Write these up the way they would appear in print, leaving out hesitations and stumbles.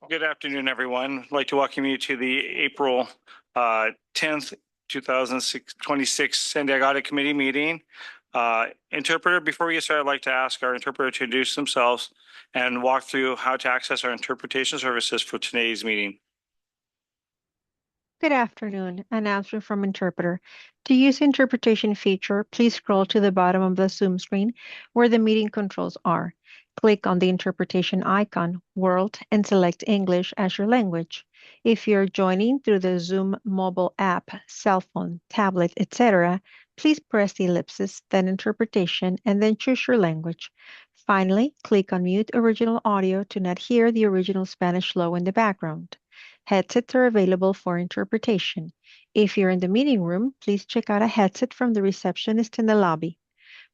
Good afternoon, everyone. I'd like to welcome you to the April 10th, 2026 SANDAG Audit Committee meeting. Interpreter, before we get started, I'd like to ask our interpreter to introduce themselves and walk through how to access our interpretation services for today's meeting. Good afternoon. Announcement from interpreter. To use the interpretation feature, please scroll to the bottom of the Zoom screen where the meeting controls are. Click on the interpretation icon, World, and select English as your language. If you're joining through the Zoom mobile app, cell phone, tablet, etc., please press the ellipsis, then interpretation, and then choose your language. Finally, click on Mute Original Audio to not hear the original Spanish flow in the background. Headsets are available for interpretation. If you're in the meeting room, please check out a headset from the receptionist in the lobby.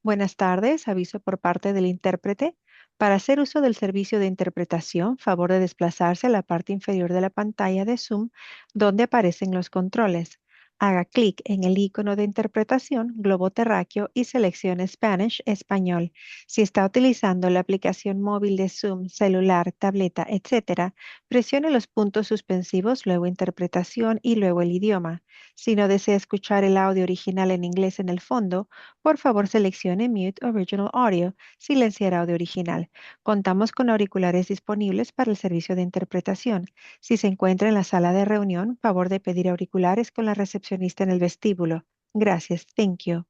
Buenas tardes, aviso por parte del intérprete. Para hacer uso del servicio de interpretación, favor de desplazarse a la parte inferior de la pantalla de Zoom, donde aparecen los controles. Haga clic en el icono de interpretación, globo terráqueo, y seleccione Spanish, español. Si está utilizando la aplicación móvil de Zoom, celular, tableta, etc., presione los puntos suspensivos, luego interpretación y luego el idioma. Si no desea escuchar el audio original en inglés en el fondo, por favor seleccione Mute Original Audio, silenciar audio original. Contamos con auriculares disponibles para el servicio de interpretación. Si se encuentra en la sala de reunión, favor de pedir auriculares con la recepcionista en el vestíbulo. Gracias. Thank you.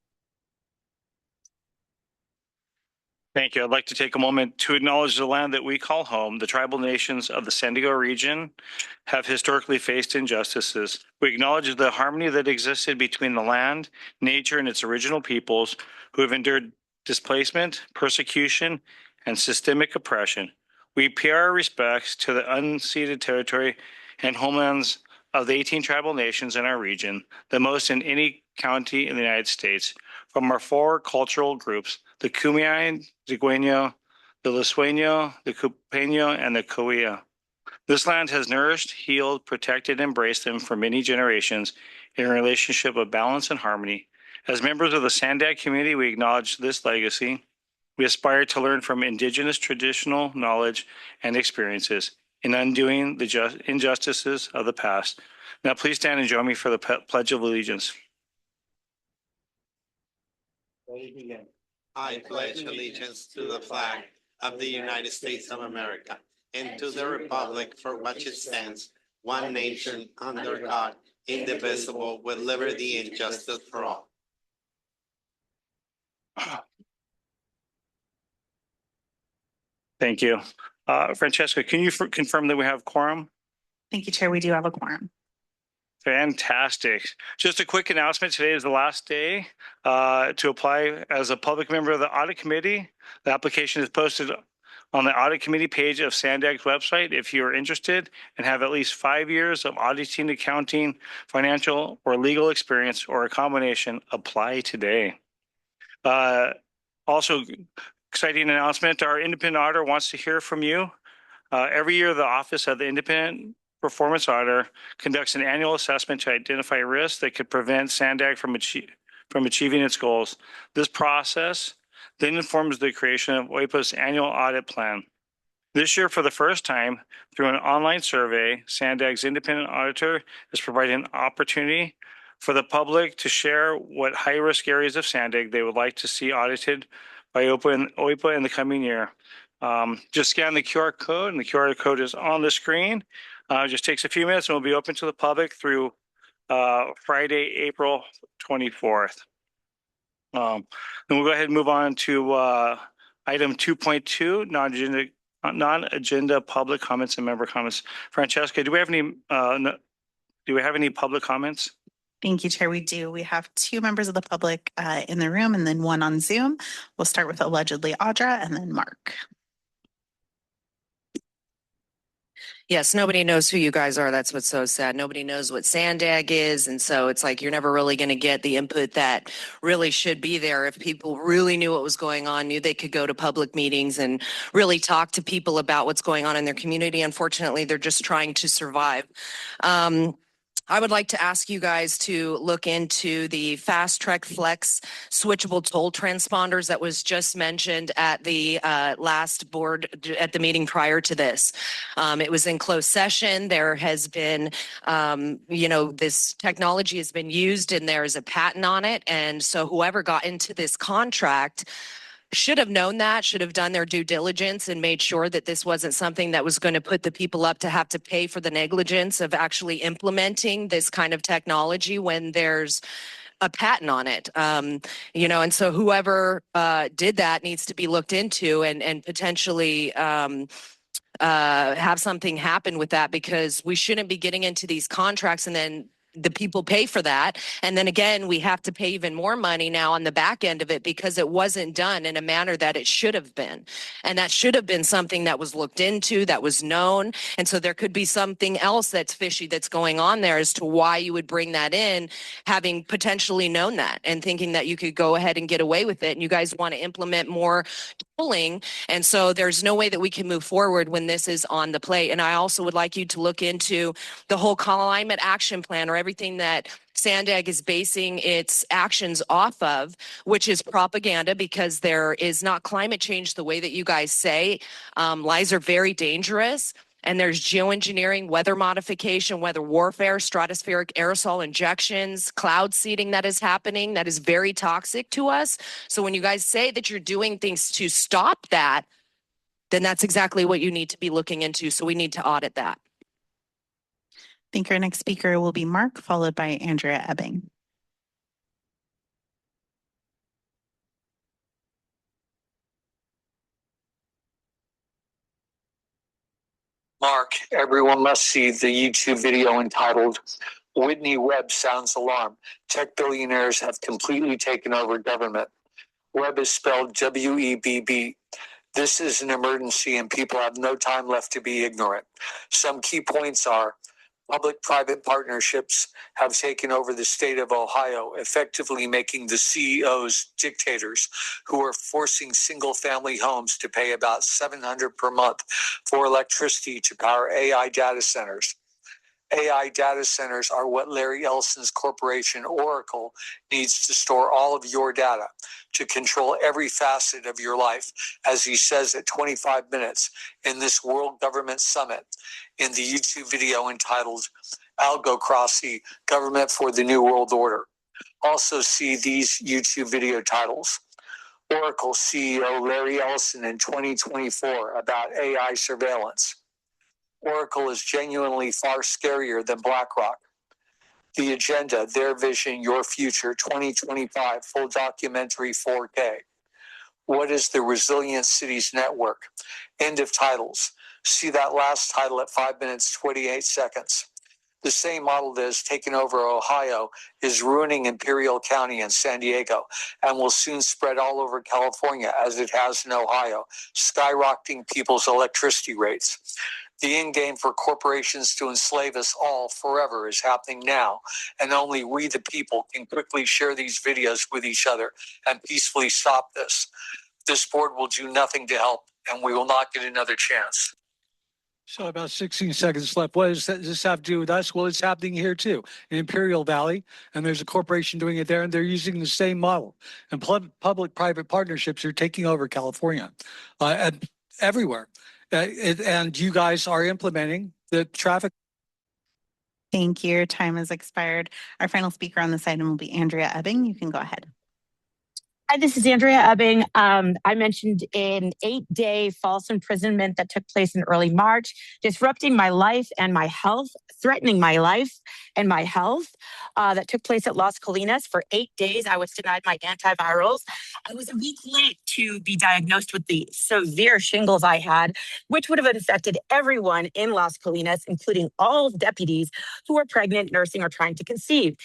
Thank you. I'd like to take a moment to acknowledge the land that we call home. The tribal nations of the SANDAG region have historically faced injustices. We acknowledge the harmony that existed between the land, nature, and its original peoples who have endured displacement, persecution, and systemic oppression. We pay our respects to the unceded territory and homelands of the 18 tribal nations in our region, the most in any county in the United States. From our four cultural groups, the Kumeyaay, the Gueño, the Lisueño, the Cupeño, and the Cahuilla. This land has nourished, healed, protected, and embraced them for many generations in a relationship of balance and harmony. As members of the SANDAG community, we acknowledge this legacy. We aspire to learn from indigenous traditional knowledge and experiences in undoing the injustices of the past. Now please stand and join me for the Pledge of Allegiance. Ready to begin. I pledge allegiance to the flag of the United States of America and to the republic for which it stands, one nation under God, indivisible, with liberty and justice for all. Thank you. Francesca, can you confirm that we have quorum? Thank you, Chair. We do have a quorum. Fantastic. Just a quick announcement. Today is the last day to apply as a public member of the Audit Committee. The application is posted on the Audit Committee page of SANDAG's website. If you are interested and have at least 5 years of auditing, accounting, financial, or legal experience, or a combination, apply today. Also, exciting announcement, our independent auditor wants to hear from you. Every year, the Office of the Independent Performance Auditor conducts an annual assessment to identify risks that could prevent SANDAG from achieving its goals. This process then informs the creation of WIPA's annual audit plan. This year, for the first time, through an online survey, SANDAG's independent auditor is providing an opportunity for the public to share what high-risk areas of SANDAG they would like to see audited by WIPA in the coming year. Just scan the QR code, and the QR code is on the screen. It just takes a few minutes and will be open to the public through Friday, April 24th. Then we'll go ahead and move on to item 2.2, non-agenda public comments and member comments. Francesca, do we have any public comments? Thank you, Chair. We do. We have 2 members of the public in the room and then 1 on Zoom. We'll start with allegedly Audra and then Mark. Yes, nobody knows who you guys are. That's what's so sad. Nobody knows what SANDAG is. And so it's like you're never really going to get the input that really should be there. If people really knew what was going on, knew they could go to public meetings and really talk to people about what's going on in their community. Unfortunately, they're just trying to survive. I would like to ask you guys to look into the Fast Track Flex switchable toll transponders that was just mentioned at the last board at the meeting prior to this. It was in closed session. There has been, this technology has been used and there is a patent on it. And so whoever got into this contract should have known that, should have done their due diligence and made sure that this wasn't something that was going to put the people up to have to pay for the negligence of actually implementing this kind of technology when there's a patent on it. And so whoever did that needs to be looked into and potentially have something happen with that, because we shouldn't be getting into these contracts and then the people pay for that. And then again, we have to pay even more money now on the back end of it because it wasn't done in a manner that it should have been. And that should have been something that was looked into, that was known. And so there could be something else that's fishy that's going on there as to why you would bring that in, having potentially known that and thinking that you could go ahead and get away with it. And you guys want to implement more tolling. And so there's no way that we can move forward when this is on the plate. And I also would like you to look into the whole climate action plan, or everything that SANDAG is basing its actions off of, which is propaganda, because there is not climate change the way that you guys say. Lies are very dangerous. And there's geoengineering, weather modification, weather warfare, stratospheric aerosol injections, cloud seeding that is happening that is very toxic to us. So when you guys say that you're doing things to stop that, then that's exactly what you need to be looking into. So we need to audit that. I think our next speaker will be Mark, followed by Andrea Ebbing. Mark, everyone must see the YouTube video entitled Whitney Webb Sounds Alarm. Tech billionaires have completely taken over government. Webb is spelled W-E-B-B. This is an emergency and people have no time left to be ignorant. Some key points are: public-private partnerships have taken over the state of Ohio, effectively making the CEOs dictators who are forcing single-family homes to pay about $700 per month for electricity to power AI data centers. AI data centers are what Larry Ellison's corporation, Oracle, needs to store all of your data, to control every facet of your life, as he says at 25 minutes in this World Government Summit in the YouTube video entitled Algocracy, Government for the New World Order. Also see these YouTube video titles: Oracle CEO Larry Ellison in 2024 about AI surveillance. Oracle is genuinely far scarier than BlackRock. The Agenda, Their Vision, Your Future, 2025, full documentary 4K. What is the Resilient Cities Network? End of titles. See that last title at 5 minutes, 28 seconds. The same model that has taken over Ohio is ruining Imperial County and San Diego and will soon spread all over California as it has in Ohio, skyrocketing people's electricity rates. The end game for corporations to enslave us all forever is happening now, and only we the people can quickly share these videos with each other and peacefully stop this. This board will do nothing to help, and we will not get another chance. So about 16 seconds left. What does this have to do with us? Well, it's happening here too, in Imperial Valley, and there's a corporation doing it there, and they're using the same model. And public-private partnerships are taking over California and everywhere. And you guys are implementing the traffic. Thank you. Your time has expired. Our final speaker on this item will be Andrea Ebbing. You can go ahead. Hi, this is Andrea Ebbing. I mentioned an 8-day false imprisonment that took place in early March, disrupting my life and my health, threatening my life and my health. That took place at Las Colinas. For 8 days, I was denied my antivirals. I was a week late to be diagnosed with the severe shingles I had, which would have infected everyone in Las Colinas, including all deputies who were pregnant, nursing, or trying to conceive.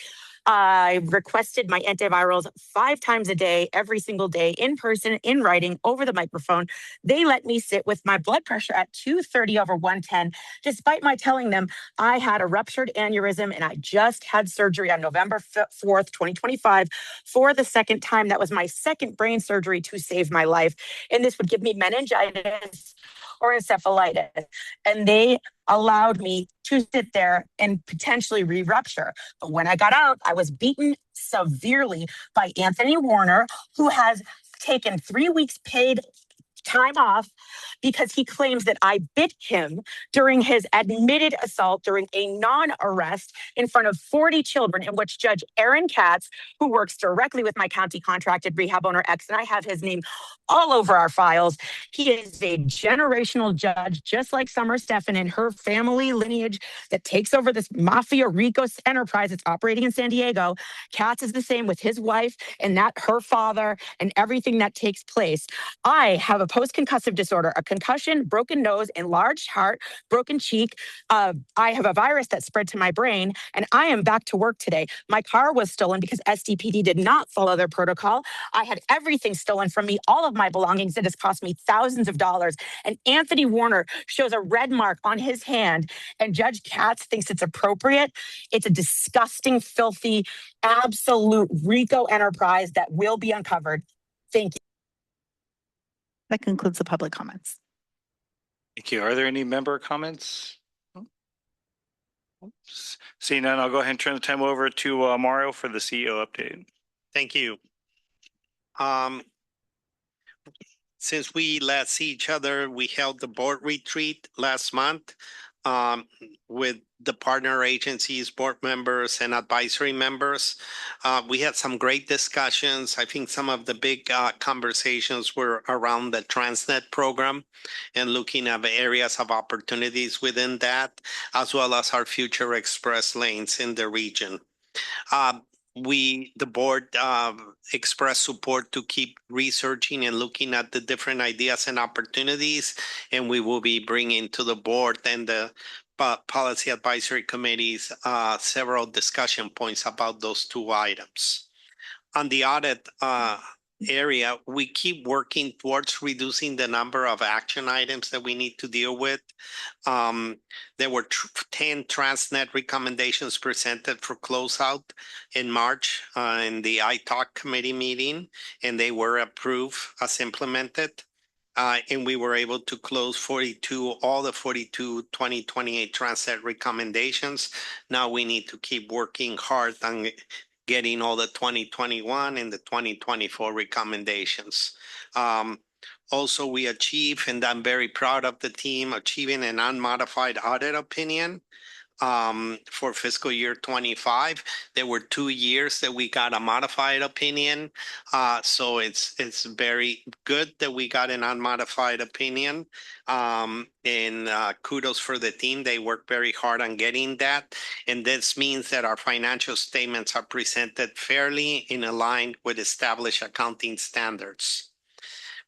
I requested my antivirals 5 times a day, every single day, in person, in writing, over the microphone. They let me sit with my blood pressure at 230/110, despite my telling them I had a ruptured aneurysm and I just had surgery on November 4th, 2025, for the second time. That was my second brain surgery to save my life. And this would give me meningitis or encephalitis. And they allowed me to sit there and potentially re-rupture. But when I got out, I was beaten severely by Anthony Warner, who has taken 3 weeks paid time off because he claims that I bit him during his admitted assault during a non-arrest in front of 40 children, in which Judge Aaron Katz, who works directly with my county contracted rehab owner X, and I have his name all over our files. He is a generational judge, just like Summer Stephan and her family lineage that takes over this Mafia Rico enterprise that's operating in San Diego. Katz is the same with his wife and that her father and everything that takes place. I have a post-concussive disorder, a concussion, broken nose, enlarged heart, broken cheek. I have a virus that spread to my brain, and I am back to work today. My car was stolen because SDPD did not follow their protocol. I had everything stolen from me, all of my belongings. It has cost me thousands of dollars. And Anthony Warner shows a red mark on his hand, and Judge Katz thinks it's appropriate. It's a disgusting, filthy, absolute RICO enterprise that will be uncovered. Thank you. That concludes the public comments. Thank you. Are there any member comments? Seeing none, I'll go ahead and turn the time over to Mario for the CEO update. Thank you. Since we last see each other, we held the board retreat last month with the partner agencies, board members, and advisory members. We had some great discussions. I think some of the big conversations were around the Transnet program and looking at areas of opportunities within that, as well as our future express lanes in the region. The board expressed support to keep researching and looking at the different ideas and opportunities, and we will be bringing to the board and the policy advisory committees several discussion points about those two items. On the audit area, we keep working towards reducing the number of action items that we need to deal with. There were 10 Transnet recommendations presented for closeout in March in the ITALK committee meeting, and they were approved as implemented. And we were able to close all the 42 2028 Transnet recommendations. Now we need to keep working hard on getting all the 2021 and the 2024 recommendations. Also, we achieved, and I'm very proud of the team, achieving an unmodified audit opinion for fiscal year 25. There were 2 years that we got a modified opinion. So it's very good that we got an unmodified opinion. And kudos for the team. They worked very hard on getting that. And this means that our financial statements are presented fairly in line with established accounting standards.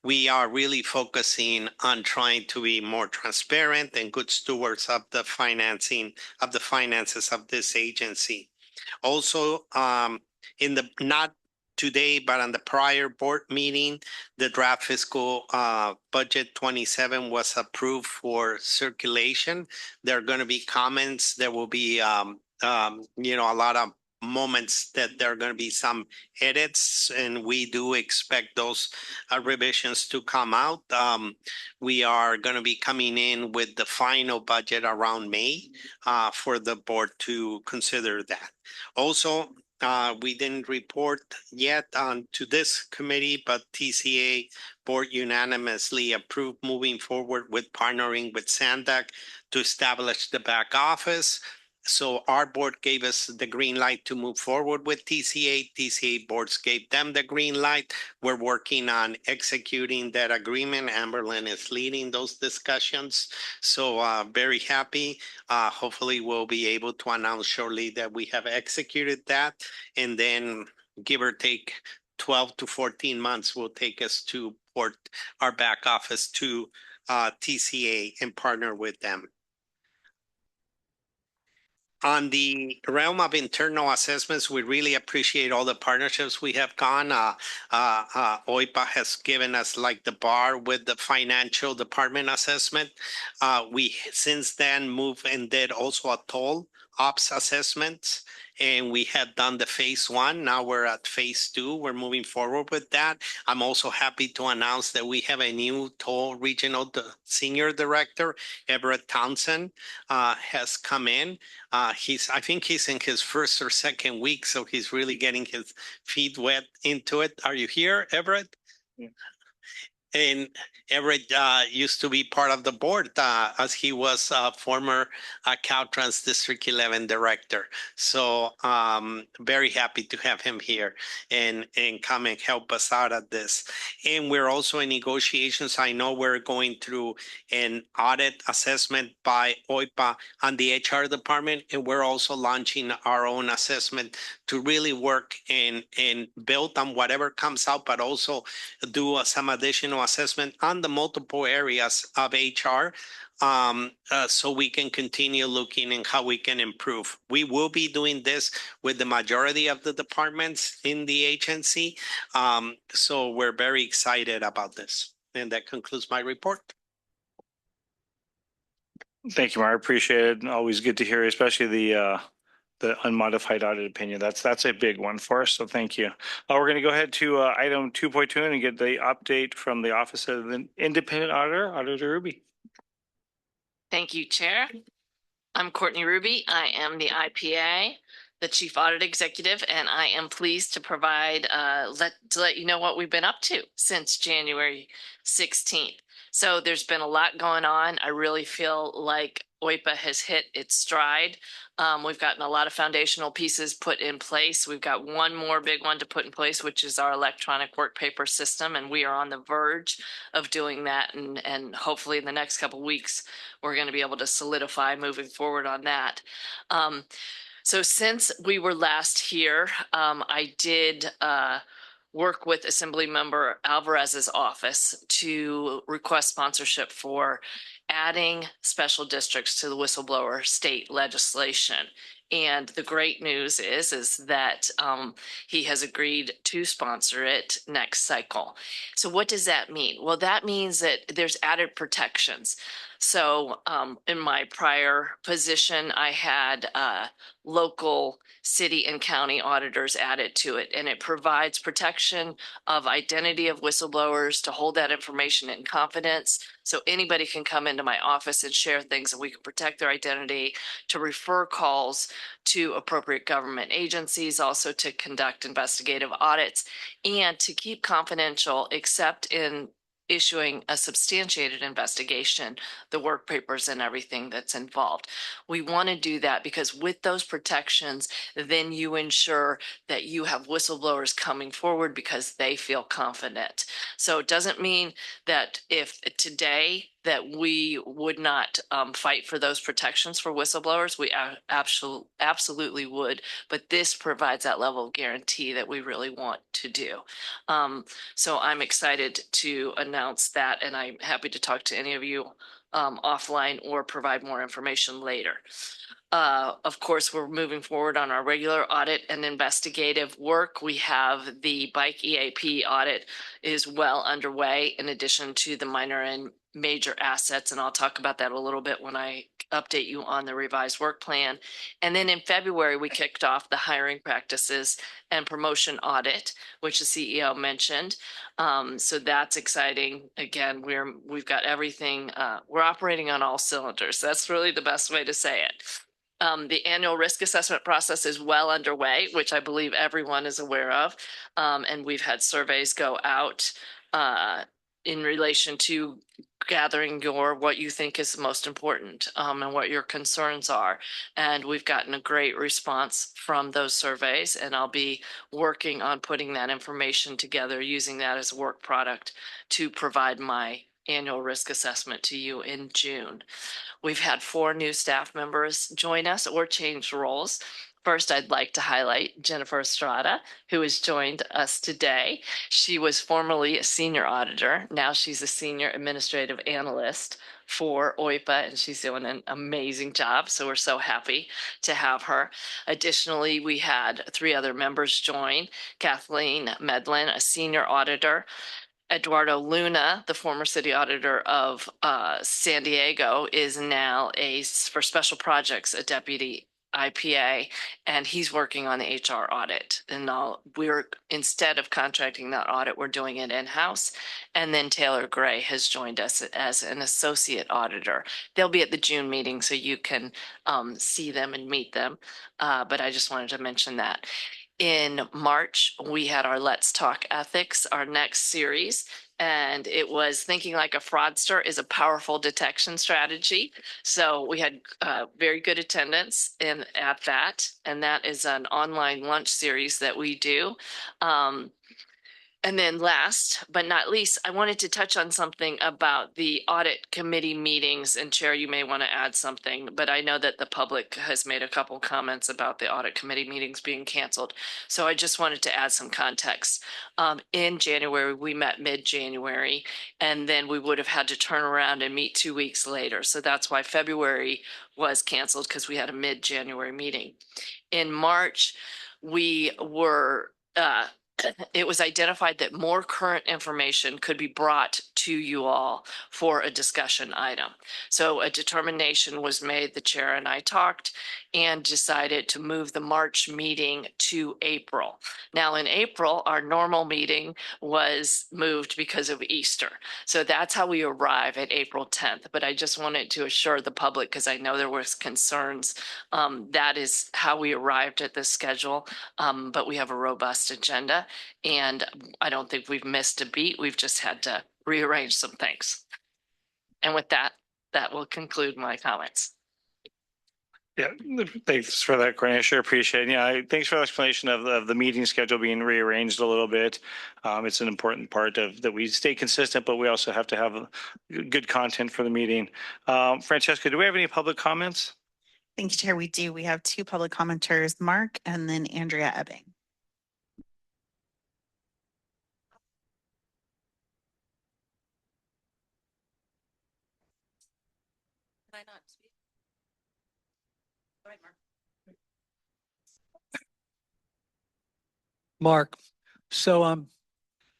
We are really focusing on trying to be more transparent and good stewards of the finances of this agency. Also, in the not today, but on the prior board meeting, the draft fiscal budget 27 was approved for circulation. There are going to be comments. There will be, a lot of moments that there are going to be some edits, and we do expect those revisions to come out. We are going to be coming in with the final budget around May for the board to consider that. Also, we didn't report yet to this committee, but TCA board unanimously approved moving forward with partnering with SANDAG to establish the back office. So our board gave us the green light to move forward with TCA. TCA boards gave them the green light. We're working on executing that agreement. Amberlyn is leading those discussions. So very happy. Hopefully we'll be able to announce shortly that we have executed that. And then give or take 12 to 14 months will take us to port our back office to TCA and partner with them. On the realm of internal assessments, we really appreciate all the partnerships we have gone. OIPA has given us like the bar with the financial department assessment. We since then moved and did also a toll ops assessment. and we had done the phase 1. Now we're at phase 2. We're moving forward with that. I'm also happy to announce that we have a new toll regional senior director, Everett Townsend, has come in. I think he's in his first or second week, so he's really getting his feet wet into it. Are you here, Everett? Yeah. And Everett used to be part of the board as he was former Caltrans District 11 director. So very happy to have him here and come and help us out at this. And we're also in negotiations. I know we're going through an audit assessment by OIPA on the HR department, and we're also launching our own assessment to really work and build on whatever comes out, but also do some additional assessment on the multiple areas of HR so we can continue looking at how we can improve. We will be doing this with the majority of the departments in the agency. So we're very excited about this. And that concludes my report. Thank you, Mark. Appreciate it. Always good to hear, especially the unmodified audit opinion. That's a big one for us. So thank you. We're going to go ahead to item 2.2 and get the update from the Office of the Independent Auditor, Auditor Ruby. Thank you, Chair. I'm Courtney Ruby. I am the IPA, the Chief Audit Executive, and I am pleased to provide to let you know what we've been up to since January 16th. So there's been a lot going on. I really feel like OIPA has hit its stride. We've gotten a lot of foundational pieces put in place. We've got one more big one to put in place, which is our electronic work paper system, and we are on the verge of doing that. And hopefully in the next couple of weeks, we're going to be able to solidify moving forward on that. So since we were last here, I did work with Assemblymember Alvarez's office to request sponsorship for adding special districts to the whistleblower state legislation. And the great news is that he has agreed to sponsor it next cycle. So what does that mean? Well, that means that there's added protections. So in my prior position, I had local city and county auditors added to it, and it provides protection of identity of whistleblowers to hold that information in confidence. So anybody can come into my office and share things, and we can protect their identity, to refer calls to appropriate government agencies, also to conduct investigative audits, and to keep confidential, except in issuing a substantiated investigation, the work papers and everything that's involved. We want to do that because with those protections, then you ensure that you have whistleblowers coming forward because they feel confident. So it doesn't mean that if today that we would not fight for those protections for whistleblowers, we absolutely would, but this provides that level of guarantee that we really want to do. So I'm excited to announce that, and I'm happy to talk to any of you offline or provide more information later. Of course, we're moving forward on our regular audit and investigative work. We have the bike EAP audit is well underway, in addition to the minor and major assets, and I'll talk about that a little bit when I update you on the revised work plan. And then in February, we kicked off the hiring practices and promotion audit, which the CEO mentioned. So that's exciting. Again, we've got everything. We're operating on all cylinders. That's really the best way to say it. The annual risk assessment process is well underway, which I believe everyone is aware of. And we've had surveys go out in relation to gathering what you think is most important and what your concerns are. And we've gotten a great response from those surveys, and I'll be working on putting that information together, using that as a work product to provide my annual risk assessment to you in June. We've had 4 new staff members join us or change roles. First, I'd like to highlight Jennifer Estrada, who has joined us today. She was formerly a senior auditor. Now she's a senior administrative analyst for OIPA, and she's doing an amazing job. So we're so happy to have her. Additionally, we had 3 other members join. Kathleen Medlin, a senior auditor. Eduardo Luna, the former city auditor of San Diego, is now for special projects, a deputy IPA, and he's working on the HR audit. And instead of contracting that audit, we're doing it in-house. And then Taylor Gray has joined us as an associate auditor. They'll be at the June meeting, so you can see them and meet them. But I just wanted to mention that. In March, we had our Let's Talk Ethics, our next series, and it was Thinking Like a Fraudster is a Powerful Detection Strategy. So we had very good attendance at that, and that is an online lunch series that we do. And then last but not least, I wanted to touch on something about the audit committee meetings. And Chair, you may want to add something, but I know that the public has made a couple comments about the audit committee meetings being canceled. So I just wanted to add some context. In January, we met mid-January, and then we would have had to turn around and meet 2 weeks later. So that's why February was canceled, because we had a mid-January meeting. In March, it was identified that more current information could be brought to you all for a discussion item. So a determination was made, the chair and I talked, and decided to move the March meeting to April. Now in April, our normal meeting was moved because of Easter. So that's how we arrive at April 10th. But I just wanted to assure the public, because I know there was concerns, that is how we arrived at this schedule. But we have a robust agenda, and I don't think we've missed a beat. We've just had to rearrange some things. And with that, that will conclude my comments. Yeah, thanks for that, Courtney. I sure appreciate it. Yeah, thanks for the explanation of the meeting schedule being rearranged a little bit. It's an important part of that we stay consistent, but we also have to have good content for the meeting. Francesca, do we have any public comments? Thank you, Chair. We do. We have two public commenters, Mark and then Andrea Ebbing. Can I not speak? Go ahead, Mark. So,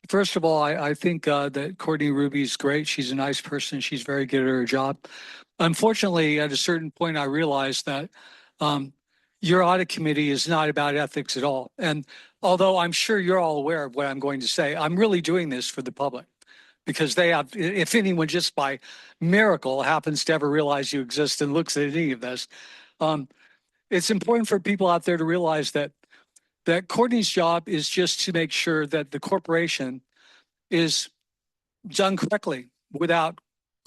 first of all, I think that Courtney Ruby's great. She's a nice person. She's very good at her job. Unfortunately, at a certain point, I realized that your audit committee is not about ethics at all. And although I'm sure you're all aware of what I'm going to say, I'm really doing this for the public, because they have, if anyone just by miracle happens to ever realize you exist and looks at any of this, it's important for people out there to realize that Courtney's job is just to make sure that the corporation is done correctly without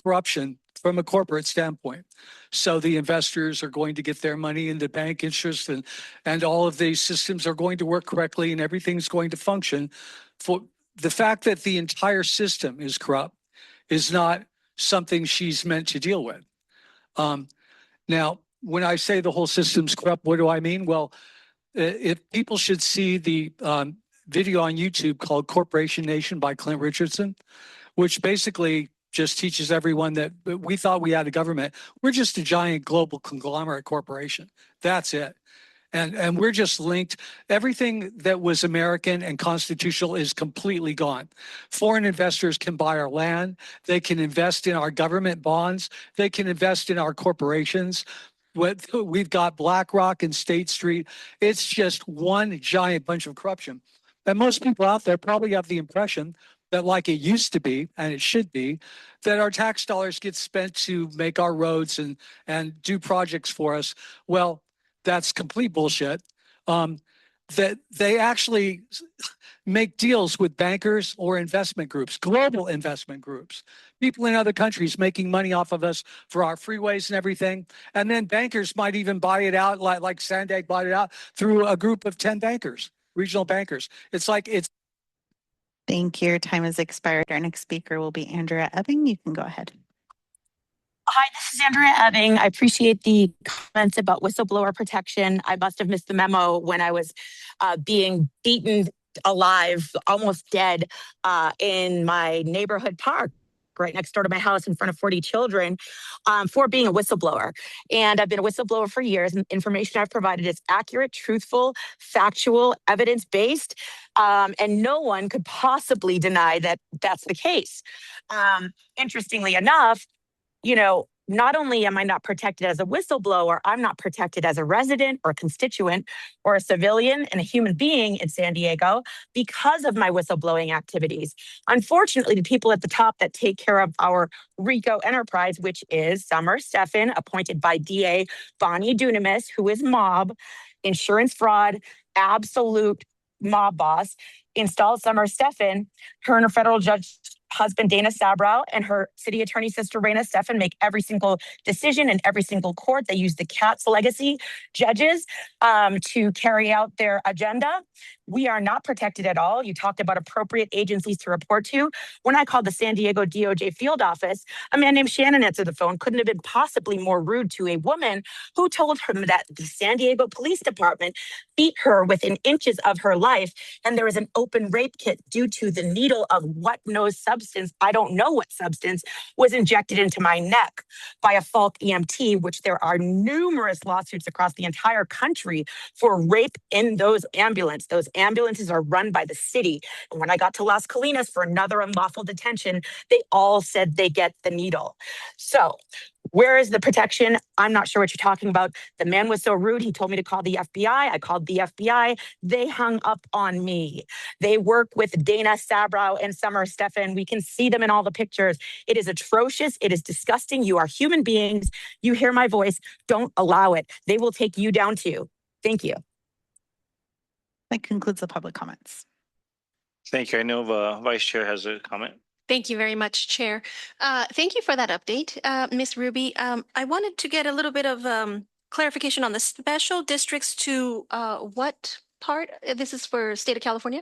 corruption from a corporate standpoint. So the investors are going to get their money in the bank interest, and all of these systems are going to work correctly, and everything's going to function. For the fact that the entire system is corrupt is not something she's meant to deal with. Now, when I say the whole system's corrupt, what do I mean? Well, if people should see the video on YouTube called Corporation Nation by Clint Richardson, which basically just teaches everyone that we thought we had a government. We're just a giant global conglomerate corporation. That's it. And we're just linked. Everything that was American and constitutional is completely gone. Foreign investors can buy our land. They can invest in our government bonds. They can invest in our corporations. We've got BlackRock and State Street. It's just one giant bunch of corruption. And most people out there probably have the impression that, like it used to be, and it should be, that our tax dollars get spent to make our roads and do projects for us. Well, that's complete bullshit. That they actually make deals with bankers or investment groups, global investment groups, people in other countries making money off of us for our freeways and everything. And then bankers might even buy it out, like SANDAG bought it out, through a group of 10 bankers, regional bankers. It's like it's. Thank you. Your time has expired. Our next speaker will be Andrea Ebbing. You can go ahead. Hi, this is Andrea Ebbing. I appreciate the comments about whistleblower protection. I must have missed the memo when I was being beaten alive, almost dead, in my neighborhood park right next door to my house in front of 40 children for being a whistleblower. And I've been a whistleblower for years, and information I've provided is accurate, truthful, factual, evidence-based, and no one could possibly deny that that's the case. Interestingly enough, you know, not only am I not protected as a whistleblower, I'm not protected as a resident or constituent or a civilian and a human being in San Diego because of my whistleblowing activities. Unfortunately, the people at the top that take care of our RICO enterprise, which is Summer Stephan, appointed by DA Bonnie Dunamis, who is mob, insurance fraud, absolute mob boss, installed Summer Stephan. Her and her federal judge husband, Dana Sabrow, and her city attorney sister, Raina Stephan, make every single decision in every single court. They use the cat's legacy judges to carry out their agenda. We are not protected at all. You talked about appropriate agencies to report to. When I called the San Diego DOJ field office, a man named Shannon answered the phone. Couldn't have been possibly more rude to a woman who told him that the San Diego Police Department beat her within inches of her life, and there was an open rape kit due to the needle of what knows substance, I don't know what substance, was injected into my neck by a Falk EMT, which there are numerous lawsuits across the entire country for rape in those ambulances. Those ambulances are run by the city. And when I got to Las Colinas for another unlawful detention, they all said they get the needle. So where is the protection? I'm not sure what you're talking about. The man was so rude. He told me to call the FBI. I called the FBI. They hung up on me. They work with Dana Sabrow and Summer Stephan. We can see them in all the pictures. It is atrocious. It is disgusting. You are human beings. You hear my voice. Don't allow it. They will take you down too. Thank you. That concludes the public comments. Thank you. I know the Vice Chair has a comment. Thank you very much, Chair. Thank you for that update, Ms. Ruby. I wanted to get a little bit of clarification on the special districts to what part? This is for state of California?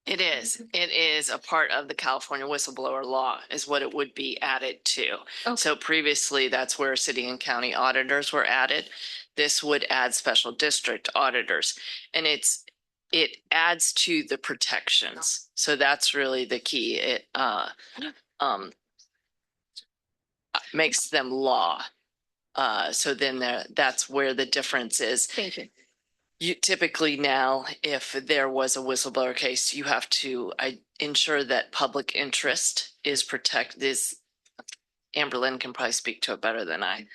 It is. It is a part of the California whistleblower law is what it would be added to. Okay. So previously, that's where city and county auditors were added. This would add special district auditors. And it adds to the protections. So that's really the key. It makes them law. So then that's where the difference is. Thank you. You typically now, if there was a whistleblower case, you have to ensure that public interest is protected. Amber Lynn can probably speak to it better than I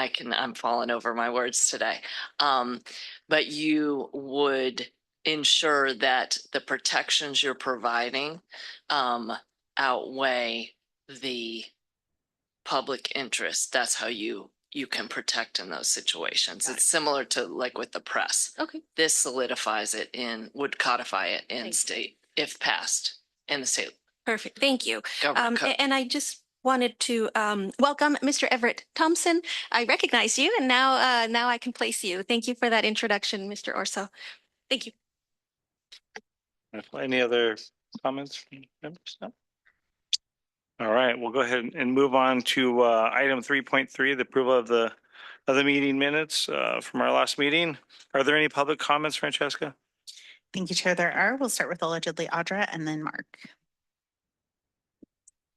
can. I'm falling over my words today. But you would ensure that the protections you're providing outweigh the public interest. That's how you can protect in those situations. It's similar to like with the press. Okay. This solidifies it would codify it in Thank state if passed in the state. Perfect. Thank you. Government code. And I just wanted to welcome Mr. Everett Thompson. I recognize you, and now I can place you. Thank you for that introduction, Mr. Orso. Thank you. Any other comments from members? No? All right, we'll go ahead and move on to item 3.3, the approval of the meeting minutes from our last meeting. Are there any public comments, Francesca? Thank you, Chair. There are. We'll start with allegedly Audra and then Mark.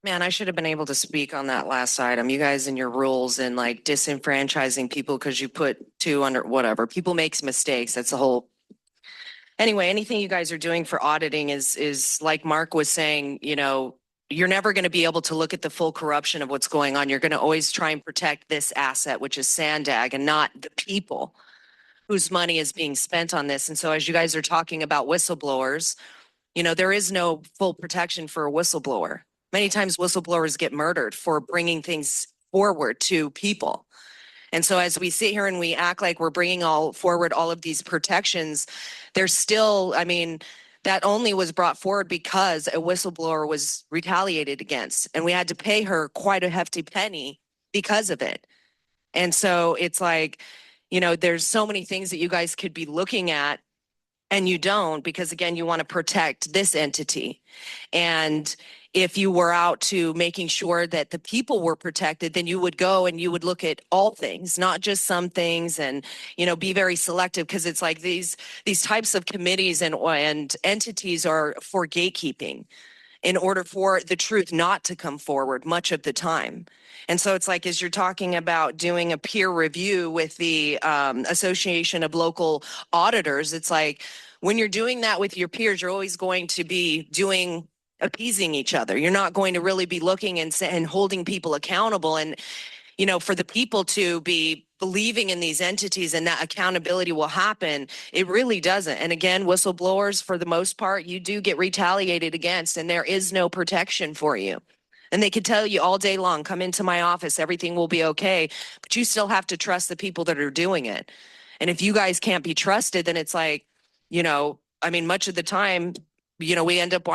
Man, I should have been able to speak on that last item. You guys and your rules and like disenfranchising people because you put two under whatever. People makes mistakes. That's the whole. Anyway, anything you guys are doing for auditing is like Mark was saying, you know, you're never going to be able to look at the full corruption of what's going on. You're going to always try and protect this asset, which is SANDAG, and not the people whose money is being spent on this. And so as you guys are talking about whistleblowers, you know, there is no full protection for a whistleblower. Many times whistleblowers get murdered for bringing things forward to people. And so as we sit here and we act like we're bringing forward all of these protections, there's still, I mean, that only was brought forward because a whistleblower was retaliated against, and we had to pay her quite a hefty penny because of it. And so it's like, you know, there's so many things that you guys could be looking at and you don't, because again, you want to protect this entity. And if you were out to making sure that the people were protected, then you would go and you would look at all things, not just some things, and, you know, be very selective, because it's like these types of committees and entities are for gatekeeping in order for the truth not to come forward much of the time. And so it's like, as you're talking about doing a peer review with the Association of Local Auditors, it's like when you're doing that with your peers, you're always going to be appeasing each other. You're not going to really be looking and holding people accountable. And, you know, for the people to be believing in these entities and that accountability will happen, it really doesn't. And again, whistleblowers, for the most part, you do get retaliated against, and there is no protection for you. And they could tell you all day long, come into my office, everything will be okay. But you still have to trust the people that are doing it. And if you guys can't be trusted, then it's like, you know, I mean, much of the time, you know, we end up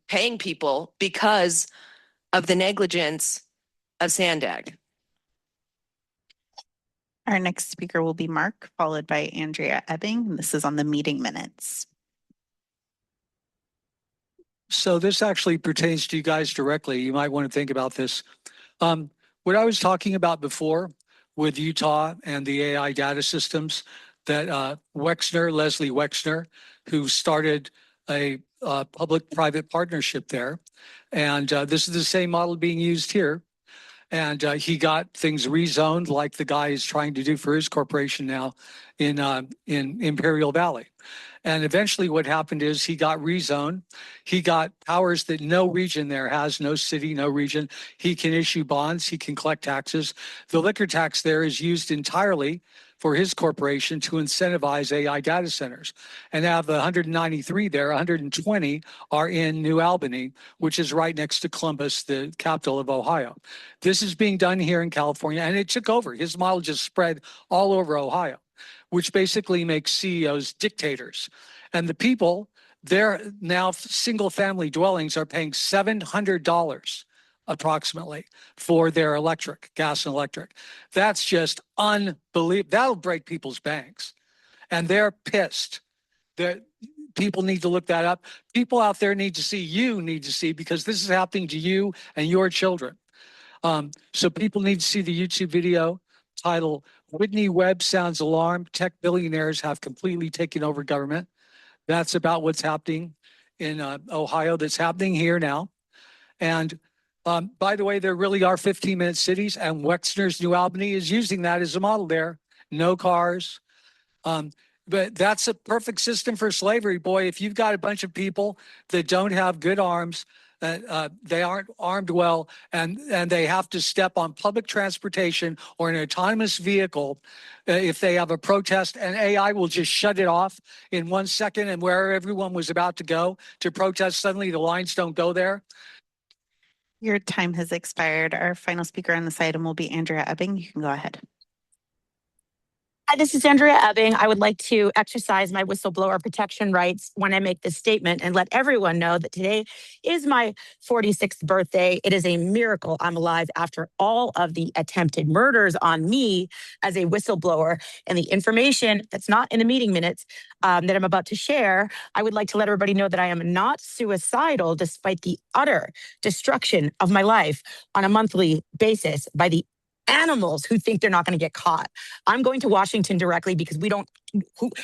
paying people because of the negligence of SANDAG. Our next speaker will be Mark, followed by Andrea Ebbing. And this is on the meeting minutes. So this actually pertains to you guys directly. You might want to think about this. What I was talking about before with Utah and the AI data systems, that Leslie Wexner, who started a public-private partnership there. And this is the same model being used here. And he got things rezoned like the guy is trying to do for his corporation now in Imperial Valley. And eventually what happened is he got rezoned. He got powers that no region there has, no city, no region. He can issue bonds. He can collect taxes. The liquor tax there is used entirely for his corporation to incentivize AI data centers. And out of the 193 there, 120 are in New Albany, which is right next to Columbus, the capital of Ohio. This is being done here in California, and it took over. His model just spread all over Ohio, which basically makes CEOs dictators. And the people, their now single family dwellings are paying $700 approximately for their gas and electric. That's just unbelievable. That'll break people's banks. And they're pissed. People need to look that up. People out there need to see, because this is happening to you and your children. So people need to see the YouTube video titled Whitney Webb Sounds Alarm, Tech Billionaires Have Completely Taken Over Government. That's about what's happening in Ohio, that's happening here now. And by the way, there really are 15-minute cities, and Wexner's New Albany is using that as a model there. No cars. But that's a perfect system for slavery, boy. If you've got a bunch of people that don't have good arms, they aren't armed well, and they have to step on public transportation or an autonomous vehicle if they have a protest, and AI will just shut it off in 1 second, and where everyone was about to go to protest, suddenly the lines don't go there. Your time has expired. Our final speaker on this item will be Andrea Ebbing. You can go ahead. Hi, this is Andrea Ebbing. I would like to exercise my whistleblower protection rights when I make this statement and let everyone know that today is my 46th birthday. It is a miracle I'm alive after all of the attempted murders on me as a whistleblower, and the information that's not in the meeting minutes that I'm about to share. I would like to let everybody know that I am not suicidal despite the utter destruction of my life on a monthly basis by the animals who think they're not going to get caught. I'm going to Washington directly because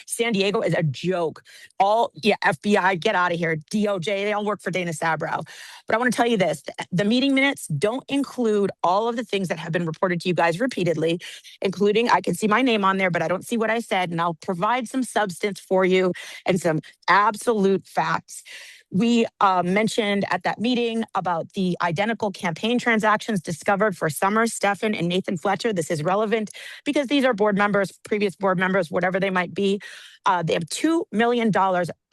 San Diego is a joke. FBI, get out of here. DOJ, they all work for Dana Sabro. But I want to tell you this, the meeting minutes don't include all of the things that have been reported to you guys repeatedly, including, I can see my name on there, but I don't see what I said, and I'll provide some substance for you and some absolute facts. We mentioned at that meeting about the identical campaign transactions discovered for Summer, Stephan, and Nathan Fletcher. This is relevant because these are board members, previous board members, whatever they might be. They have $2 million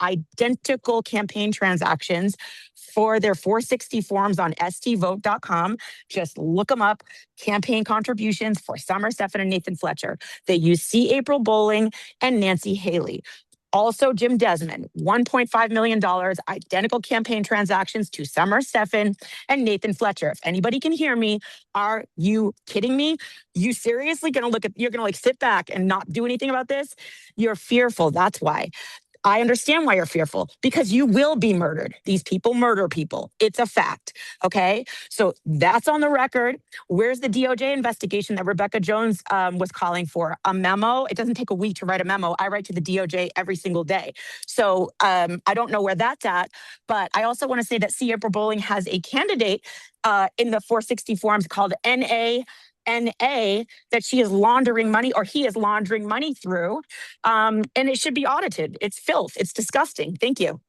identical campaign transactions for their 460 forms on stvote.com. Just look them up. Campaign contributions for Summer, Stephan, and Nathan Fletcher. They use C. April Bowling and Nancy Haley. Also, Jim Desmond, $1.5 million, identical campaign transactions to Summer, Stephan, and Nathan Fletcher. If anybody can hear me, are you kidding me? You seriously you're gonna sit back and not do anything about this? You're fearful, that's why. I understand why you're fearful, because you will be murdered. These people murder people. It's a fact, okay? So that's on the record. Where's the DOJ investigation that Rebecca Jones was calling for? A memo? It doesn't take a week to write a memo. I write to the DOJ every single day. So I don't know where that's at, but I also want to say that C. April Bowling has a candidate in the 460 forms called NA that she is laundering money, or he is laundering money through, and it should be audited. It's filth. It's disgusting. Thank you.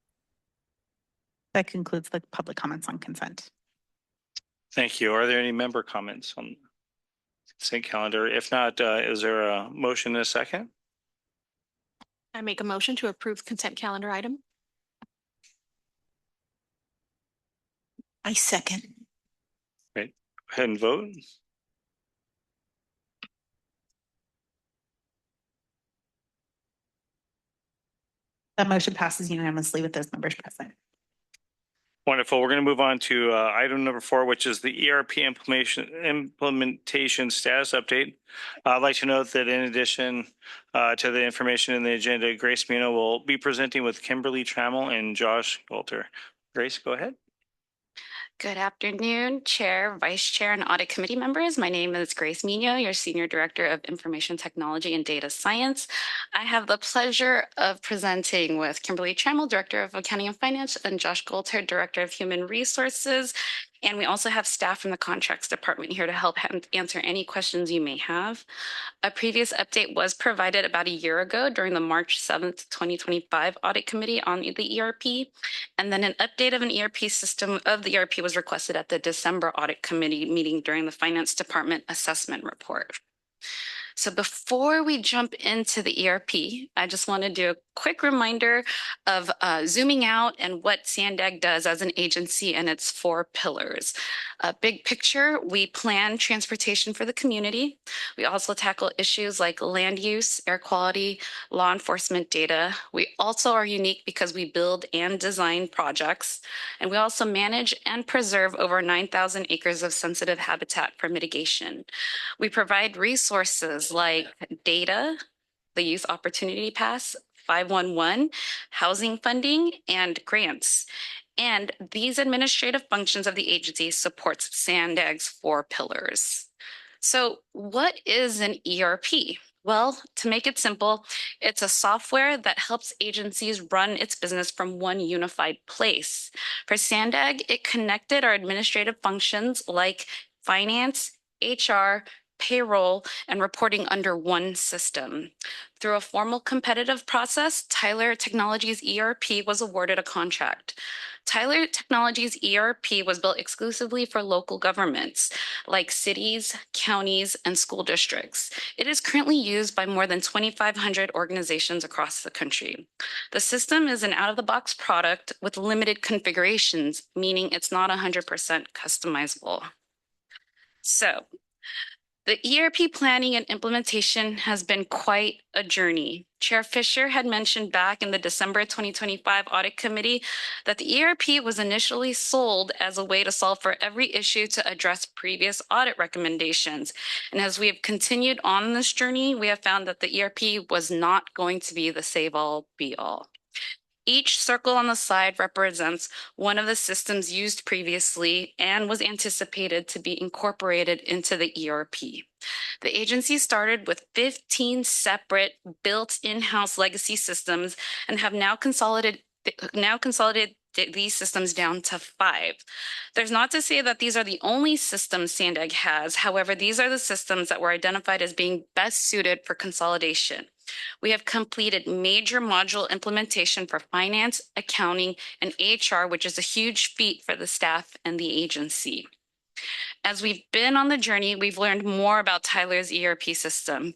That concludes the public comments on consent. Thank you. Are there any member comments on? consent calendar? If not, is there a motion and a second? I make a motion to approve consent calendar item. I second. Go ahead and vote. That motion passes unanimously with those members present. Wonderful. We're going to move on to item number 4, which is the ERP implementation status update. I'd like to note that in addition to the information in the agenda, Grace Mino will be presenting with Kimberly Trammell and Josh Golter. Grace, go ahead. Good afternoon, Chair, Vice Chair, and Audit Committee members. My name is Grace Mino, your Senior Director of Information Technology and Data Science. I have the pleasure of presenting with Kimberly Trammell, Director of Accounting and Finance, and Josh Golter, Director of Human Resources. And we also have staff from the Contracts Department here to help answer any questions you may have. A previous update was provided about a year ago during the March 7th, 2025 Audit Committee on the ERP. And then an update of an ERP system of the ERP was requested at the December Audit Committee meeting during the Finance Department Assessment Report. So before we jump into the ERP, I just want to do a quick reminder of zooming out and what SANDAG does as an agency and its 4 pillars. Big picture, we plan transportation for the community. We also tackle issues like land use, air quality, law enforcement data. We also are unique because we build and design projects. And we also manage and preserve over 9,000 acres of sensitive habitat for mitigation. We provide resources like data, the Youth Opportunity Pass, 511, housing funding, and grants. And these administrative functions of the agency supports SANDAG's 4 pillars. So what is an ERP? Well, to make it simple, it's a software that helps agencies run its business from one unified place. For SANDAG, it connected our administrative functions like finance, HR, payroll, and reporting under one system. Through a formal competitive process, Tyler Technologies ERP was awarded a contract. Tyler Technologies ERP was built exclusively for local governments like cities, counties, and school districts. It is currently used by more than 2,500 organizations across the country. The system is an out-of-the-box product with limited configurations, meaning it's not 100% customizable. So, the ERP planning and implementation has been quite a journey. Chair Fisher had mentioned back in the December 2025 Audit Committee that the ERP was initially sold as a way to solve for every issue to address previous audit recommendations. And as we have continued on this journey, we have found that the ERP was not going to be the save-all, be-all. Each circle on the side represents one of the systems used previously and was anticipated to be incorporated into the ERP. The agency started with 15 separate built in-house legacy systems and have now consolidated these systems down to 5. There's not to say that these are the only systems SANDAG has. However, these are the systems that were identified as being best suited for consolidation. We have completed major module implementation for finance, accounting, and HR, which is a huge feat for the staff and the agency. As we've been on the journey, we've learned more about Tyler's ERP system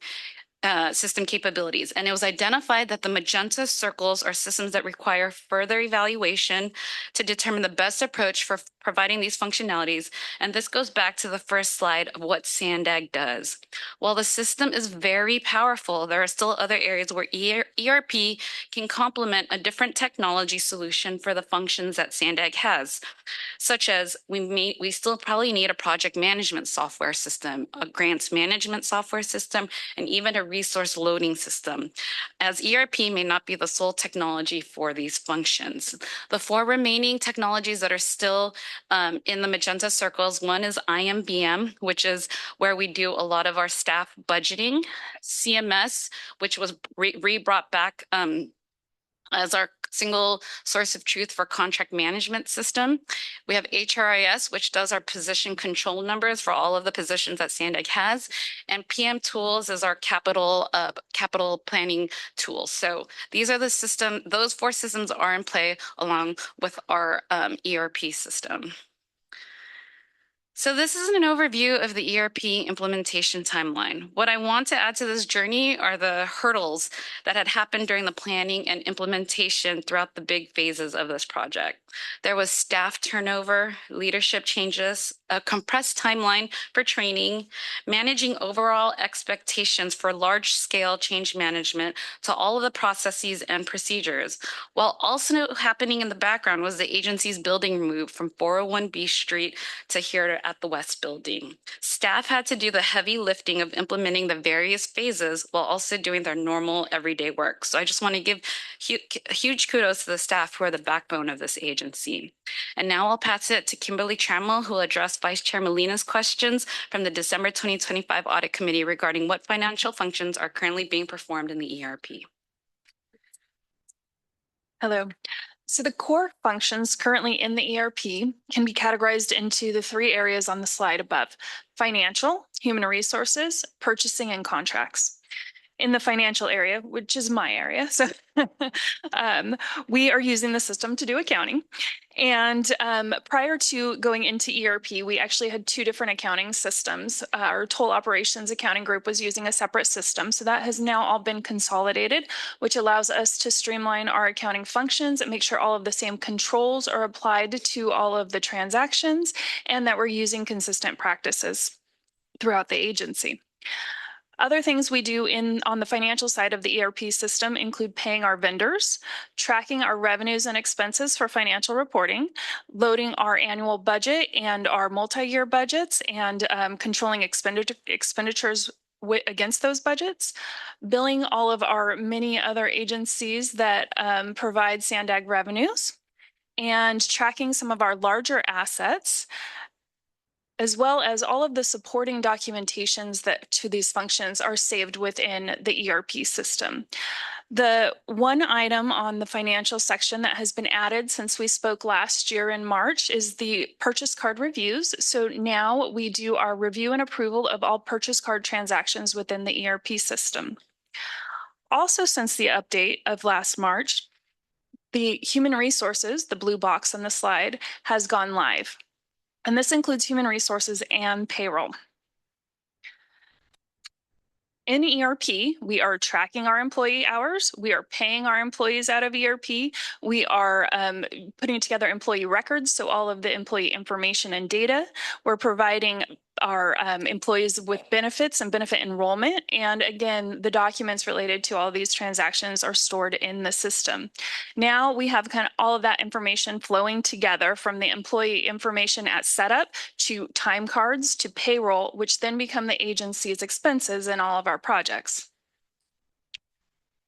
capabilities, and it was identified that the magenta circles are systems that require further evaluation to determine the best approach for providing these functionalities. And this goes back to the first slide of what SANDAG does. While the system is very powerful, there are still other areas where ERP can complement a different technology solution for the functions that SANDAG has, such as we still probably need a project management software system, a grants management software system, and even a resource loading system, as ERP may not be the sole technology for these functions. The 4 remaining technologies that are still in the magenta circles, one is IMBM, which is where we do a lot of our staff budgeting, CMS, which was brought back as our single source of truth for contract management system. We have HRIS, which does our position control numbers for all of the positions that SANDAG has. And PM Tools is our capital planning tool. So these are those 4 systems are in play along with our ERP system. So this is an overview of the ERP implementation timeline. What I want to add to this journey are the hurdles that had happened during the planning and implementation throughout the big phases of this project. There was staff turnover, leadership changes, a compressed timeline for training, managing overall expectations for large-scale change management to all of the processes and procedures, while also happening in the background was the agency's building move from 401 B Street to here at the West Building. Staff had to do the heavy lifting of implementing the various phases while also doing their normal everyday work. So I just want to give huge kudos to the staff who are the backbone of this agency. And now I'll pass it to Kimberly Trammell, who will address Vice Chair Molina's questions from the December 2025 Audit Committee regarding what financial functions are currently being performed in the ERP. Hello. So the core functions currently in the ERP can be categorized into the three areas on the slide above: financial, human resources, purchasing, and contracts. In the financial area, which is my area, so we are using the system to do accounting. And prior to going into ERP, we actually had two different accounting systems. Our toll operations accounting group was using a separate system. So that has now all been consolidated, which allows us to streamline our accounting functions and make sure all of the same controls are applied to all of the transactions and that we're using consistent practices throughout the agency. Other things we do on the financial side of the ERP system include paying our vendors, tracking our revenues and expenses for financial reporting, loading our annual budget and our multi-year budgets, and controlling expenditures against those budgets, billing all of our many other agencies that provide SANDAG revenues, and tracking some of our larger assets, as well as all of the supporting documentations that to these functions are saved within the ERP system. The one item on the financial section that has been added since we spoke last year in March is the purchase card reviews. So now we do our review and approval of all purchase card transactions within the ERP system. Also, since the update of last March, the human resources, the blue box on the slide, has gone live. And this includes human resources and payroll. In ERP, we are tracking our employee hours. We are paying our employees out of ERP. We are putting together employee records, so all of the employee information and data. We're providing our employees with benefits and benefit enrollment. And again, the documents related to all these transactions are stored in the system. Now we have kind of all of that information flowing together from the employee information at setup to time cards to payroll, which then become the agency's expenses in all of our projects.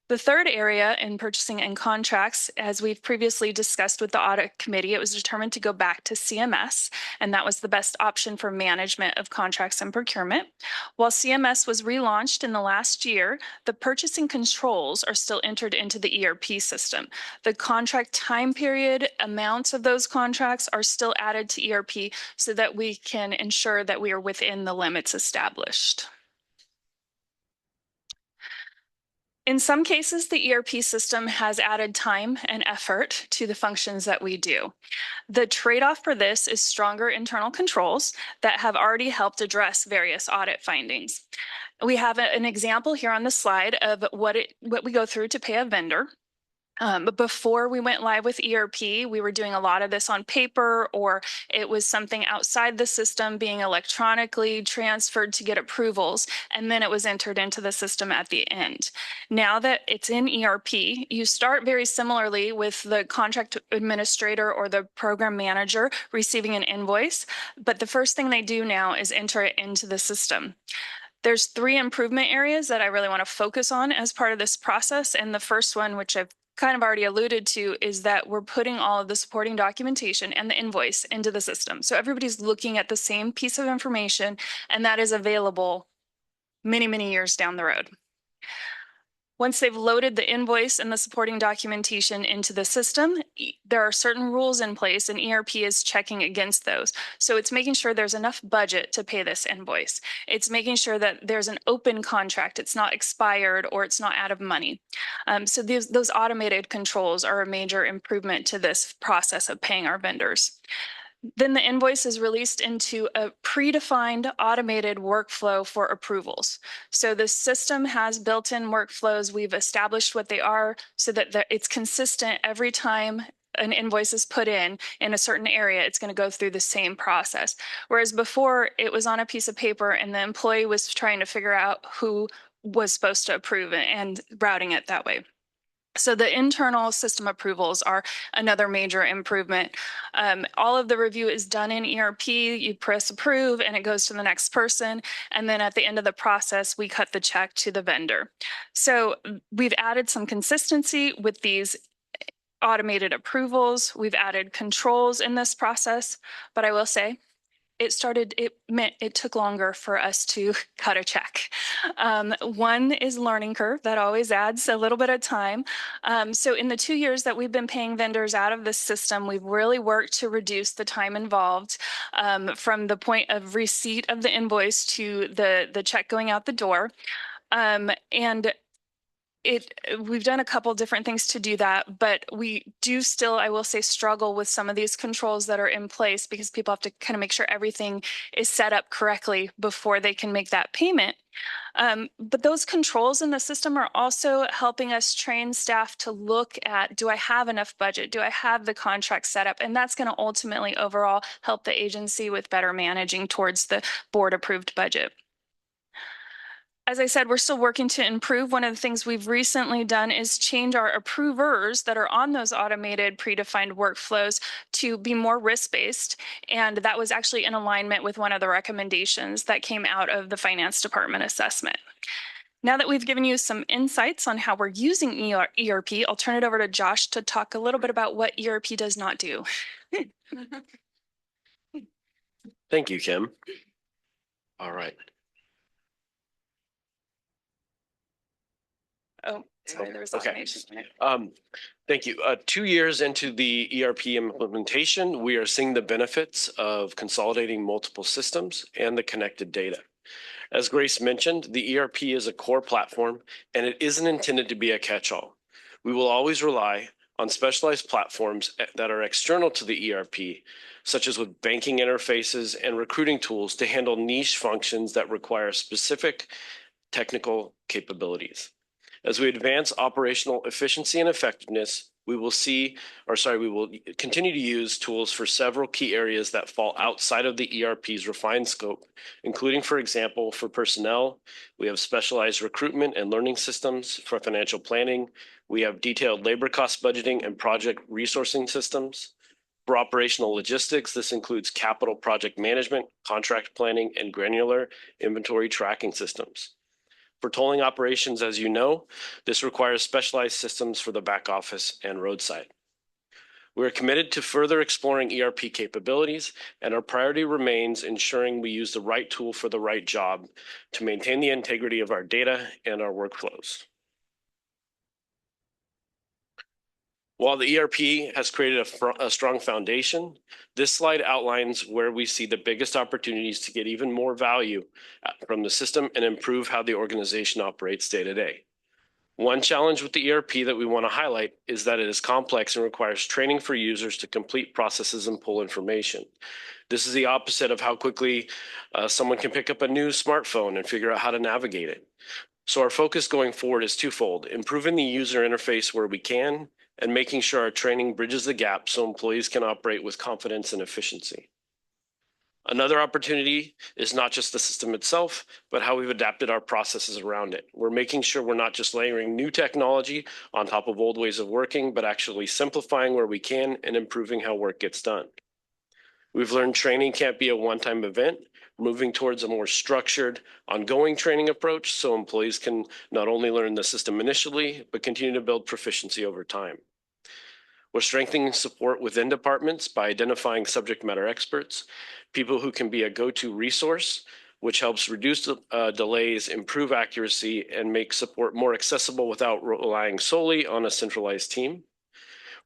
The third area in purchasing and contracts, as we've previously discussed with the audit committee, it was determined to go back to CMS, and that was the best option for management of contracts and procurement. While CMS was relaunched in the last year, the purchasing controls are still entered into the ERP system. The contract time period, amounts of those contracts are still added to ERP so that we can ensure that we are within the limits established. In some cases, the ERP system has added time and effort to the functions that we do. The trade-off for this is stronger internal controls that have already helped address various audit findings. We have an example here on the slide of what we go through to pay a vendor. But before we went live with ERP, we were doing a lot of this on paper, or it was something outside the system being electronically transferred to get approvals, and then it was entered into the system at the end. Now that it's in ERP, you start very similarly with the contract administrator or the program manager receiving an invoice, but the first thing they do now is enter it into the system. There's 3 improvement areas that I really want to focus on as part of this process, and the first one, which I've kind of already alluded to, is that we're putting all of the supporting documentation and the invoice into the system. So everybody's looking at the same piece of information, and that is available many, many years down the road. Once they've loaded the invoice and the supporting documentation into the system, there are certain rules in place, and ERP is checking against those. So it's making sure there's enough budget to pay this invoice. It's making sure that there's an open contract, it's not expired or it's not out of money. So those automated controls are a major improvement to this process of paying our vendors. Then the invoice is released into a predefined automated workflow for approvals. So the system has built-in workflows. We've established what they are so that it's consistent every time an invoice is put in a certain area, it's going to go through the same process. Whereas before it was on a piece of paper and the employee was trying to figure out who was supposed to approve it and routing it that way. So the internal system approvals are another major improvement. All of the review is done in ERP. You press approve and it goes to the next person. And then at the end of the process, we cut the check to the vendor. So we've added some consistency with these automated approvals. We've added controls in this process, but I will say it took longer for us to cut a check. One is learning curve. That always adds a little bit of time. So in the 2 years that we've been paying vendors out of this system, we've really worked to reduce the time involved from the point of receipt of the invoice to the check going out the door. We've done a couple different things to do that, but we do still, I will say, struggle with some of these controls that are in place because people have to kind of make sure everything is set up correctly before they can make that payment. But those controls in the system are also helping us train staff to look at, do I have enough budget? Do I have the contract set up? And that's going to ultimately overall help the agency with better managing towards the board approved budget. As I said, we're still working to improve. One of the things we've recently done is change our approvers that are on those automated predefined workflows to be more risk-based. And that was actually in alignment with one of the recommendations that came out of the finance department assessment. Now that we've given you some insights on how we're using ERP, I'll turn it over to Josh to talk a little bit about what ERP does not do. Thank you, Kim. All right. Oh, sorry, there was automation. Thank you. 2 years into the ERP implementation, we are seeing the benefits of consolidating multiple systems and the connected data. As Grace mentioned, the ERP is a core platform, and it isn't intended to be a catch-all. We will always rely on specialized platforms that are external to the ERP, such as with banking interfaces and recruiting tools to handle niche functions that require specific technical capabilities. As we advance operational efficiency and effectiveness, we will continue to use tools for several key areas that fall outside of the ERP's refined scope, including, for example, for personnel, we have specialized recruitment and learning systems. For financial planning, we have detailed labor cost budgeting and project resourcing systems. For operational logistics, this includes capital project management, contract planning, and granular inventory tracking systems. For tolling operations, as you know, this requires specialized systems for the back office and roadside. We are committed to further exploring ERP capabilities, and our priority remains ensuring we use the right tool for the right job to maintain the integrity of our data and our workflows. While the ERP has created a strong foundation, this slide outlines where we see the biggest opportunities to get even more value from the system and improve how the organization operates day to day. One challenge with the ERP that we want to highlight is that it is complex and requires training for users to complete processes and pull information. This is the opposite of how quickly someone can pick up a new smartphone and figure out how to navigate it. So our focus going forward is twofold: improving the user interface where we can, and making sure our training bridges the gap so employees can operate with confidence and efficiency. Another opportunity is not just the system itself, but how we've adapted our processes around it. We're making sure we're not just layering new technology on top of old ways of working, but actually simplifying where we can and improving how work gets done. We've learned training can't be a one-time event, moving towards a more structured, ongoing training approach so employees can not only learn the system initially, but continue to build proficiency over time. We're strengthening support within departments by identifying subject matter experts, people who can be a go-to resource, which helps reduce delays, improve accuracy, and make support more accessible without relying solely on a centralized team.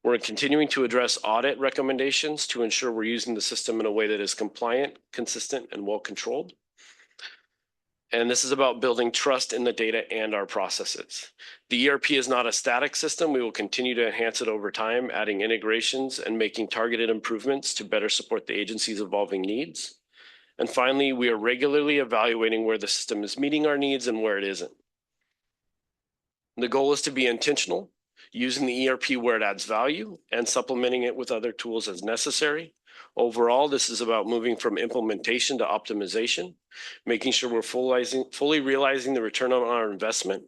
We're continuing to address audit recommendations to ensure we're using the system in a way that is compliant, consistent, and well controlled. And this is about building trust in the data and our processes. The ERP is not a static system. We will continue to enhance it over time, adding integrations and making targeted improvements to better support the agency's evolving needs. And finally, we are regularly evaluating where the system is meeting our needs and where it isn't. The goal is to be intentional, using the ERP where it adds value and supplementing it with other tools as necessary. Overall, this is about moving from implementation to optimization, making sure we're fully realizing the return on our investment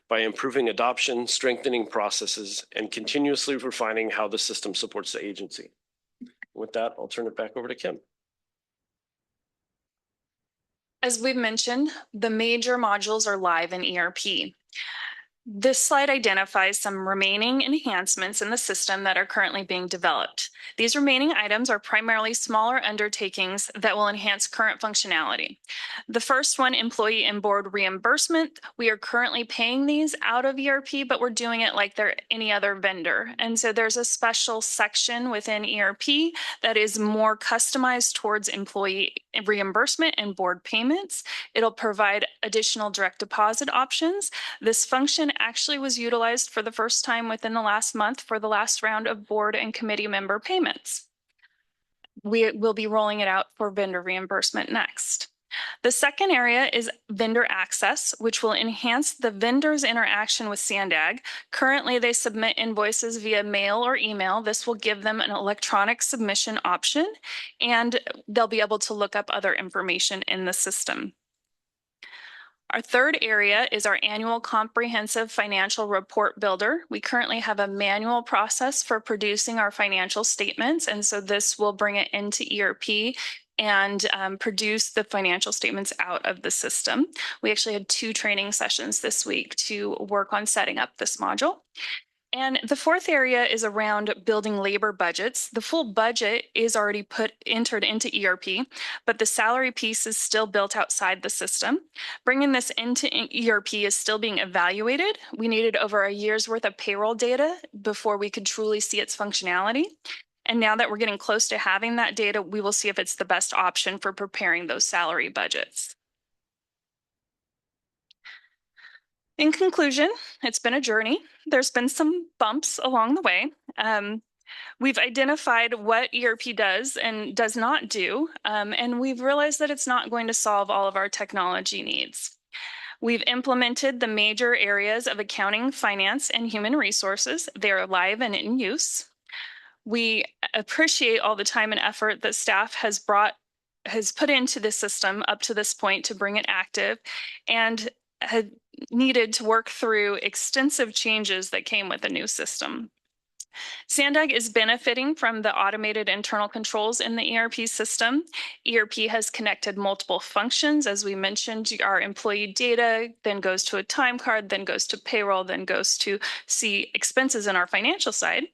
by improving adoption, strengthening processes, and continuously refining how the system supports the agency. With that, I'll turn it back over to Kim. As we've mentioned, the major modules are live in ERP. This slide identifies some remaining enhancements in the system that are currently being developed. These remaining items are primarily smaller undertakings that will enhance current functionality. The first one, employee and board reimbursement. We are currently paying these out of ERP, but we're doing it like they're any other vendor. And so there's a special section within ERP that is more customized towards employee reimbursement and board payments. It'll provide additional direct deposit options. This function actually was utilized for the first time within the last month for the last round of board and committee member payments. We will be rolling it out for vendor reimbursement next. The second area is vendor access, which will enhance the vendor's interaction with SANDAG. Currently, they submit invoices via mail or email. This will give them an electronic submission option, and they'll be able to look up other information in the system. Our third area is our annual comprehensive financial report builder. We currently have a manual process for producing our financial statements, and so this will bring it into ERP and produce the financial statements out of the system. We actually had 2 training sessions this week to work on setting up this module. And the fourth area is around building labor budgets. The full budget is already entered into ERP, but the salary piece is still built outside the system. Bringing this into ERP is still being evaluated. We needed over a year's worth of payroll data before we could truly see its functionality. And now that we're getting close to having that data, we will see if it's the best option for preparing those salary budgets. In conclusion, it's been a journey. There's been some bumps along the way. We've identified what ERP does and does not do, and we've realized that it's not going to solve all of our technology needs. We've implemented the major areas of accounting, finance, and human resources. They are live and in use. We appreciate all the time and effort that staff has put into the system up to this point to bring it active, and had needed to work through extensive changes that came with the new system. SANDAG is benefiting from the automated internal controls in the ERP system. ERP has connected multiple functions. As we mentioned, our employee data then goes to a time card, then goes to payroll, then goes to see expenses in our financial side.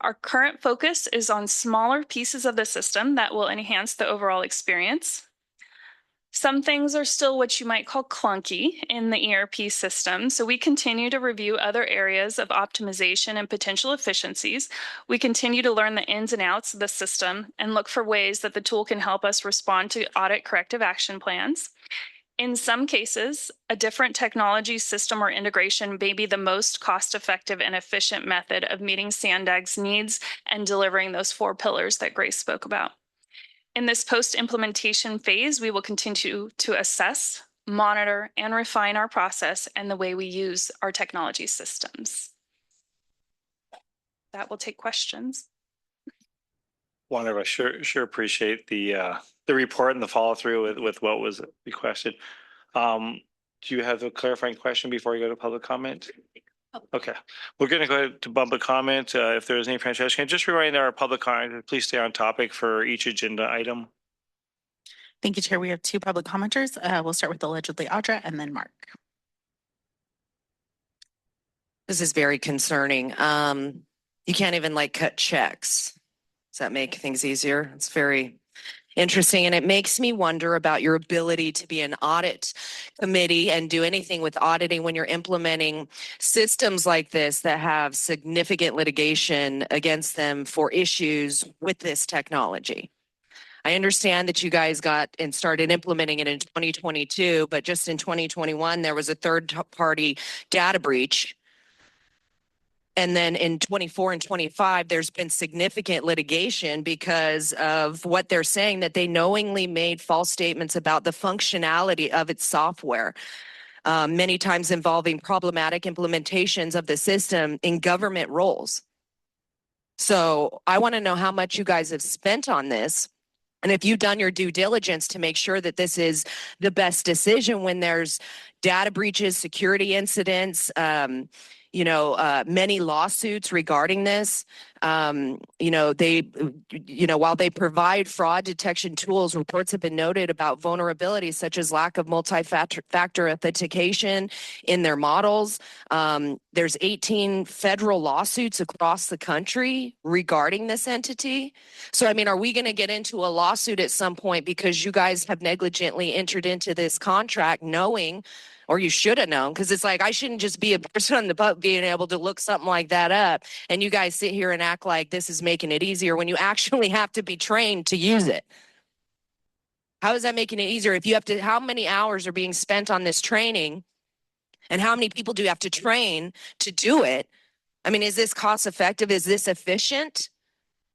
Our current focus is on smaller pieces of the system that will enhance the overall experience. Some things are still what you might call clunky in the ERP system, so we continue to review other areas of optimization and potential efficiencies. We continue to learn the ins and outs of the system and look for ways that the tool can help us respond to audit corrective action plans. In some cases, a different technology system or integration may be the most cost-effective and efficient method of meeting SANDAG's needs and delivering those 4 pillars that Grace spoke about. In this post-implementation phase, we will continue to assess, monitor, and refine our process and the way we use our technology systems. That will take questions. Wonderful. Sure appreciate the report and the follow through with what was requested. Do you have a clarifying question before you go to public comment? Okay, we're going to go to public comment. If there's any Francesca, just remind our public comment, please stay on topic for each agenda item. Thank you, Chair. We have 2 public commenters. We'll start with allegedly Audra and then Mark. This is very concerning. You can't even cut checks. Does that make things easier? It's very interesting. And it makes me wonder about your ability to be an audit committee and do anything with auditing when you're implementing systems like this that have significant litigation against them for issues with this technology. I understand that you guys got and started implementing it in 2022, but just in 2021, there was a third-party data breach. And then in 24 and 25, there's been significant litigation because of what they're saying, that they knowingly made false statements about the functionality of its software, many times involving problematic implementations of the system in government roles. So I want to know how much you guys have spent on this. And if you've done your due diligence to make sure that this is the best decision when there's data breaches, security incidents, many lawsuits regarding this. While they provide fraud detection tools, reports have been noted about vulnerabilities such as lack of multi-factor authentication in their models. There's 18 federal lawsuits across the country regarding this entity. So, I mean, are we going to get into a lawsuit at some point because you guys have negligently entered into this contract knowing, or you should have known, because it's like, I shouldn't just be a person on the boat being able to look something like that up. And you guys sit here and act like this is making it easier when you actually have to be trained to use it. How is that making it easier? If you have to, how many hours are being spent on this training? And how many people do you have to train to do it? I mean, is this cost effective? Is this efficient?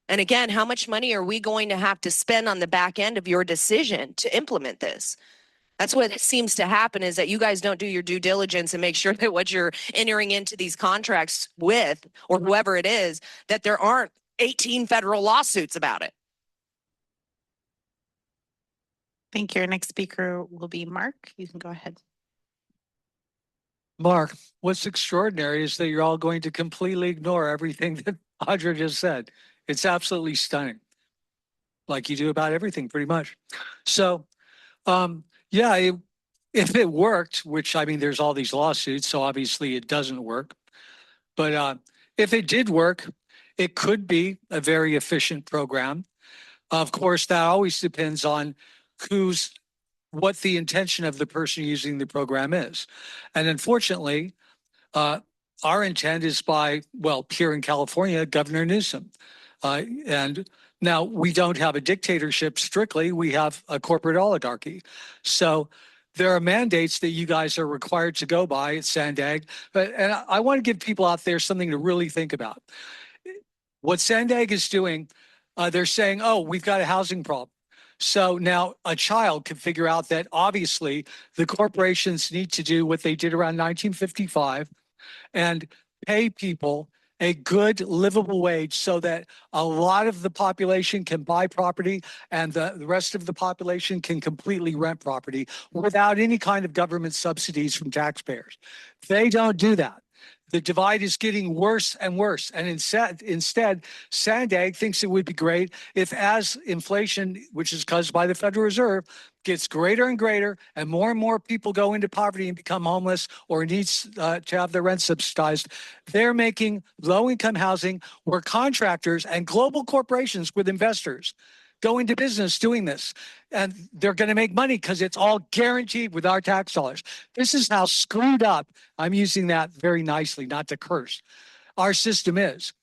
And again, how much money are we going to have to spend on the back end of your decision to implement this? That's what seems to happen, is that you guys don't do your due diligence and make sure that what you're entering into these contracts with, or whoever it is, that there aren't 18 federal lawsuits about it. Thank you. Our next speaker will be Mark. You can go ahead. Mark, what's extraordinary is that you're all going to completely ignore everything that Audra just said. It's absolutely stunning, like you do about everything pretty much. So, yeah, if it worked, which, I mean, there's all these lawsuits, so obviously it doesn't work. But if it did work, it could be a very efficient program. Of course, that always depends on what the intention of the person using the program is. And unfortunately, our intent is by, well, here in California, Governor Newsom. And now we don't have a dictatorship strictly, we have a corporate oligarchy. So there are mandates that you guys are required to go by at SANDAG. And I want to give people out there something to really think about. What SANDAG is doing, they're saying, oh, we've got a housing problem. So now a child can figure out that obviously the corporations need to do what they did around 1955 and pay people a good livable wage so that a lot of the population can buy property and the rest of the population can completely rent property without any kind of government subsidies from taxpayers. They don't do that. The divide is getting worse and worse. And instead, SANDAG thinks it would be great if, as inflation, which is caused by the Federal Reserve, gets greater and greater and more people go into poverty and become homeless or needs to have their rent subsidized, they're making low-income housing where contractors and global corporations with investors go into business doing this. And they're going to make money because it's all guaranteed with our tax dollars. This is how screwed up, I'm using that very nicely, not to curse, our system is.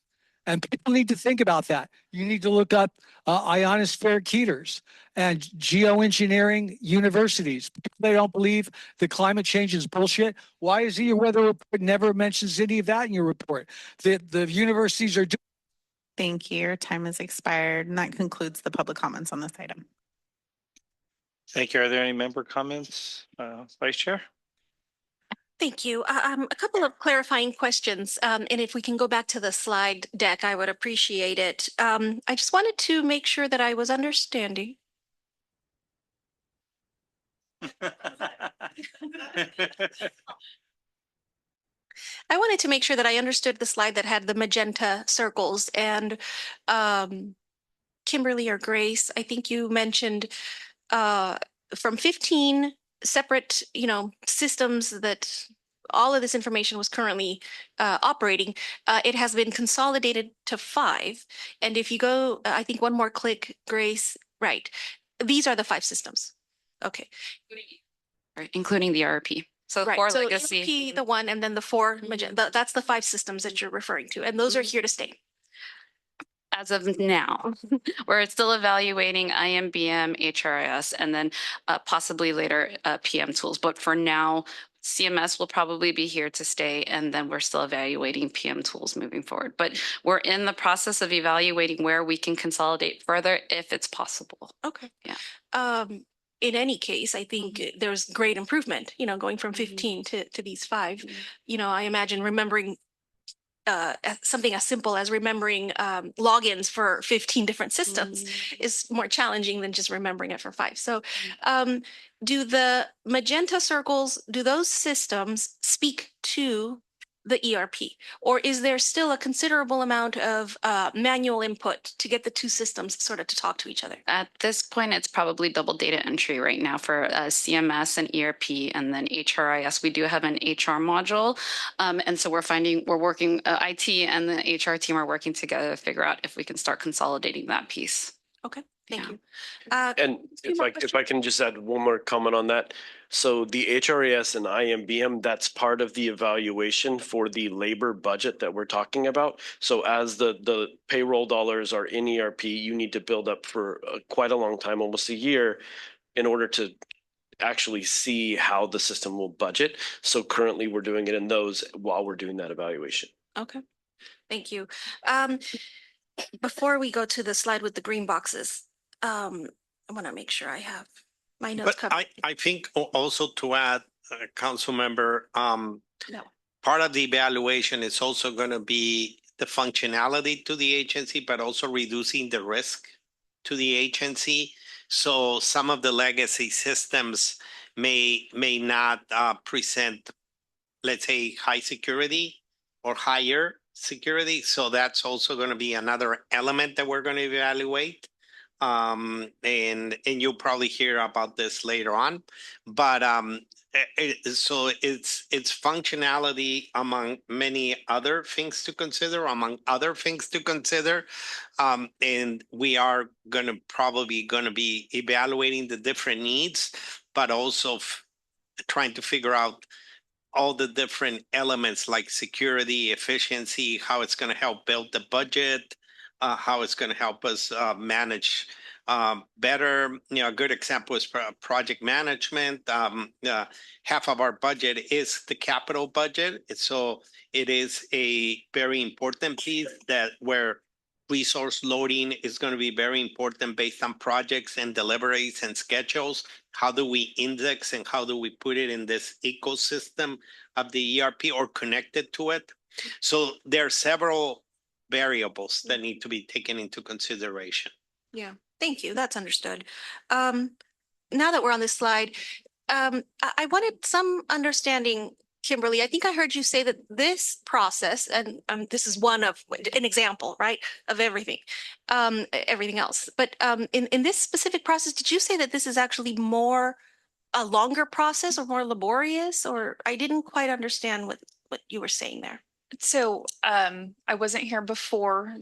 And people need to think about that. You need to look up ionosphere keeters and geoengineering universities. They don't believe that climate change is bullshit. Why is your weather report never mentions any of that in your report? The universities are doing. Thank you. Your time has expired. And that concludes the public comments on this item. Thank you. Are there any member comments, Vice Chair? Thank you. A couple of clarifying questions, and if we can go back to the slide deck, I would appreciate it. I just wanted to make sure that I was understanding. I wanted to make sure that I understood the slide that had the magenta circles, and Kimberly or Grace, I think you mentioned from 15 separate, systems that all of this information was currently operating. It has been consolidated to 5. And if you go, I think one more click, Grace, right. These are the 5 systems. Okay. Right, including the ERP. So Right. 4 So legacy. ERP, the 1, and then the 4 magenta. That's the 5 systems that you're referring to, and those are here to stay. As of now, we're still evaluating IMBM, HRIS, and then possibly later PM tools. But for now, CMS will probably be here to stay, and then we're still evaluating PM tools moving forward. But we're in the process of evaluating where we can consolidate further if it's possible. Okay. Yeah. In any case, I think there's great improvement, going from 15 to these 5. I imagine remembering something as simple as remembering logins for 15 different systems is more challenging than just remembering it for 5. So do the magenta circles, do those systems speak to the ERP? Or is there still a considerable amount of manual input to get the two systems sort of to talk to each other? At this point, it's probably double data entry right now for CMS and ERP, and then HRIS. We do have an HR module. And so we're working, IT and the HR team are working together to figure out if we can start consolidating that piece. Okay, thank you. And if I can just add one more comment on that. So the HRIS and IMBM, that's part of the evaluation for the labor budget that we're talking about. So as the payroll dollars are in ERP, you need to build up for quite a long time, almost a year, in order to actually see how the system will budget. So currently we're doing it in those while we're doing that evaluation. Okay, thank you. Before we go to the slide with the green boxes, I want to make sure I have my notes covered. But I think also to add, council member, part of the evaluation is also going to be the functionality to the agency, but also reducing the risk to the agency. So some of the legacy systems may not present, let's say, high security or higher security. So that's also going to be another element that we're going to evaluate. And you'll probably hear about this later on. But so it's functionality among many other things to consider, and we are probably going to be evaluating the different needs, but also trying to figure out all the different elements like security, efficiency, how it's going to help build the budget, how it's going to help us manage better. A good example is project management. Half of our budget is the capital budget. So it is a very important piece where resource loading is going to be very important based on projects and deliveries and schedules. How do we index and how do we put it in this ecosystem of the ERP or connected to it? So there are several variables that need to be taken into consideration. Yeah, thank you. That's understood. Now that we're on this slide, I wanted some understanding, Kimberly. I think I heard you say that this process, and this is an example, right, of everything else. But in this specific process, did you say that this is actually a longer process or more laborious? Or I didn't quite understand what you were saying there. So I wasn't here before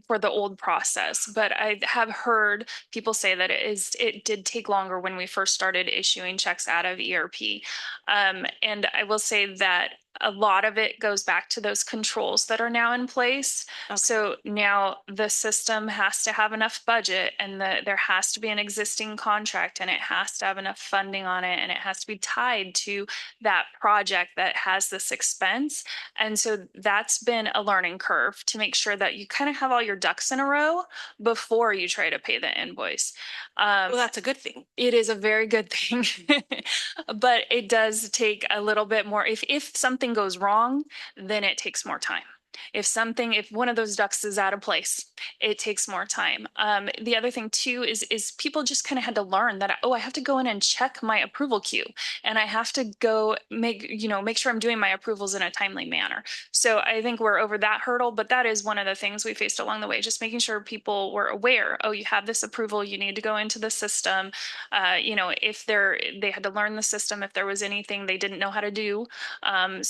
for the old process, but I have heard people say that it did take longer when we first started issuing checks out of ERP. And I will say that a lot of it goes back to those controls that are now in place. Okay. So now the system has to have enough budget, and there has to be an existing contract, and it has to have enough funding on it, and it has to be tied to that project that has this expense. And so that's been a learning curve to make sure that you kind of have all your ducks in a row before you try to pay the invoice. Well, that's a good thing. It is a very good thing, but it does take a little bit more. If something goes wrong, then it takes more time. If one of those ducks is out of place, it takes more time. The other thing too is people just kind of had to learn that, I have to go in and check my approval queue, and I have to go make sure I'm doing my approvals in a timely manner. So I think we're over that hurdle, but that is one of the things we faced along the way, just making sure people were aware, you have this approval, you need to go into the system. If they had to learn the system, if there was anything they didn't know how to do,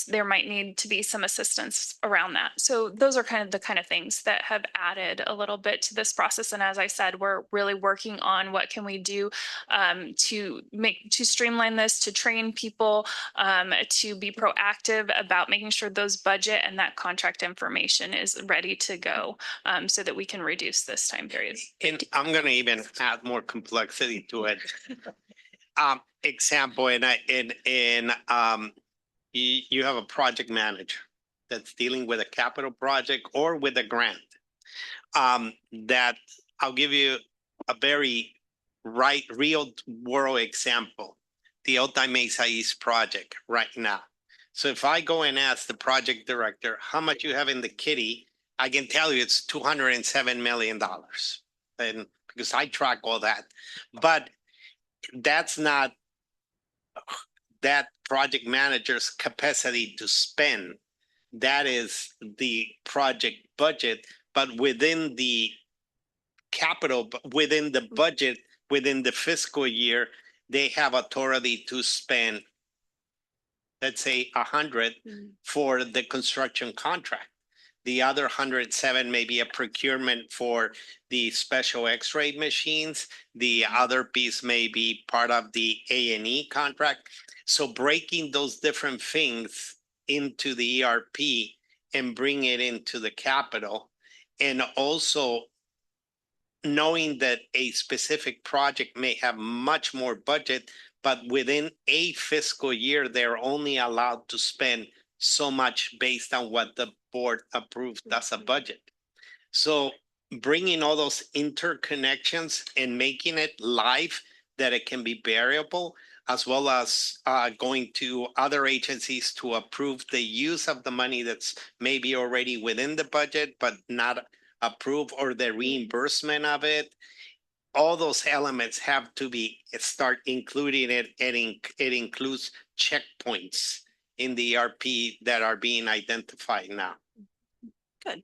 there might need to be some assistance around that. So those are kind of things that have added a little bit to this process. And as I said, we're really working on what can we do to streamline this, to train people, to be proactive about making sure those budget and that contract information is ready to go, so that we can reduce this time period. And I'm going to even add more complexity to it. Example, you have a project manager that's dealing with a capital project or with a grant. That I'll give you a very real world example. The Otay Mesa East project right now. So if I go and ask the project director how much you have in the kitty, I can tell you it's $207 million. And because I track all that, but that's not that project manager's capacity to spend. That is the project budget, but within the capital, within the budget, within the fiscal year, they have authority to spend, let's say 100 for the construction contract. The other 107 may be a procurement for the special X-ray machines. The other piece may be part of the A&E contract. So breaking those different things into the ERP and bring it into the capital, and also knowing that a specific project may have much more budget, but within a fiscal year, they're only allowed to spend so much based on what the board approved as a budget. So bringing all those interconnections and making it live, that it can be variable, as well as going to other agencies to approve the use of the money that's maybe already within the budget, but not approved, or the reimbursement of it. All those elements have to be start including it, and it includes checkpoints in the ERP that are being identified now. Good.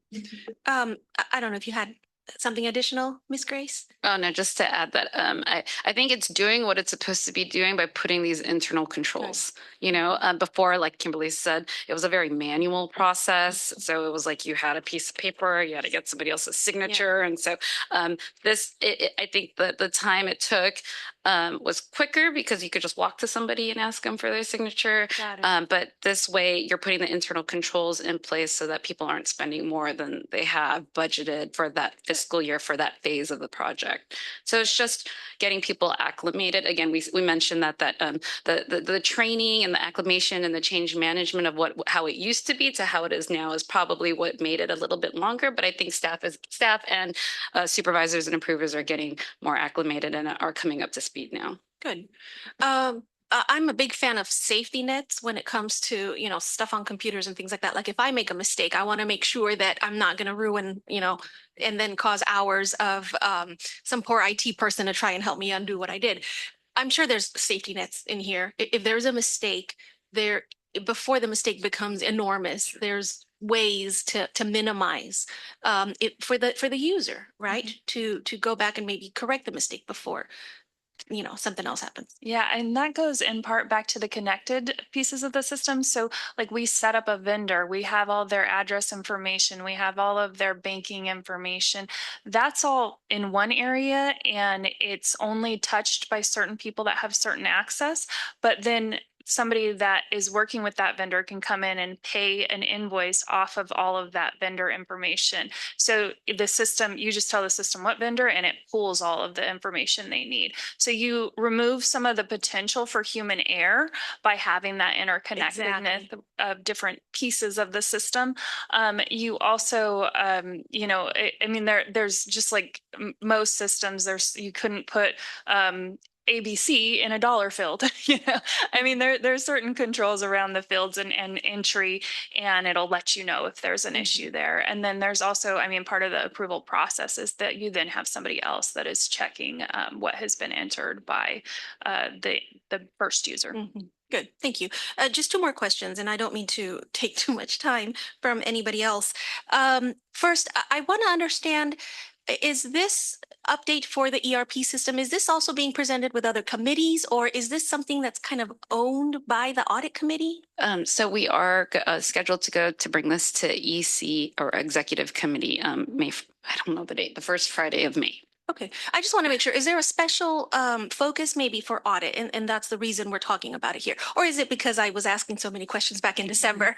I don't know if you had something additional, Ms. Grace? Oh, no, just to add that I think it's doing what it's supposed to be doing by putting these internal controls. You know, before, like Kimberly said, it was a very manual process. So it was like you had a piece of paper, you had to get somebody else's signature. And so I think that the time it took was quicker because you could just walk to somebody and ask them for their signature. But this way you're putting the internal controls in place so that people aren't spending more than they have budgeted for that fiscal year, for that phase of the project. So it's just getting people acclimated. Again, we mentioned that the training and the acclimation and the change management of how it used to be to how it is now is probably what made it a little bit longer. But I think staff and supervisors and improvers are getting more acclimated and are coming up to speed now. Good. I'm a big fan of safety nets when it comes to, you know, stuff on computers and things like that. Like if I make a mistake, I want to make sure that I'm not going to ruin, you know, and then cause hours of some poor IT person to try and help me undo what I did. I'm sure there's safety nets in here. If there's a mistake there, before the mistake becomes enormous, there's ways to minimize it for the user, right? To go back and maybe correct the mistake before, you know, something else happens. Yeah, and that goes in part back to the connected pieces of the system. So like we set up a vendor, we have all their address information, we have all of their banking information. That's all in one area, and it's only touched by certain people that have certain access. But then somebody that is working with that vendor can come in and pay an invoice off of all of that vendor information. So the system, you just tell the system what vendor and it pulls all of the information they need. So you remove some of the potential for human error by having that interconnectedness of different pieces of the system. You also, you know, I mean, there's just like most systems, you couldn't put ABC in a dollar field. You know, I mean, there's certain controls around the fields and entry, and it'll let you know if there's an issue there. And then there's also, I mean, part of the approval process is that you then have somebody else that is checking what has been entered by the first user. Good, thank you. Just two more questions, and I don't mean to take too much time from anybody else. First, I want to understand, is this update for the ERP system, is this also being presented with other committees, or is this something that's kind of owned by the audit committee? So we are scheduled to go to bring this to EC or Executive Committee I don't know the date, the first Friday of May. Okay, I just want to make sure, is there a special focus maybe for audit, and that's the reason we're talking about it here? Or is it because I was asking so many questions back in December?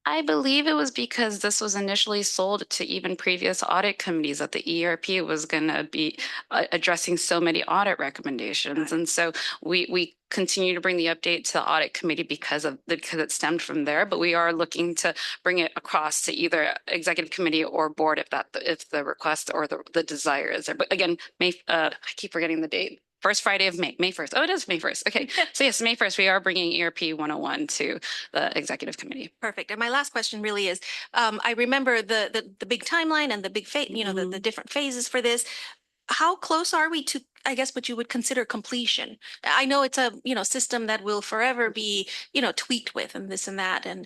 I believe it was because this was initially sold to even previous audit committees that the ERP was going to be addressing so many audit recommendations. And so we continue to bring the update to the audit committee because it stemmed from there, but we are looking to bring it across to either executive committee or board if the request or the desire is there. But again, I keep forgetting the date. First Friday of May 1st. Oh, it is May 1st. Okay. So yes, May 1st, we are bringing ERP 101 to the executive committee. Perfect. And my last question really is, I remember the big timeline and the big the different phases for this. How close are we to, I guess, what you would consider completion? I know it's a, system that will forever be, tweaked with and this and that. And,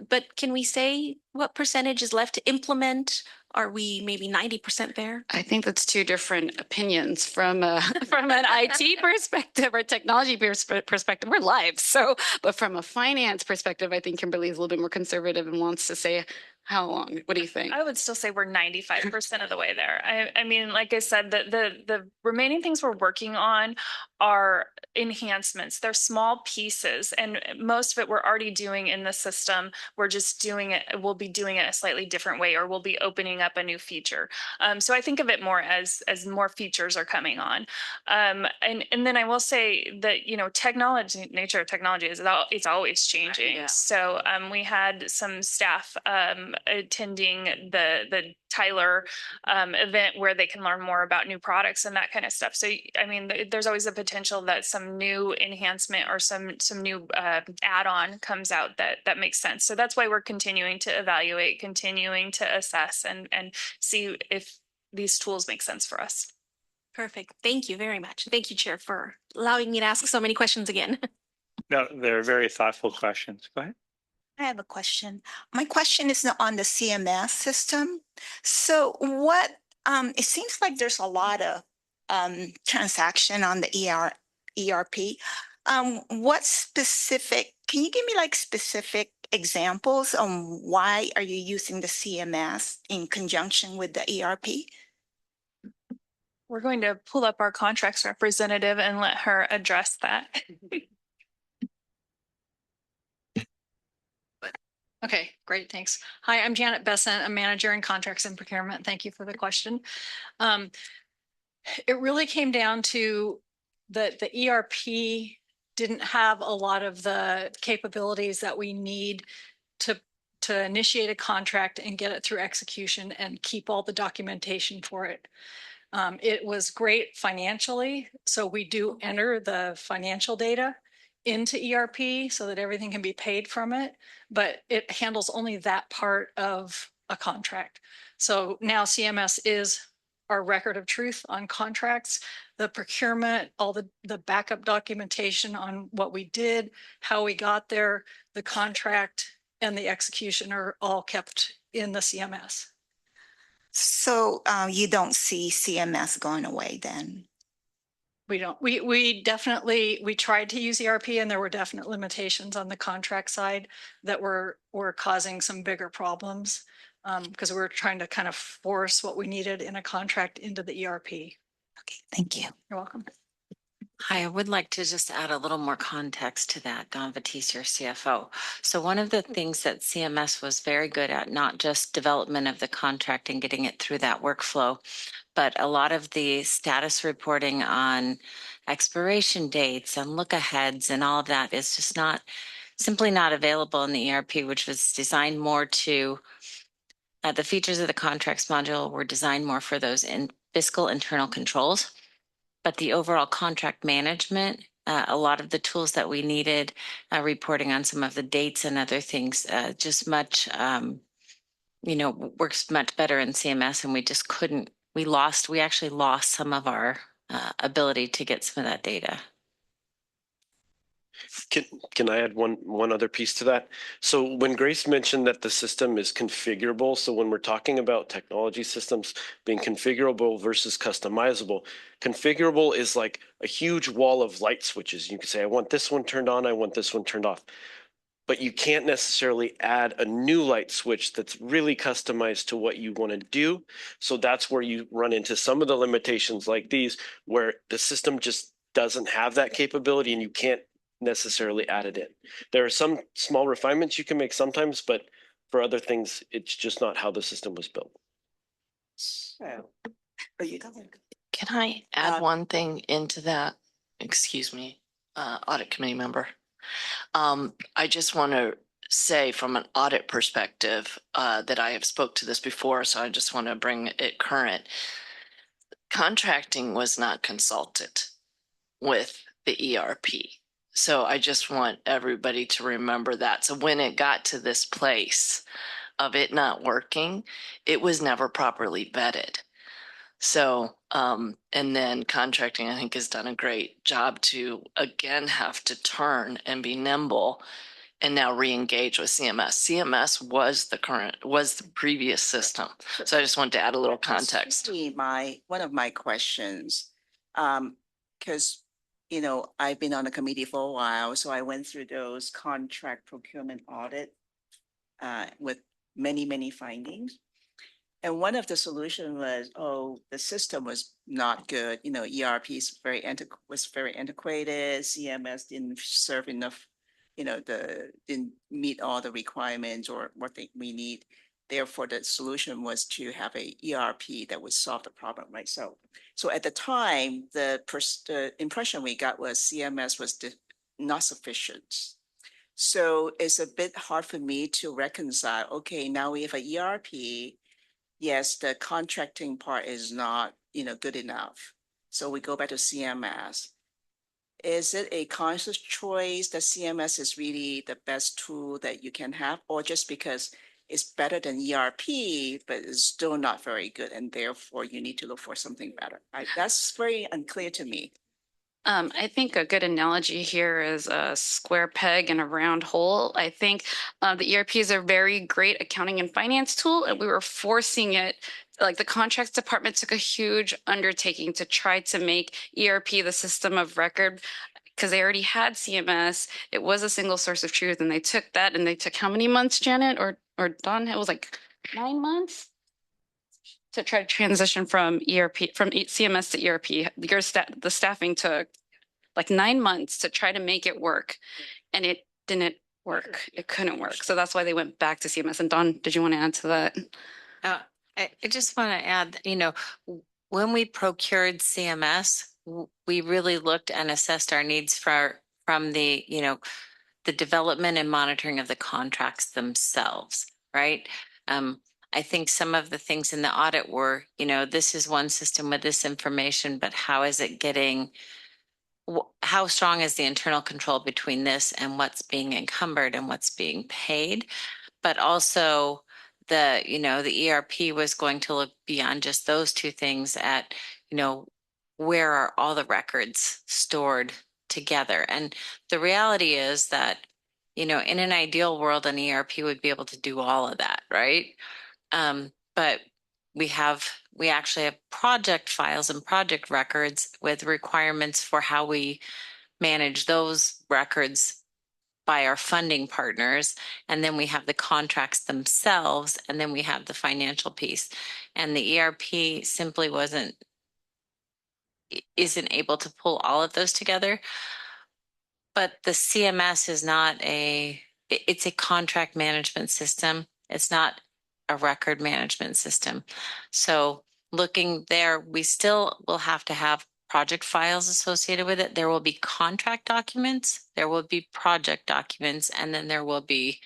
but can we say what percentage is left to implement? Are we maybe 90% there? I think that's two different opinions from an IT perspective or technology perspective. We're live. So, but from a finance perspective, I think Kimberly is a little bit more conservative and wants to say how long. What do you think? I would still say we're 95% of the way there. I mean, like I said, the remaining things we're working on are enhancements. They're small pieces, and most of it we're already doing in the system. We're just doing it. We'll be doing it a slightly different way, or we'll be opening up a new feature. So I think of it more as more features are coming on. And then I will say that, technology, nature of technology is it's always changing. Yeah. So we had some staff attending the Tyler event where they can learn more about new products and that kind of stuff. So, I mean, there's always a potential that some new enhancement or some new add-on comes out that makes sense. So that's why we're continuing to evaluate, continuing to assess and see if these tools make sense for us. Perfect. Thank you very much. Thank you, Chair, for allowing me to ask so many questions again. No, they're very thoughtful questions. Go ahead. I have a question. My question is on the CMS system. So what, it seems like there's a lot of transaction on the ERP. What specific, can you give me like specific examples on why are you using the CMS in conjunction with the ERP? We're going to pull up our contracts representative and let her address that. Okay, great, thanks. Hi, I'm Janet Besant, a manager in contracts and procurement. Thank you for the question. It really came down to the ERP didn't have a lot of the capabilities that we need to initiate a contract and get it through execution and keep all the documentation for it. It was great financially, so we do enter the financial data into ERP so that everything can be paid from it, but it handles only that part of a contract. So now CMS is our record of truth on contracts, the procurement, all the backup documentation on what we did, how we got there, the contract and the execution are all kept in the CMS. So you don't see CMS going away then? We don't. We definitely, we tried to use ERP and there were definite limitations on the contract side that were causing some bigger problems because we were trying to kind of force what we needed in a contract into the ERP. Okay, thank you. You're welcome. Hi, I would like to just add a little more context to that, Don Batiste, your CFO. So one of the things that CMS was very good at, not just development of the contract and getting it through that workflow, but a lot of the status reporting on expiration dates and look aheads and all of that is just simply not available in the ERP, which was designed more to, the features of the contracts module were designed more for those fiscal internal controls. But the overall contract management, a lot of the tools that we needed, reporting on some of the dates and other things, just much, works much better in CMS, and we just couldn't. We actually lost some of our ability to get some of that data. Can I add one other piece to that? So when Grace mentioned that the system is configurable, so when we're talking about technology systems being configurable versus customizable, configurable is like a huge wall of light switches. You can say, I want this one turned on, I want this one turned off. But you can't necessarily add a new light switch that's really customized to what you want to do. So that's where you run into some of the limitations like these, where the system just doesn't have that capability and you can't necessarily add it in. There are some small refinements you can make sometimes, but for other things, it's just not how the system was built. Can I add one thing into that? Excuse me, audit committee member. I just want to say from an audit perspective that I have spoke to this before, so I just want to bring it current. Contracting was not consulted with the ERP. So I just want everybody to remember that. So when it got to this place of it not working, it was never properly vetted. So, and then contracting, I think, has done a great job to, again, have to turn and be nimble and now re-engage with CMS. CMS was the previous system. So I just wanted to add a little context. One of my questions, because, you know, I've been on the committee for a while, so I went through those contract procurement audit with many findings. And one of the solutions was, the system was not good. You know, ERP was very antiquated. CMS didn't serve enough, you know, didn't meet all the requirements or what we need. Therefore, the solution was to have a ERP that would solve the problem, right? So at the time, the impression we got was CMS was not sufficient. So it's a bit hard for me to reconcile. Okay, now we have a ERP. Yes, the contracting part is not, you know, good enough. So we go back to CMS. Is it a conscious choice that CMS is really the best tool that you can have, or just because it's better than ERP, but it's still not very good, and therefore you need to look for something better? That's very unclear to me. I think a good analogy here is a square peg and a round hole. I think the ERP is a very great accounting and finance tool, and we were forcing it. Like the contracts department took a huge undertaking to try to make ERP the system of record because they already had CMS. It was a single source of truth, and they took that and they took how many months, Janet or Don? It was like 9 months to try to transition from CMS to ERP. The staffing took like 9 months to try to make it work, and it didn't work. It couldn't work. So that's why they went back to CMS. And Don, did you want to add to that? I just want to add, you know, when we procured CMS, we really looked and assessed our needs from the, you know, the development and monitoring of the contracts themselves, right? I think some of the things in the audit were, you know, this is one system with this information, but how is it getting, how strong is the internal control between this and what's being encumbered and what's being paid? But also the, you know, the ERP was going to look beyond just those two things at, you know, where are all the records stored together? And the reality is that, you know, in an ideal world, an ERP would be able to do all of that, right? But we actually have project files and project records with requirements for how we manage those records by our funding partners. And then we have the contracts themselves, and then we have the financial piece. And the ERP simply isn't able to pull all of those together. But the CMS is not it's a contract management system. It's not a record management system. So looking there, we still will have to have project files associated with it. There will be contract documents, there will be project documents, and then there will be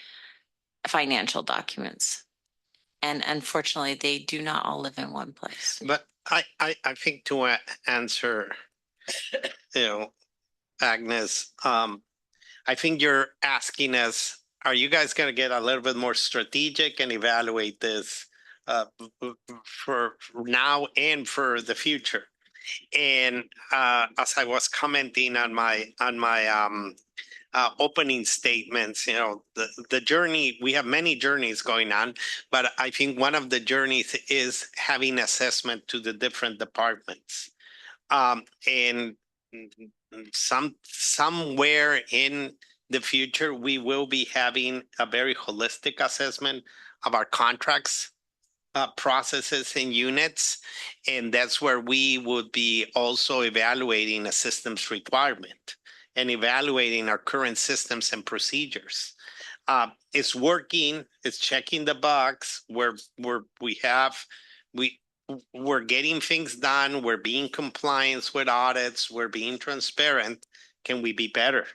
financial documents. And unfortunately, they do not all live in one place. But I think to answer, you know, Agnes, I think you're asking us, are you guys going to get a little bit more strategic and evaluate this for now and for the future? And as I was commenting on my opening statements. You know, the journey, we have many journeys going on, but I think one of the journeys is having assessment to the different departments. And somewhere in the future, we will be having a very holistic assessment of our contracts, processes and units. And that's where we would be also evaluating a systems requirement and evaluating our current systems and procedures. It's working, it's checking the box where we're getting things done, we're being compliant with audits, we're being transparent. Can we be better,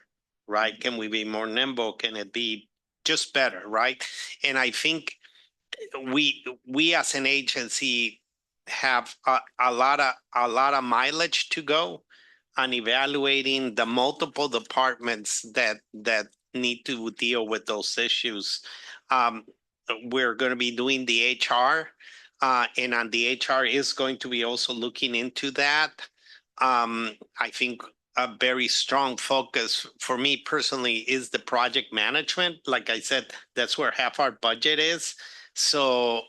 right? Can we be more nimble? Can it be just better, right? And I think we as an agency have a lot of mileage to go on evaluating the multiple departments that need to deal with those issues. We're going to be doing the HR, and on the HR is going to be also looking into that. I think a very strong focus for me personally is the project management. Like I said, that's where half our budget is. So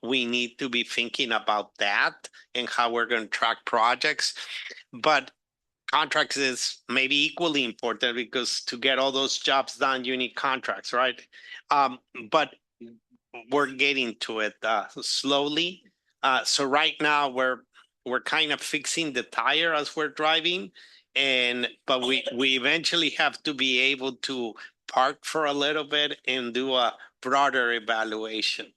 we need to be thinking about that and how we're going to track projects. But contracts is maybe equally important because to get all those jobs done, you need contracts, right? But we're getting to it slowly. So right now we're kind of fixing the tire as we're driving, but we eventually have to be able to park for a little bit and do a broader evaluation.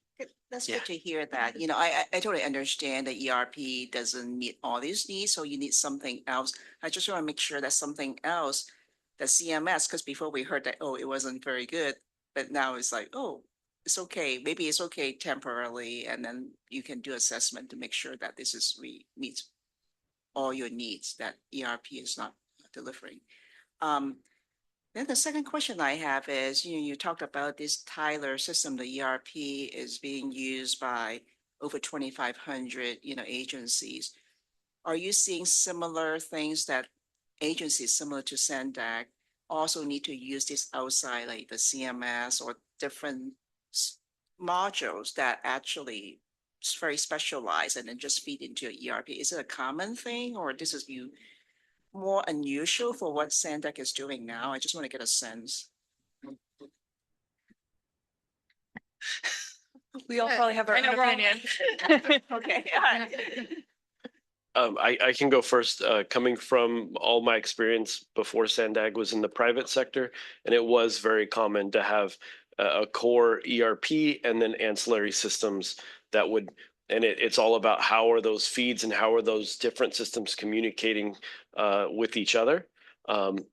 That's good to hear that. You know, I totally understand that ERP doesn't meet all these needs, so you need something else. I just want to make sure that something else, the CMS, because before we heard that, oh, it wasn't very good, but now it's like, oh, it's okay. Maybe it's okay temporarily, and then you can do assessment to make sure that this is meets all your needs that ERP is not delivering. Then the second question I have is, you talked about this Tyler system, the ERP is being used by over 2,500, agencies. Are you seeing similar things that agencies similar to SANDAG also need to use this outside, like the CMS or different modules that actually is very specialized and then just feed into your ERP? Is it a common thing, or this is more unusual for what SANDAG is doing now? I just want to get a sense. We all probably have our own opinion. Okay. I can go first. Coming from all my experience before SANDAG was in the private sector, and it was very common to have a core ERP and then ancillary systems that would, and it's all about how are those feeds and how are those different systems communicating with each other.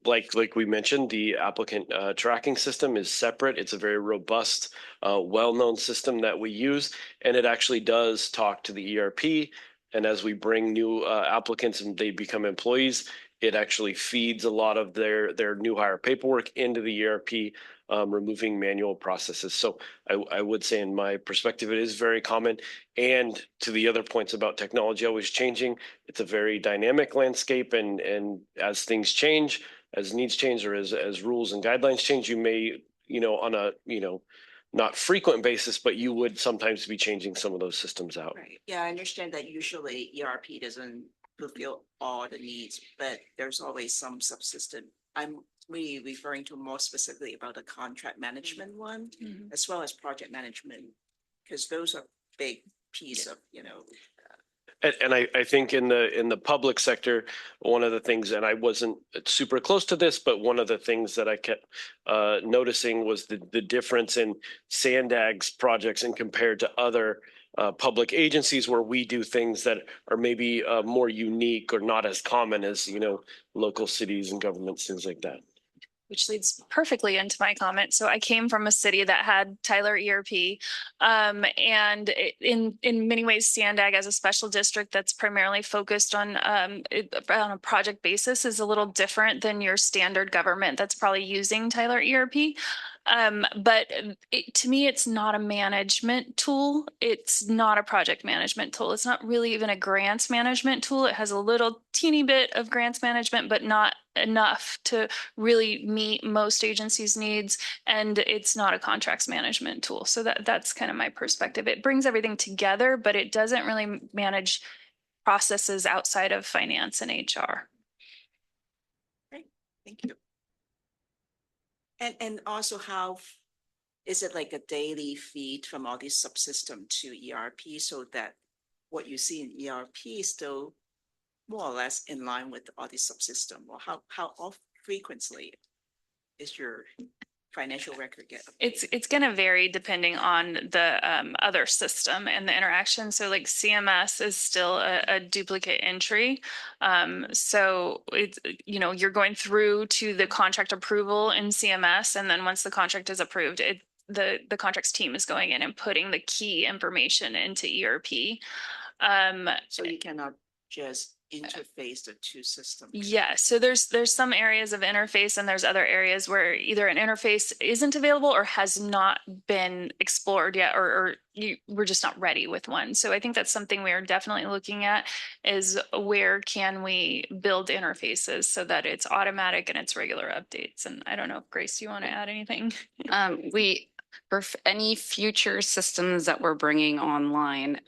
Like we mentioned, the applicant tracking system is separate. It's a very robust, well-known system that we use, and it actually does talk to the ERP. And as we bring new applicants and they become employees, it actually feeds a lot of their new hire paperwork into the ERP, removing manual processes. So I would say, in my perspective, it is very common. And to the other points about technology always changing, it's a very dynamic landscape. And as things change, as needs change, or as rules and guidelines change, you may, on a, not frequent basis, but you would sometimes be changing some of those systems out. Right. Yeah, I understand that usually ERP doesn't fulfill all the needs, but there's always some subsystem. I'm really referring to more specifically about the contract management one, as well as project management, because those are big piece of, And I think in the public sector, one of the things, and I wasn't super close to this, but one of the things that I kept noticing was the difference in SANDAG's projects and compared to other public agencies where we do things that are maybe more unique or not as common as, local cities and governments, things like that. Which leads perfectly into my comment. So I came from a city that had Tyler ERP, and in many ways, SANDAG as a special district that's primarily focused on a project basis is a little different than your standard government that's probably using Tyler ERP. But to me, it's not a management tool. It's not a project management tool. It's not really even a grants management tool. It has a little teeny bit of grants management, but not enough to really meet most agencies' needs, and it's not a contracts management tool. So that's kind of my perspective. It brings everything together, but it doesn't really manage processes outside of finance and HR. Great, thank you. And also how is it like a daily feed from all these subsystem to ERP so that what you see in ERP is still more or less in line with all these subsystem? Or how often frequently is your financial record get updated? It's going to vary depending on the other system and the interaction. So like CMS is still a duplicate entry. So it's, you know, you're going through to the contract approval in CMS. And then once the contract is approved, the contracts team is going in and putting the key information into ERP. So you cannot just interface the two systems. Yeah, so there's some areas of interface and there's other areas where either an interface isn't available or has not been explored yet, or we're just not ready with one. So I think that's something we are definitely looking at, is where can we build interfaces so that it's automatic and it's regular updates. And I don't know if Grace, you want to add anything? For any future systems that we're bringing online,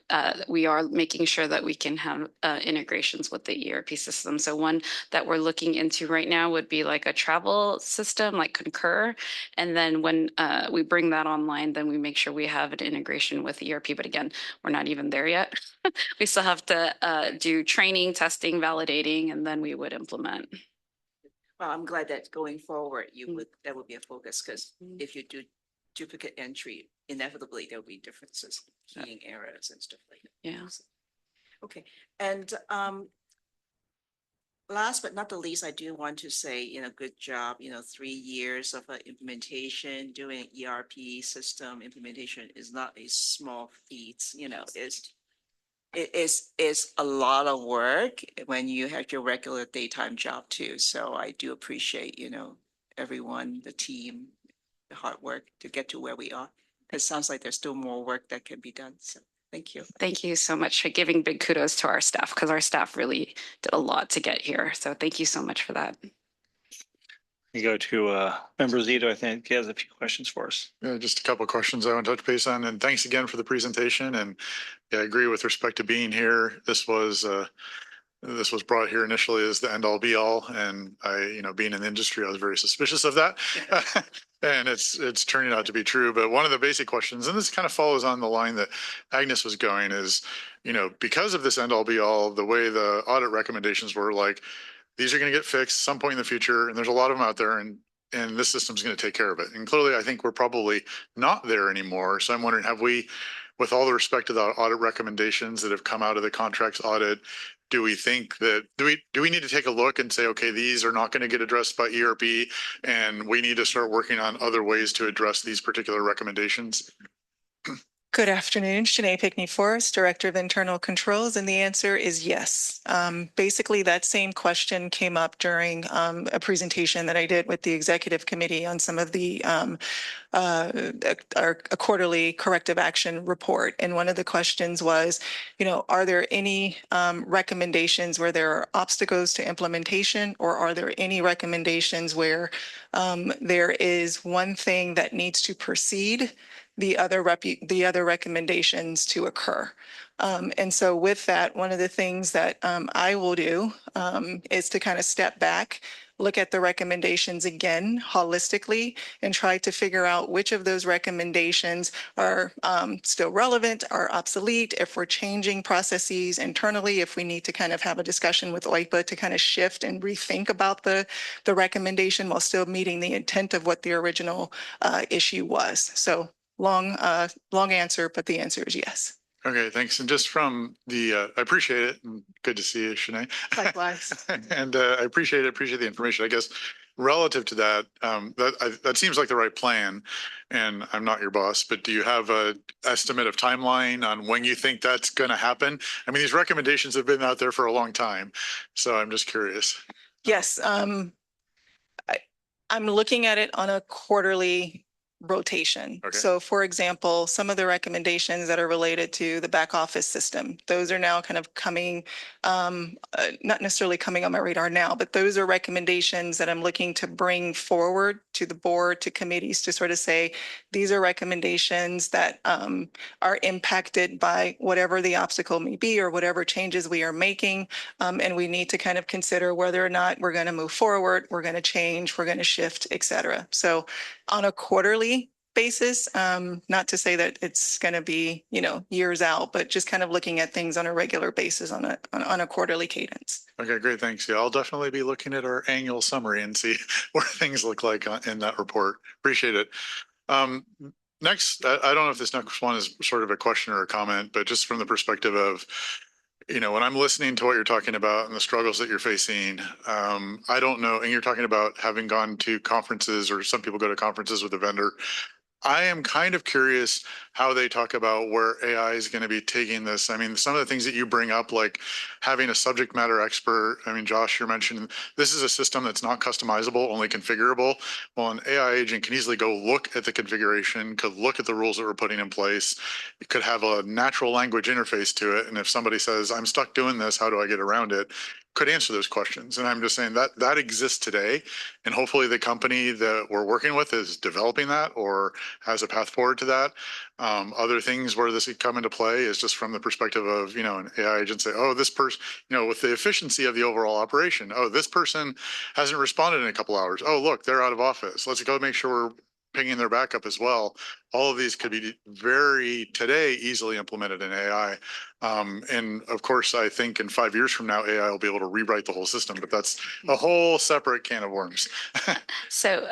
we are making sure that we can have integrations with the ERP system. So one that we're looking into right now would be like a travel system like Concur. And then when we bring that online, then we make sure we have an integration with ERP. But again, we're not even there yet. We still have to do training, testing, validating, and then we would implement. Well, I'm glad that going forward, that would be a focus, because if you do duplicate entry, inevitably there'll be differences, keying errors and stuff like that. Yeah. Okay. And last but not the least, I do want to say, good job, 3 years of implementation, doing ERP system implementation is not a small feat, it is a lot of work when you have your regular daytime job too. So I do appreciate, everyone, the team, the hard work to get to where we are. It sounds like there's still more work that can be done. So thank you. Thank you so much for giving big kudos to our staff, because our staff really did a lot to get here. So thank you so much for that. You go to Member Zito. I think he has a few questions for us. Yeah, just a couple of questions I want to touch base on. And thanks again for the presentation. And yeah, I agree with respect to being here. This was brought here initially as the end all be all. And I, being in the industry, I was very suspicious of that. And it's turning out to be true. But one of the basic questions, and this kind of follows on the line that Agnes was going, is, because of this end all be all, the way the audit recommendations were, like, these are going to get fixed some point in the future, and there's a lot of them out there, and this system's going to take care of it. And clearly, I think we're probably not there anymore. So I'm wondering, have we, with all the respect to the audit recommendations that have come out of the contracts audit, do we think that, do we need to take a look and say, okay, these are not going to get addressed by ERP, and we need to start working on other ways to address these particular recommendations? Good afternoon, Shanae Pickney-Forrest, Director of Internal Controls, and the answer is yes. Basically, that same question came up during a presentation that I did with the Executive Committee on some of the our quarterly corrective action report. And one of the questions was, are there any recommendations where there are obstacles to implementation, or are there any recommendations where there is one thing that needs to precede the other recommendations to occur? And so with that, one of the things that I will do is to kind of step back, look at the recommendations again holistically, and try to figure out which of those recommendations are still relevant, are obsolete, if we're changing processes internally, if we need to kind of have a discussion with OIPA to kind of shift and rethink about the recommendation while still meeting the intent of what the original issue was. So long answer, but the answer is yes. Okay, thanks. And just from the, I appreciate it, and good to see you, Shanae. Likewise. And I appreciate the information. I guess relative to that, that seems like the right plan, and I'm not your boss, but do you have an estimate of timeline on when you think that's going to happen? I mean, these recommendations have been out there for a long time, so I'm just curious. Yes, I'm looking at it on a quarterly rotation. Okay. So for example, some of the recommendations that are related to the back office system, those are now kind of coming, not necessarily coming on my radar now, but those are recommendations that I'm looking to bring forward to the board, to committees, to sort of say, these are recommendations that are impacted by whatever the obstacle may be or whatever changes we are making. And we need to kind of consider whether or not we're going to move forward, we're going to change, we're going to shift, et cetera. So on a quarterly basis, not to say that it's going to be, years out, but just kind of looking at things on a regular basis on a quarterly cadence. Okay, great. Thanks. Yeah, I'll definitely be looking at our annual summary and see what things look like in that report. Appreciate it. Next, I don't know if this next one is sort of a question or a comment, but just from the perspective of, when I'm listening to what you're talking about and the struggles that you're facing, I don't know, and you're talking about having gone to conferences, or some people go to conferences with a vendor. I am kind of curious how they talk about where AI is going to be taking this. I mean, some of the things that you bring up, like having a subject matter expert. I mean, Josh, you're mentioning this is a system that's not customizable, only configurable. Well, an AI agent can easily go look at the configuration, could look at the rules that we're putting in place. It could have a natural language interface to it. And if somebody says, I'm stuck doing this, how do I get around it? Could answer those questions. And I'm just saying that exists today. And hopefully the company that we're working with is developing that or has a path forward to that. Other things where this could come into play is just from the perspective of, an AI agent say, oh, this person, with the efficiency of the overall operation, oh, this person hasn't responded in a couple hours. Oh, look, they're out of office. Let's go make sure we're pinging their backup as well. All of these could be today easily implemented in AI. And of course, I think in 5 years from now, AI will be able to rewrite the whole system, but that's a whole separate can of worms. So,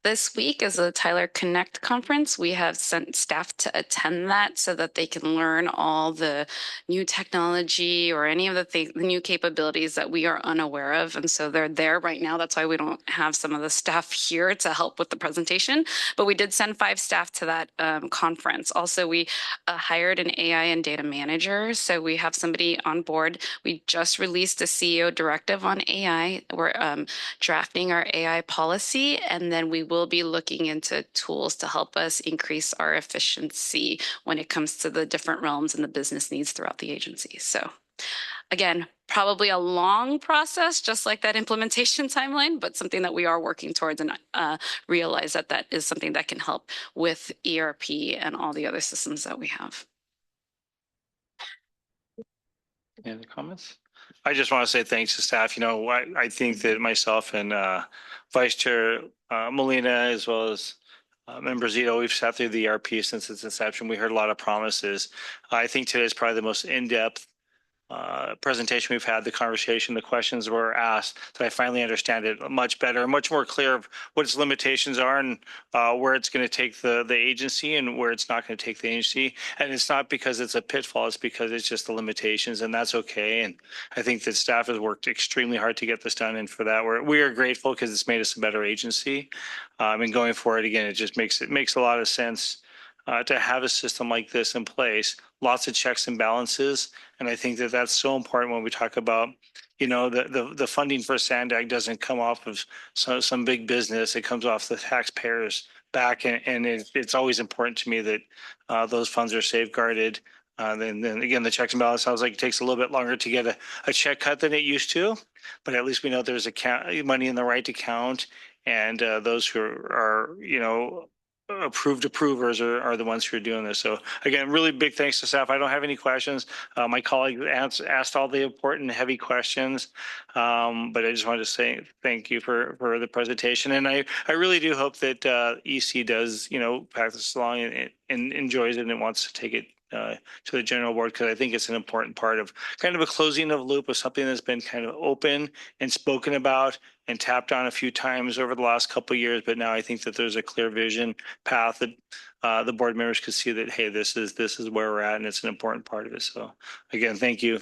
this week is the Tyler Connect conference. We have sent staff to attend that so that they can learn all the new technology or any of the new capabilities that we are unaware of. And so they're there right now. That's why we don't have some of the staff here to help with the presentation. But we did send 5 staff to that conference. Also, we hired an AI and data manager. So we have somebody on board. We just released a CEO directive on AI. We're drafting our AI policy, and then we will be looking into tools to help us increase our efficiency when it comes to the different realms and the business needs throughout the agency. So again, probably a long process, just like that implementation timeline, but something that we are working towards, and realize that is something that can help with ERP and all the other systems that we have. Any other comments? I just want to say thanks to staff. I think that myself and Vice Chair Molina, as well as Member Zito, we've sat through the ERP since its inception. We heard a lot of promises. I think today is probably the most in-depth presentation we've had, the conversation, the questions were asked, that I finally understand it much better, much more clear of what its limitations are and where it's going to take the agency and where it's not going to take the agency. And it's not because it's a pitfall, it's because it's just the limitations, and that's okay. And I think that staff has worked extremely hard to get this done. And for that, we are grateful because it's made us a better agency. And going forward, again, it just makes a lot of sense to have a system like this in place, lots of checks and balances. And I think that that's so important when we talk about, the funding for SANDAG doesn't come off of some big business. It comes off the taxpayers' back. And it's always important to me that those funds are safeguarded. Then again, the checks and balances sounds like it takes a little bit longer to get a check cut than it used to, but at least we know there's money in the right account. And those who are, approved approvers are the ones who are doing this. So again, really big thanks to staff. I don't have any questions. My colleague asked all the important heavy questions, but I just wanted to say thank you for the presentation. And I really do hope that EC does, pass this along and enjoys it and wants to take it to the general board, because I think it's an important part of kind of a closing of loop of something that's been kind of open and spoken about and tapped on a few times over the last couple of years. But now I think that there's a clear vision path that the board members could see that, hey, this is where we're at, and it's an important part of it. So again, thank you.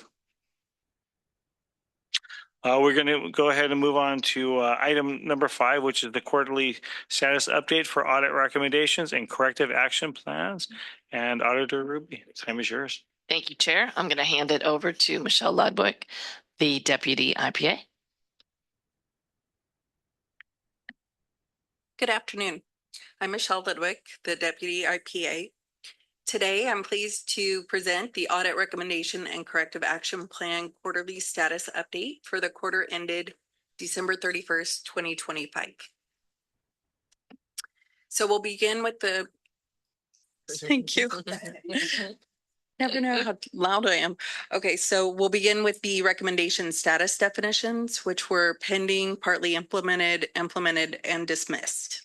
We're going to go ahead and move on to item number 5, which is the quarterly status update for audit recommendations and corrective action plans. And Auditor Ruby, the time is yours. Thank you, Chair. I'm going to hand it over to Michelle Ludwig, the Deputy IPA. Good afternoon. I'm Michelle Ludwig, the Deputy IPA. Today, I'm pleased to present the Audit Recommendation and Corrective Action Plan Quarterly Status Update for the quarter ended December 31st, 2025. So we'll begin with the, thank you. Never know how loud I am. Okay, so we'll begin with the recommendation status definitions, which were pending, partly implemented, and dismissed.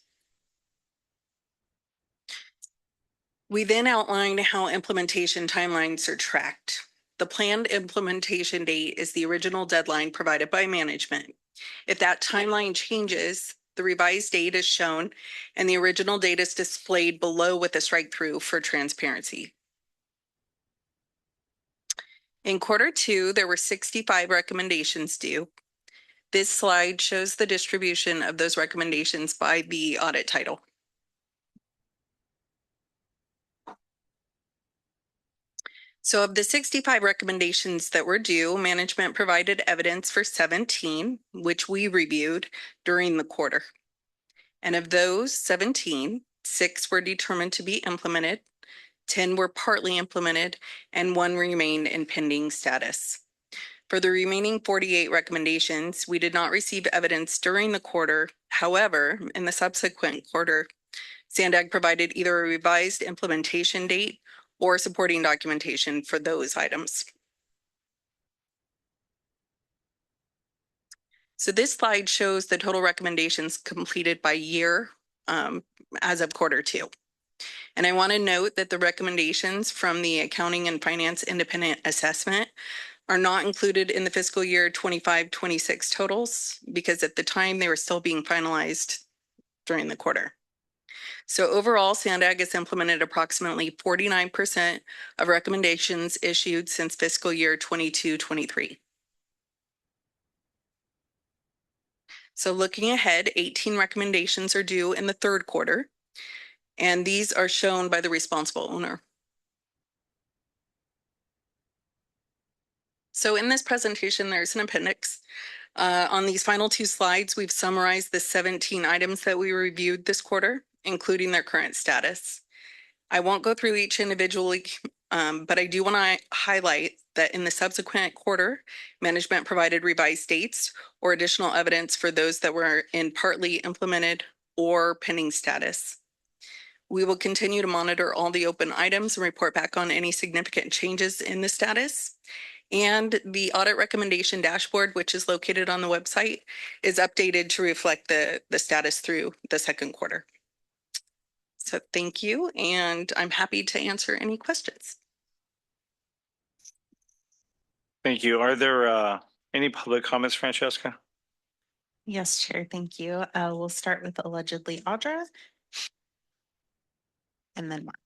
We then outlined how implementation timelines are tracked. The planned implementation date is the original deadline provided by management. If that timeline changes, the revised date is shown and the original date is displayed below with a strike through for transparency. In quarter two, there were 65 recommendations due. This slide shows the distribution of those recommendations by the audit title. So of the 65 recommendations that were due, management provided evidence for 17, which we reviewed during the quarter. And of those 17, 6 were determined to be implemented, 10 were partly implemented, and 1 remained in pending status. For the remaining 48 recommendations, we did not receive evidence during the quarter. However, in the subsequent quarter, SANDAG provided either a revised implementation date or supporting documentation for those items. So this slide shows the total recommendations completed by year as of quarter two. And I want to note that the recommendations from the Accounting and Finance Independent Assessment are not included in the fiscal year 25-26 totals because at the time they were still being finalized during the quarter. So overall, SANDAG has implemented approximately 49% of recommendations issued since fiscal year 22-23. So looking ahead, 18 recommendations are due in the third quarter, and these are shown by the responsible owner. So in this presentation, there's an appendix. On these final 2 slides, we've summarized the 17 items that we reviewed this quarter, including their current status. I won't go through each individually, but I do want to highlight that in the subsequent quarter, management provided revised dates or additional evidence for those that were in partly implemented or pending status. We will continue to monitor all the open items and report back on any significant changes in the status. And the audit recommendation dashboard, which is located on the website, is updated to reflect the status through the second quarter. So thank you, and I'm happy to answer any questions. Thank you. Are there any public comments, Francesca? Yes, Chair, thank you. We'll start with allegedly Audra and then Mark.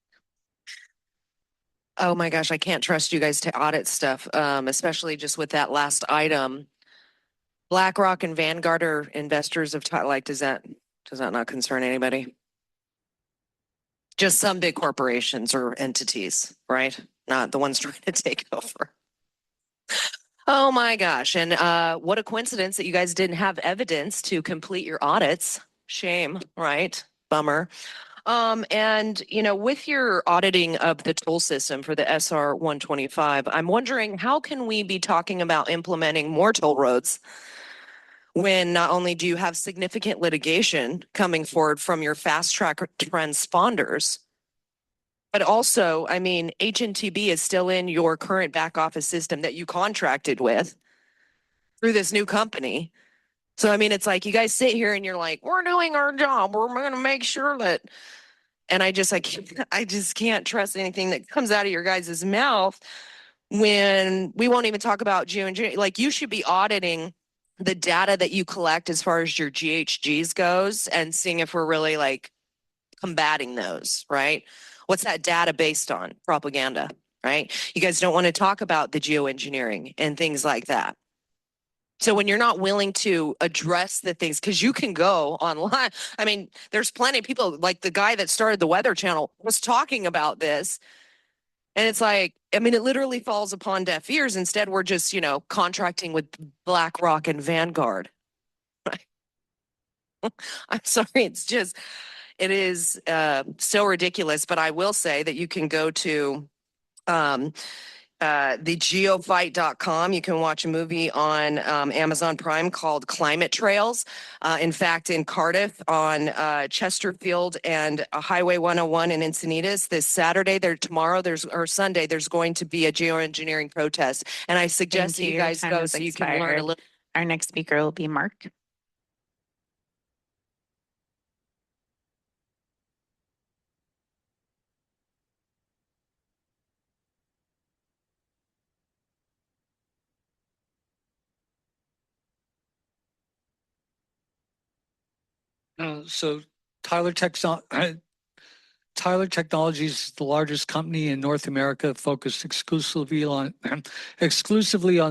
Oh my gosh, I can't trust you guys to audit stuff, especially just with that last item. BlackRock and Vanguard are investors of like, does that not concern anybody? Just some big corporations or entities, right? Not the ones trying to take over. Oh my gosh. And what a coincidence that you guys didn't have evidence to complete your audits. Shame, right? Bummer. And, you know, with your auditing of the toll system for the SR 125, I'm wondering how can we be talking about implementing more toll roads when not only do you have significant litigation coming forward from your fast track transponders, but also, I mean, HNTB is still in your current back office system that you contracted with through this new company. So, I mean, it's like you guys sit here and you're like, we're doing our job. We're going to make sure that, and I just can't trust anything that comes out of your guys' mouth when we won't even talk about geoengineering. Like you should be auditing the data that you collect as far as your GHGs goes and seeing if we're really like combating those, right? What's that data based on? Propaganda, right? You guys don't want to talk about the geoengineering and things like that. So when you're not willing to address the things, because you can go online. I mean, there's plenty of people, like the guy that started the Weather Channel was talking about this. And it's like, I mean, it literally falls upon deaf ears. Instead, we're just, you know, contracting with BlackRock and Vanguard. Right? I'm sorry. It's just, It is so ridiculous, but I will say that you can go to the geofight.com. You can watch a movie on Amazon Prime called Climate Trails. In fact, in Cardiff on Chesterfield and Highway 101 in Encinitas this Saturday, or Sunday, there's going to be a geoengineering protest. And I suggest that you guys go so you can learn a little. Our next speaker will be Mark. So Tyler Technologies is the largest company in North America focused exclusively on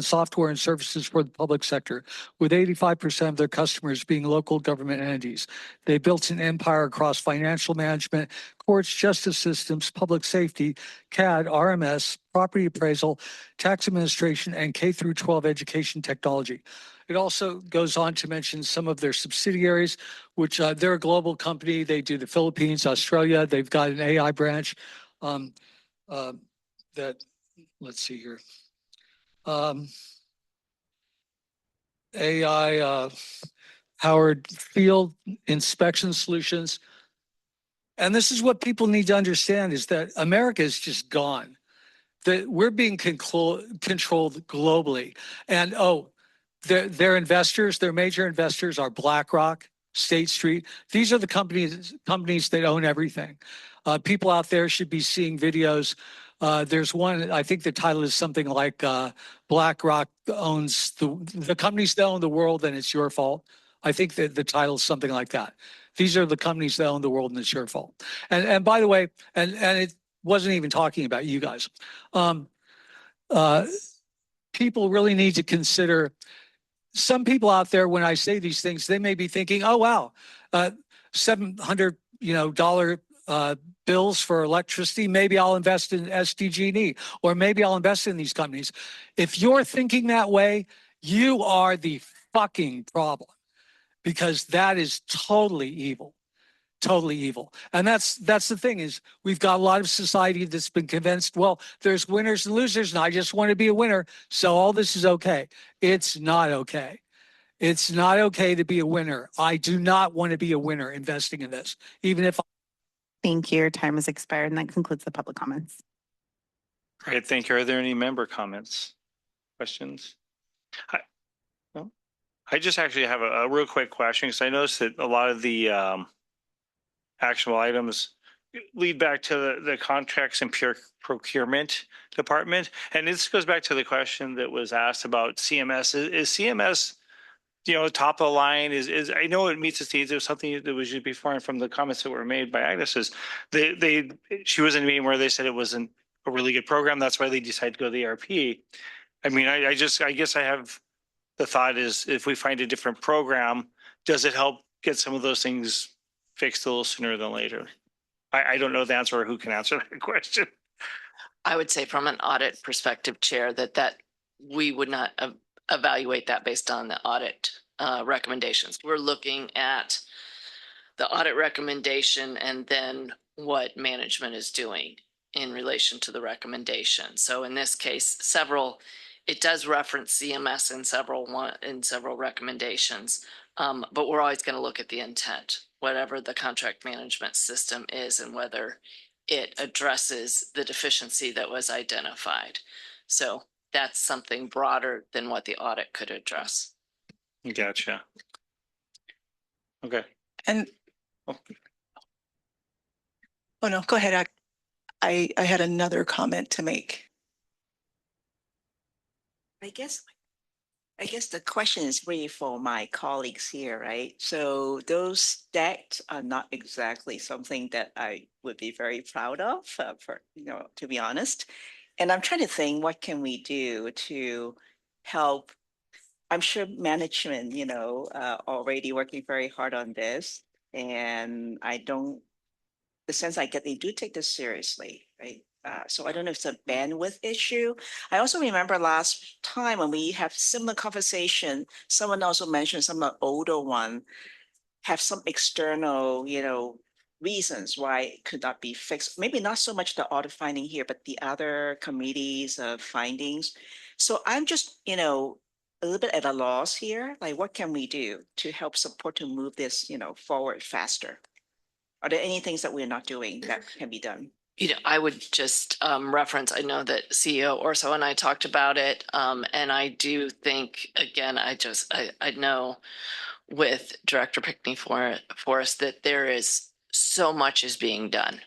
software and services for the public sector, with 85% of their customers being local government entities. They built an empire across financial management, courts, justice systems, public safety, CAD, RMS, property appraisal, tax administration, and K through 12 education technology. It also goes on to mention some of their subsidiaries, which they're a global company. They do the Philippines, Australia. They've got an AI branch that, let's see here. AI powered field inspection solutions. And this is what people need to understand is that America is just gone. That we're being controlled globally. And their investors, their major investors are BlackRock, State Street. These are the companies that own everything. People out there should be seeing videos. There's one, I think the title is something like BlackRock owns the companies that own the world and it's your fault. I think that the title is something like that. These are the companies that own the world and it's your fault. And by the way, and it wasn't even talking about you guys. People really need to consider. Some people out there, when I say these things, they may be thinking, "Oh wow, $700 bills for electricity. Maybe I'll invest in SDG&E, or maybe I'll invest in these companies." If you're thinking that way, you are the fucking problem, because that is totally evil. Totally evil. And that's the thing is we've got a lot of society that's been convinced, well, there's winners and losers and I just want to be a winner. So all this is okay. It's not okay. It's not okay to be a winner. I do not want to be a winner investing in this, even if. Thank you. Your time has expired, and that concludes the public comments. Great, thank you. Are there any member comments, questions? I just actually have a real quick question, because I noticed that a lot of the actionable items lead back to the contracts and procurement department. And this goes back to the question that was asked about CMS. Is CMS, top of the line? Is I know it meets its needs. There was something that was used before, and from the comments that were made by Agnes, is she was in a meeting where they said it wasn't a really good program. That's why they decided to go to the ERP. I mean, I guess I have the thought is, if we find a different program, does it help get some of those things fixed a little sooner than later? I don't know the answer, or who can answer that question. I would say from an audit perspective, Chair, that we would not evaluate that based on the audit recommendations. We're looking at the audit recommendation and then what management is doing in relation to the recommendation. So in this case, it does reference CMS in several recommendations, but we're always going to look at the intent, whatever the contract management system is, and whether it addresses the deficiency that was identified. So that's something broader than what the audit could address. Gotcha. Okay. And oh no, go ahead. I had another comment to make. I guess the question is really for my colleagues here, right? So those stats are not exactly something that I would be very proud of, to be honest. And I'm trying to think, what can we do to help? I'm sure management, already working very hard on this. And the sense I get, they do take this seriously, right? So I don't know if it's a bandwidth issue. I also remember last time when we have similar conversation, someone also mentioned some older one have some external, reasons why it could not be fixed. Maybe not so much the audit finding here, but the other committees' findings. So I'm just, a little bit at a loss here. Like, what can we do to help support to move this, forward faster? Are there any things that we're not doing that can be done? I would just reference, I know that CEO Orso and I talked about it. And I do think, again, I know with Director Pickney Forrest that there is so much is being done.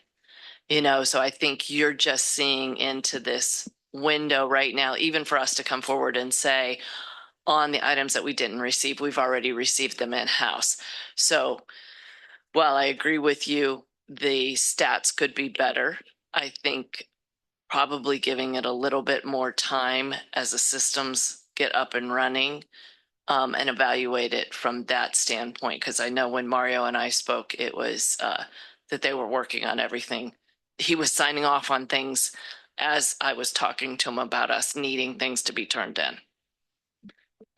So I think you're just seeing into this window right now, even for us to come forward and say, on the items that we didn't receive, we've already received them in-house. So while I agree with you, the stats could be better. I think probably giving it a little bit more time as the systems get up and running, and evaluate it from that standpoint. Because I know when Mario and I spoke, it was that they were working on everything. He was signing off on things as I was talking to him about us needing things to be turned in.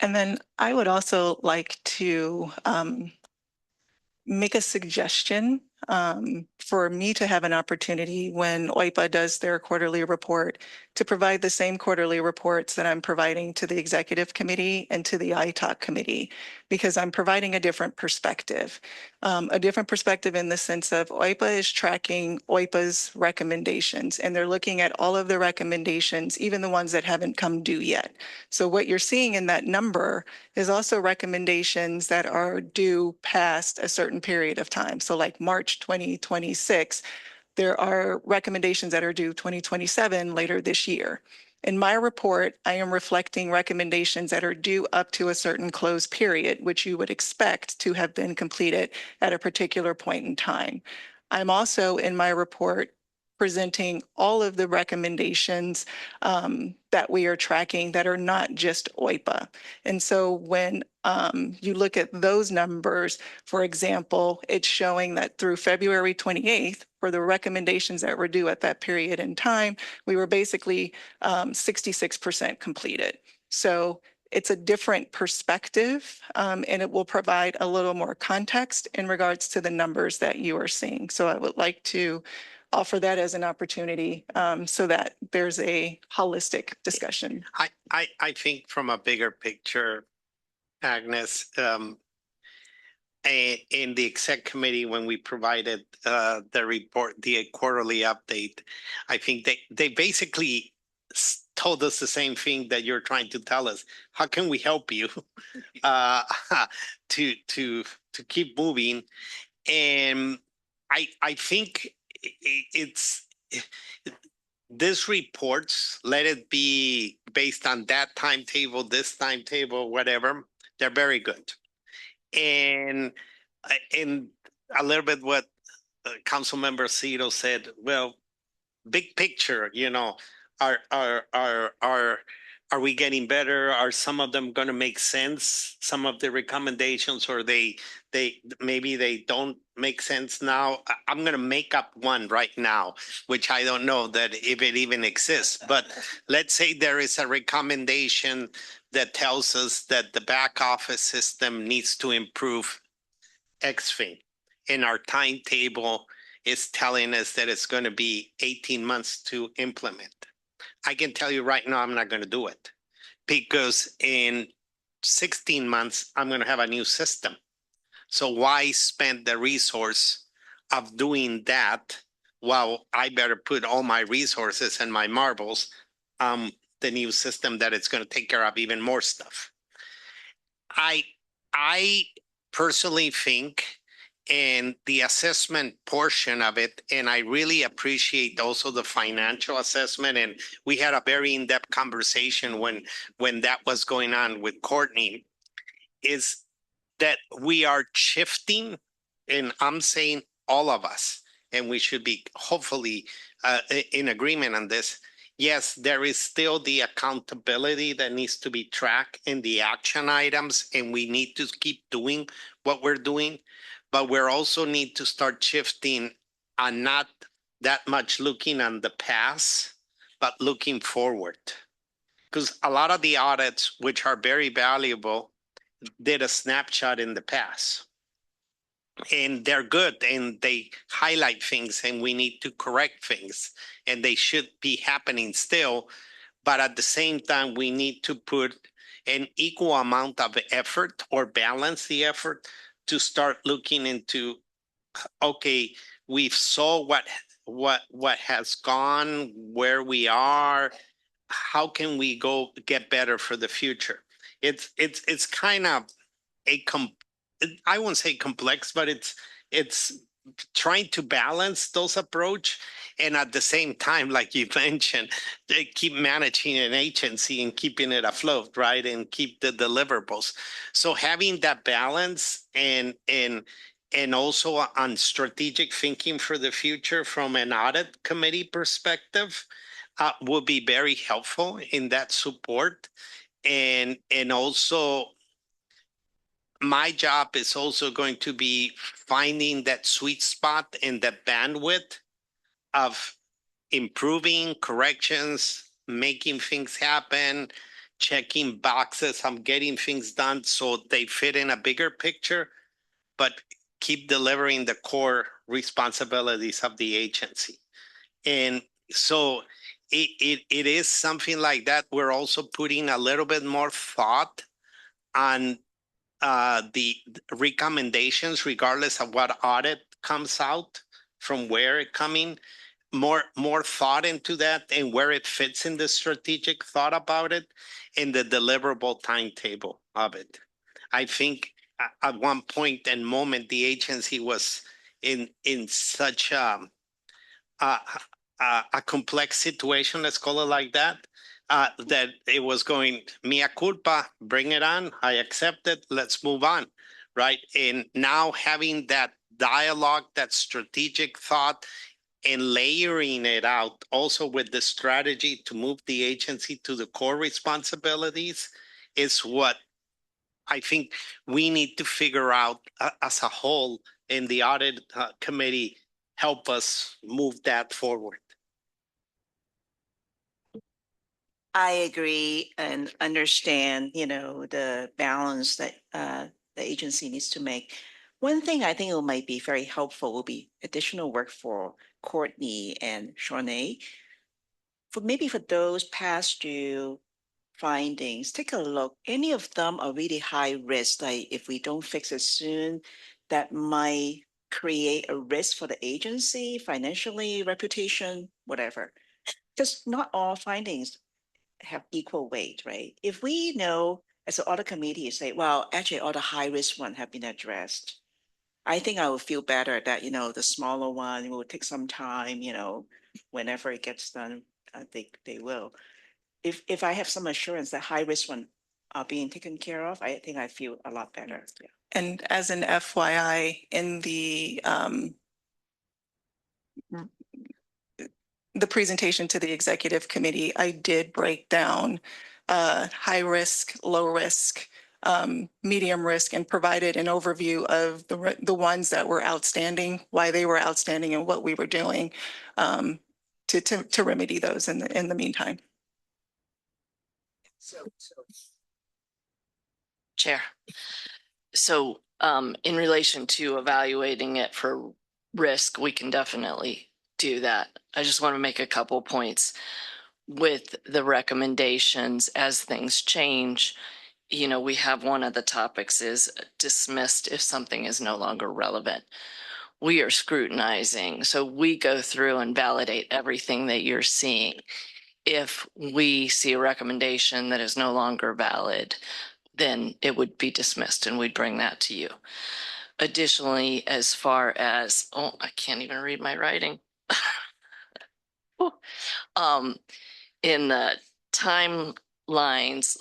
And then I would also like to make a suggestion for me to have an opportunity when OIPA does their quarterly report to provide the same quarterly reports that I'm providing to the executive committee and to the ITAC committee, because I'm providing a different perspective in the sense of OIPA is tracking OIPA's recommendations, and they're looking at all of the recommendations, even the ones that haven't come due yet. So what you're seeing in that number is also recommendations that are due past a certain period of time. So like March 2026, there are recommendations that are due 2027 later this year. In my report, I am reflecting recommendations that are due up to a certain close period, which you would expect to have been completed at a particular point in time. I'm also in my report presenting all of the recommendations that we are tracking that are not just OIPA. And so when you look at those numbers, for example, it's showing that through February 28th, for the recommendations that were due at that period in time, we were basically 66% completed. So it's a different perspective, and it will provide a little more context in regards to the numbers that you are seeing. So I would like to offer that as an opportunity so that there's a holistic discussion. I think from a bigger picture, Agnes, in the exec committee, when we provided the report, the quarterly update, I think they basically told us the same thing that you're trying to tell us. How can we help you to keep moving? And I think it's this reports, let it be based on that timetable, this timetable, whatever, they're very good. And a little bit what Council Member Cito said, well, big picture, are we getting better? Are some of them going to make sense? Some of the recommendations, or maybe they don't make sense now. I'm going to make up one right now, which I don't know that if it even exists. But let's say there is a recommendation that tells us that the back office system needs to improve X thing, and our timetable is telling us that it's going to be 18 months to implement. I can tell you right now, I'm not going to do it, because in 16 months, I'm going to have a new system. So why spend the resource of doing that while I better put all my resources and my marbles on the new system that it's going to take care of even more stuff. I personally think in the assessment portion of it, and I really appreciate also the financial assessment, and we had a very in-depth conversation when that was going on with Courtney, is that we are shifting, and I'm saying all of us, and we should be hopefully in agreement on this. Yes, there is still the accountability that needs to be tracked in the action items, and we need to keep doing what we're doing. But we also need to start shifting on not that much looking on the past, but looking forward. Because a lot of the audits, which are very valuable, did a snapshot in the past. and they're good and they highlight things and we need to correct things and they should be happening still. But at the same time, we need to put an equal amount of effort or balance the effort to start looking into, okay, we've saw what has gone, where we are, how can we go get better for the future? It's kind of I won't say complex, but it's trying to balance those approach, and at the same time, like you mentioned, they keep managing an agency and keeping it afloat, right, and keep the deliverables. So having that balance and also on strategic thinking for the future from an audit committee perspective will be very helpful in that support. And also my job is also going to be finding that sweet spot and the bandwidth of improving corrections, making things happen, checking boxes, I'm getting things done so they fit in a bigger picture, but keep delivering the core responsibilities of the agency. And so it is something like that. We're also putting a little bit more thought on the recommendations, regardless of what audit comes out, from where it coming, more thought into that and where it fits in the strategic thought about it and the deliverable timetable of it. I think at one point and moment, the agency was in such a complex situation, let's call it like that, that it was going, mea culpa, bring it on, I accept it, let's move on, right? And now having that dialogue, that strategic thought, and layering it out also with the strategy to move the agency to the core responsibilities is what I think we need to figure out as a whole, in the audit committee, help us move that forward. I agree and understand, the balance that the agency needs to make. One thing I think it might be very helpful will be additional work for Courtney and Shawnee. For those past due findings, take a look. Any of them are really high risk, like if we don't fix it soon, that might create a risk for the agency, financially, reputation, whatever. Because not all findings have equal weight, right? If we know as an audit committee say, well, actually all the high risk ones have been addressed, I think I would feel better that, the smaller one will take some time, whenever it gets done, I think they will. If I have some assurance that high risk one are being taken care of, I think I feel a lot better. Yeah. And as an FYI, in the presentation to the executive committee, I did break down high risk, low risk, medium risk, and provided an overview of the ones that were outstanding, why they were outstanding, and what we were doing to remedy those in the meantime. Chair. So in relation to evaluating it for risk, we can definitely do that. I just want to make a couple points with the recommendations as things change. We have one of the topics is dismissed if something is no longer relevant. We are scrutinizing. So we go through and validate everything that you're seeing. If we see a recommendation that is no longer valid, then it would be dismissed and we'd bring that to you. Additionally, as far as, I can't even read my writing. In the timelines,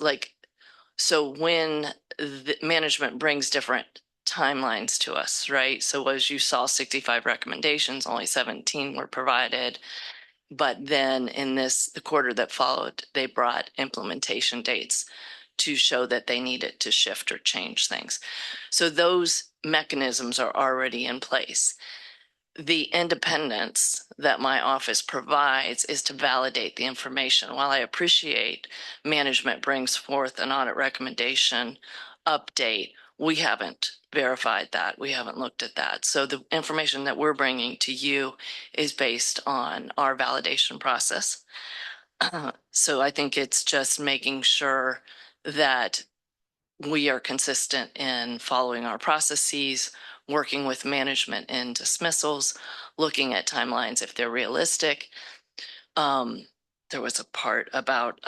so when the management brings different timelines to us, right? So as you saw, 65 recommendations, only 17 were provided. But then in the quarter that followed, they brought implementation dates to show that they needed to shift or change things. So those mechanisms are already in place. The independence that my office provides is to validate the information. While I appreciate management brings forth an audit recommendation update, we haven't verified that. We haven't looked at that. So the information that we're bringing to you is based on our validation process. So I think it's just making sure that we are consistent in following our processes, working with management in dismissals, looking at timelines if they're realistic. There was a part about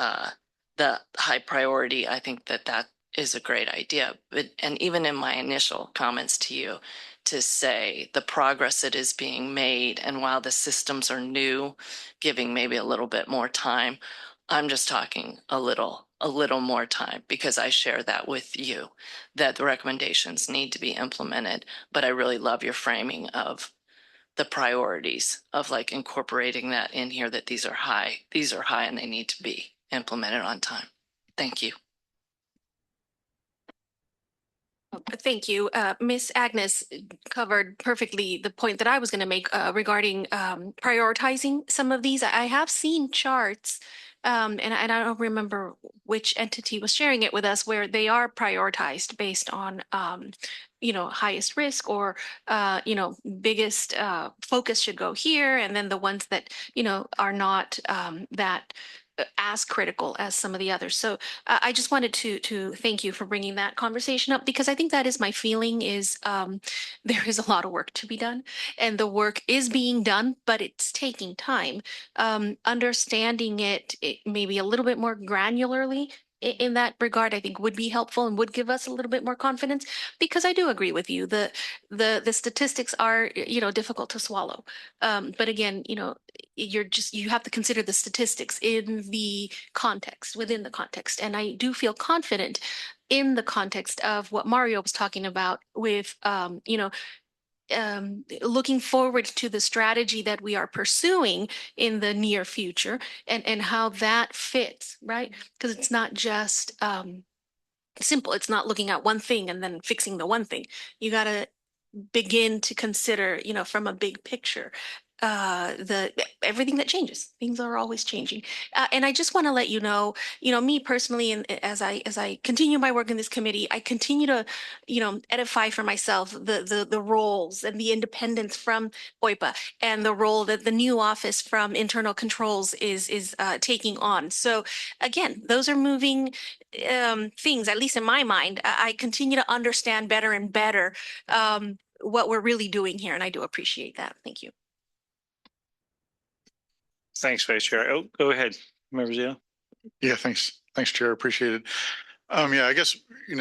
the high priority. I think that is a great idea. And even in my initial comments to you, to say the progress that is being made, and while the systems are new, giving maybe a little bit more time, I'm just talking a little more time, because I share that with you, that the recommendations need to be implemented. But I really love your framing of the priorities of like incorporating that in here, that these are high and they need to be implemented on time. Thank you. Thank you. Ms. Agnes covered perfectly the point that I was going to make regarding prioritizing some of these. I have seen charts, and I don't remember which entity was sharing it with us, where they are prioritized based on, highest risk, or, biggest focus should go here. And then the ones that, are not that as critical as some of the others. So I just wanted to thank you for bringing that conversation up, because I think that is my feeling is there is a lot of work to be done, and the work is being done, but it's taking time. Understanding it maybe a little bit more granularly in that regard, I think would be helpful and would give us a little bit more confidence, because I do agree with you. The statistics are, difficult to swallow. But again, you have to consider the statistics in the context, within the context. And I do feel confident in the context of what Mario was talking about with, looking forward to the strategy that we are pursuing in the near future, and how that fits, right? Because it's not just simple. It's not looking at one thing and then fixing the one thing. You got to begin to consider, from a big picture, everything that changes. Things are always changing. And I just want to let you know, me personally, and as I continue my work in this committee, I continue to, edify for myself the roles and the independence from OIPA, and the role that the new office from internal controls is taking on. So again, those are moving things, at least in my mind. I continue to understand better and better what we're really doing here, and I do appreciate that. Thank you. Thanks, Vice Chair. Oh, go ahead, Member Zia. Yeah, thanks. Thanks, Chair. Appreciate it. Yeah, I guess,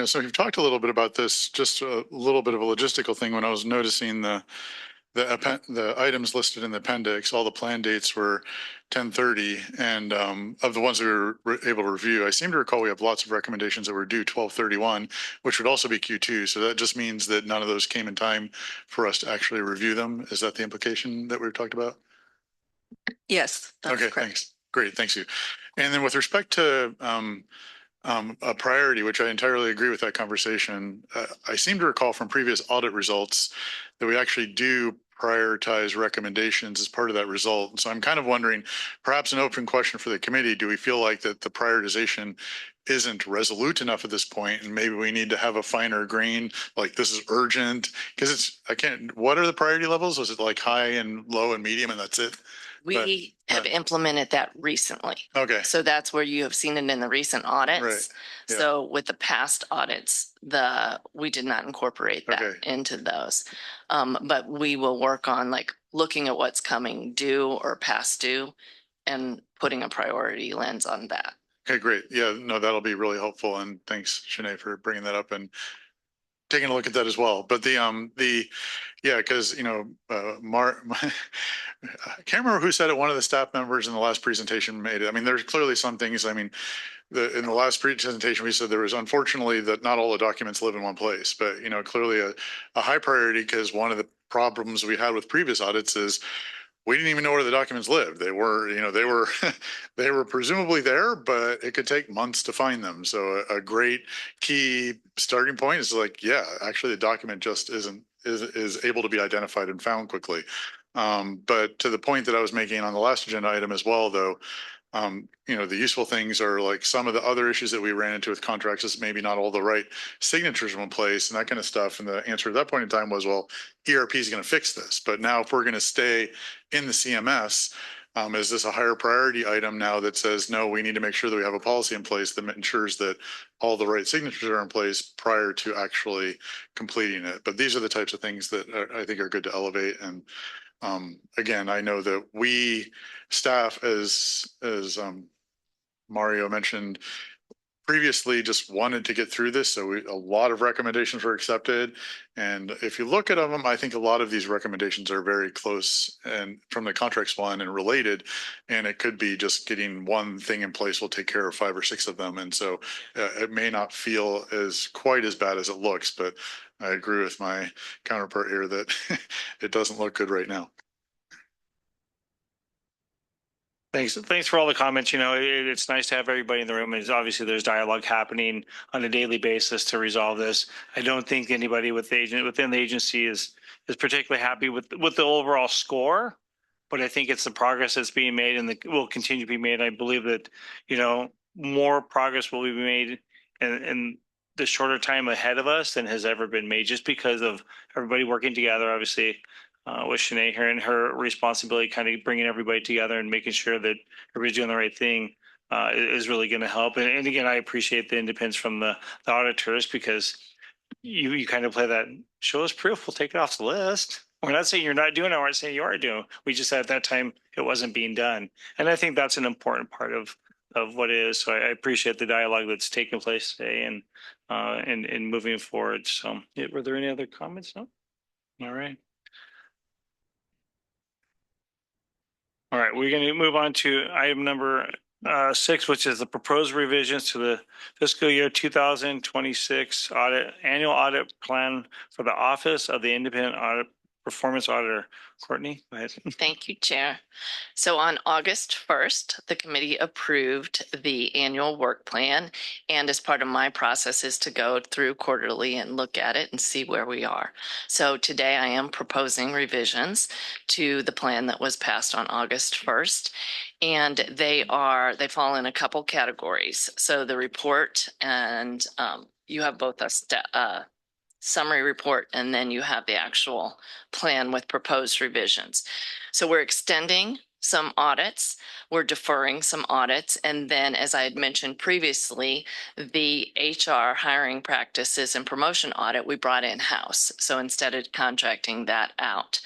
so you've talked a little bit about this, just a little bit of a logistical thing. When I was noticing the items listed in the appendix, all the plan dates were 10/30, and of the ones that we were able to review, I seem to recall we have lots of recommendations that were due 12/31, which would also be Q2. So that just means that none of those came in time for us to actually review them. Is that the implication that we talked about? Yes, that's okay, correct. Thanks. Great, thanks you. And then with respect to a priority, which I entirely agree with that conversation, I seem to recall from previous audit results that we actually do prioritize recommendations as part of that result. So I'm kind of wondering, perhaps an open question for the committee, do we feel like that the prioritization isn't resolute enough at this point, and maybe we need to have a finer grain, like this is urgent? Because what are the priority levels? Was it like high and low and medium and that's it? We have implemented that recently. Okay. So that's where you have seen it in the recent audits. Right. Yeah. So with the past audits, we did not incorporate that into those. But we will work on like looking at what's coming due or past due and putting a priority lens on that. Okay, great. Yeah, no, that'll be really helpful. And thanks, Shanae, for bringing that up and taking a look at that as well. But because I can't remember who said it. One of the staff members in the last presentation made it. I mean, there's clearly some things. I mean, in the last presentation, we said there was unfortunately that not all the documents live in one place, but clearly a high priority, because one of the problems we had with previous audits is we didn't even know where the documents lived. They were they were presumably there, but it could take months to find them. So a great key starting point is like, yeah, actually the document just is able to be identified and found quickly. But to the point that I was making on the last agenda item as well, though, The useful things are like some of the other issues that we ran into with contracts is maybe not all the right signatures were in place and that kind of stuff. And the answer at that point in time was, well, ERP is going to fix this. But now if we're going to stay in the CMS, is this a higher priority item now that says, no, we need to make sure that we have a policy in place that ensures that all the right signatures are in place prior to actually completing it. But these are the types of things that I think are good to elevate. And again, I know that we staff, as Mario mentioned previously, just wanted to get through this. So a lot of recommendations were accepted. And if you look at them, I think a lot of these recommendations are very close and from the contracts one and related. And it could be just getting one thing in place will take care of 5 or 6 of them. And so it may not feel quite as bad as it looks, but I agree with my counterpart here that it doesn't look good right now. Thanks for all the comments. It's nice to have everybody in the room. Obviously there's dialogue happening on a daily basis to resolve this. I don't think anybody within the agency is particularly happy with the overall score, but I think it's the progress that's being made and will continue to be made. I believe that, more progress will be made in the shorter time ahead of us than has ever been made, just because of everybody working together, obviously, with Shanae here and her responsibility, kind of bringing everybody together and making sure that everybody's doing the right thing is really going to help. And again, I appreciate the independence from the auditors, because you kind of play that, show us proof, we'll take it off the list. We're not saying you're not doing it, we're not saying you are doing. We just said at that time it wasn't being done. And I think that's an important part of what it is. So I appreciate the dialogue that's taking place today and moving forward. So were there any other comments? No? All right. All right, we're going to move on to item number 6, which is the proposed revisions to the fiscal year 2026 annual audit plan for the Office of the Independent Audit Performance Auditor. Courtney, go ahead. Thank you, Chair. So on August 1st, the committee approved the annual work plan. And as part of my process is to go through quarterly and look at it and see where we are. So today I am proposing revisions to the plan that was passed on August 1st. And they fall in a couple categories. So the report and you have both a summary report, and then you have the actual plan with proposed revisions. So we're extending some audits, we're deferring some audits, and then, as I had mentioned previously, the HR hiring practices and promotion audit we brought in-house. So instead of contracting that out.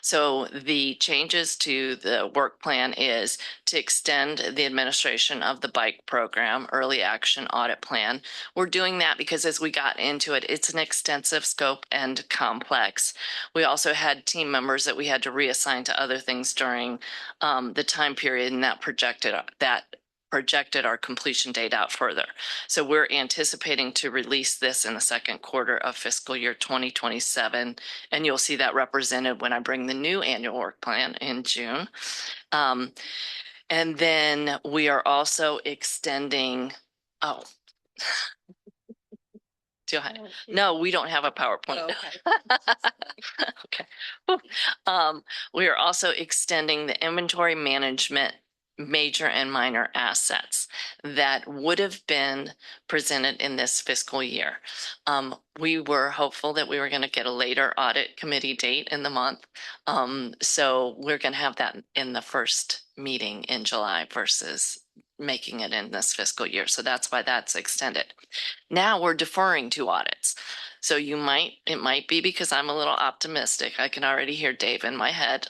So the changes to the work plan is to extend the administration of the bike program, early action audit plan. We're doing that because as we got into it, it's an extensive scope and complex. We also had team members that we had to reassign to other things during the time period, and that projected our completion date out further. So we're anticipating to release this in the second quarter of fiscal year 2027. And you'll see that represented when I bring the new annual work plan in June. And then we are also extending, no, we don't have a PowerPoint. Okay. We are also extending the inventory management major and minor assets that would have been presented in this fiscal year. We were hopeful that we were going to get a later audit committee date in the month. So we're going to have that in the first meeting in July versus making it in this fiscal year. So that's why that's extended. Now we're deferring 2 audits. So it might be because I'm a little optimistic. I can already hear Dave in my head.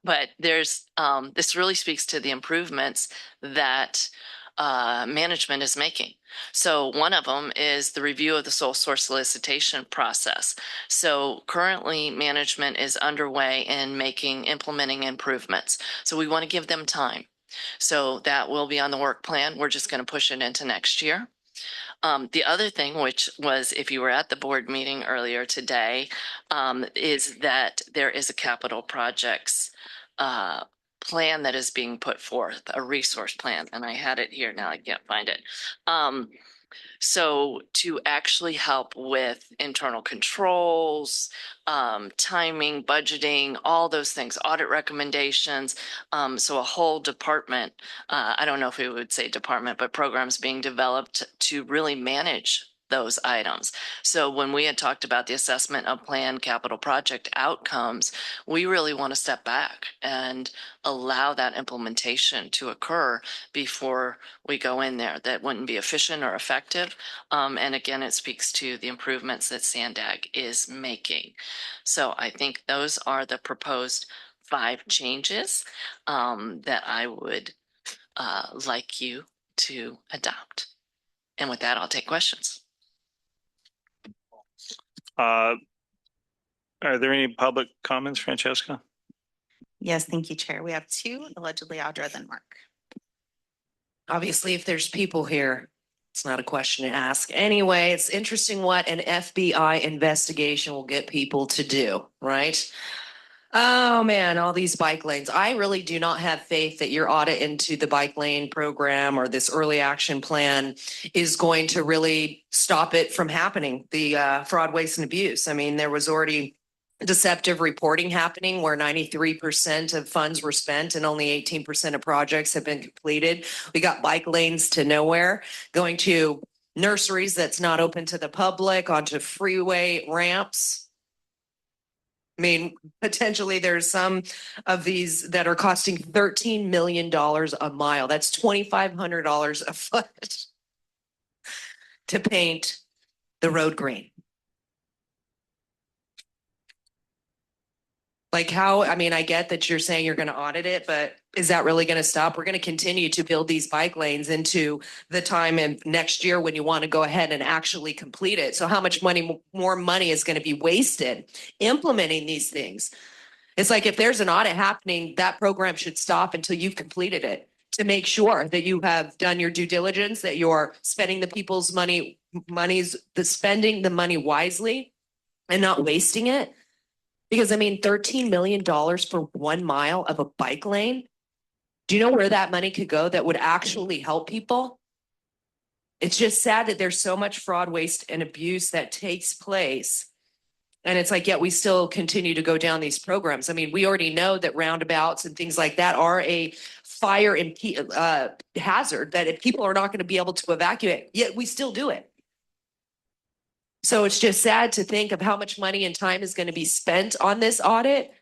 But this really speaks to the improvements that management is making. So one of them is the review of the sole source solicitation process. So currently management is underway in implementing improvements. So we want to give them time. So that will be on the work plan. We're just going to push it into next year. The other thing, which was, if you were at the board meeting earlier today, is that there is a capital projects plan that is being put forth, a resource plan, and I had it here, now I can't find it. So to actually help with internal controls, timing, budgeting, all those things, audit recommendations. So a whole department, I don't know if we would say department, but programs being developed to really manage those items. So when we had talked about the assessment of planned capital project outcomes, we really want to step back and allow that implementation to occur before we go in there. That wouldn't be efficient or effective. And again, it speaks to the improvements that SANDAG is making. So I think those are the proposed 5 changes that I would like you to adopt. And with that, I'll take questions. Are there any public comments, Francesca? Yes, thank you, Chair. We have 2, allegedly Audra, then Mark. Obviously, if there's people here, it's not a question to ask. Anyway, it's interesting what an FBI investigation will get people to do, right? Oh man, all these bike lanes. I really do not have faith that your audit into the bike lane program or this early action plan is going to really stop it from happening, the fraud, waste, and abuse. I mean, there was already deceptive reporting happening where 93% of funds were spent and only 18% of projects have been completed. We got bike lanes to nowhere, going to nurseries that's not open to the public, onto freeway ramps. I mean, potentially there's some of these that are costing $13 million a mile. That's $2,500 a foot to paint the road green. Like how, I mean, I get that you're saying you're going to audit it, but is that really going to stop? We're going to continue to build these bike lanes into the time in next year when you want to go ahead and actually complete it. So how much more money is going to be wasted implementing these things? It's like if there's an audit happening, that program should stop until you've completed it to make sure that you have done your due diligence, that you're spending the people's spending the money wisely and not wasting it. Because I mean, $13 million for 1 mile of a bike lane. Do you know where that money could go that would actually help people? It's just sad that there's so much fraud, waste, and abuse that takes place. And it's like, yet we still continue to go down these programs. I mean, we already know that roundabouts and things like that are a fire and hazard, that if people are not going to be able to evacuate, yet we still do it. So it's just sad to think of how much money and time is going to be spent on this audit.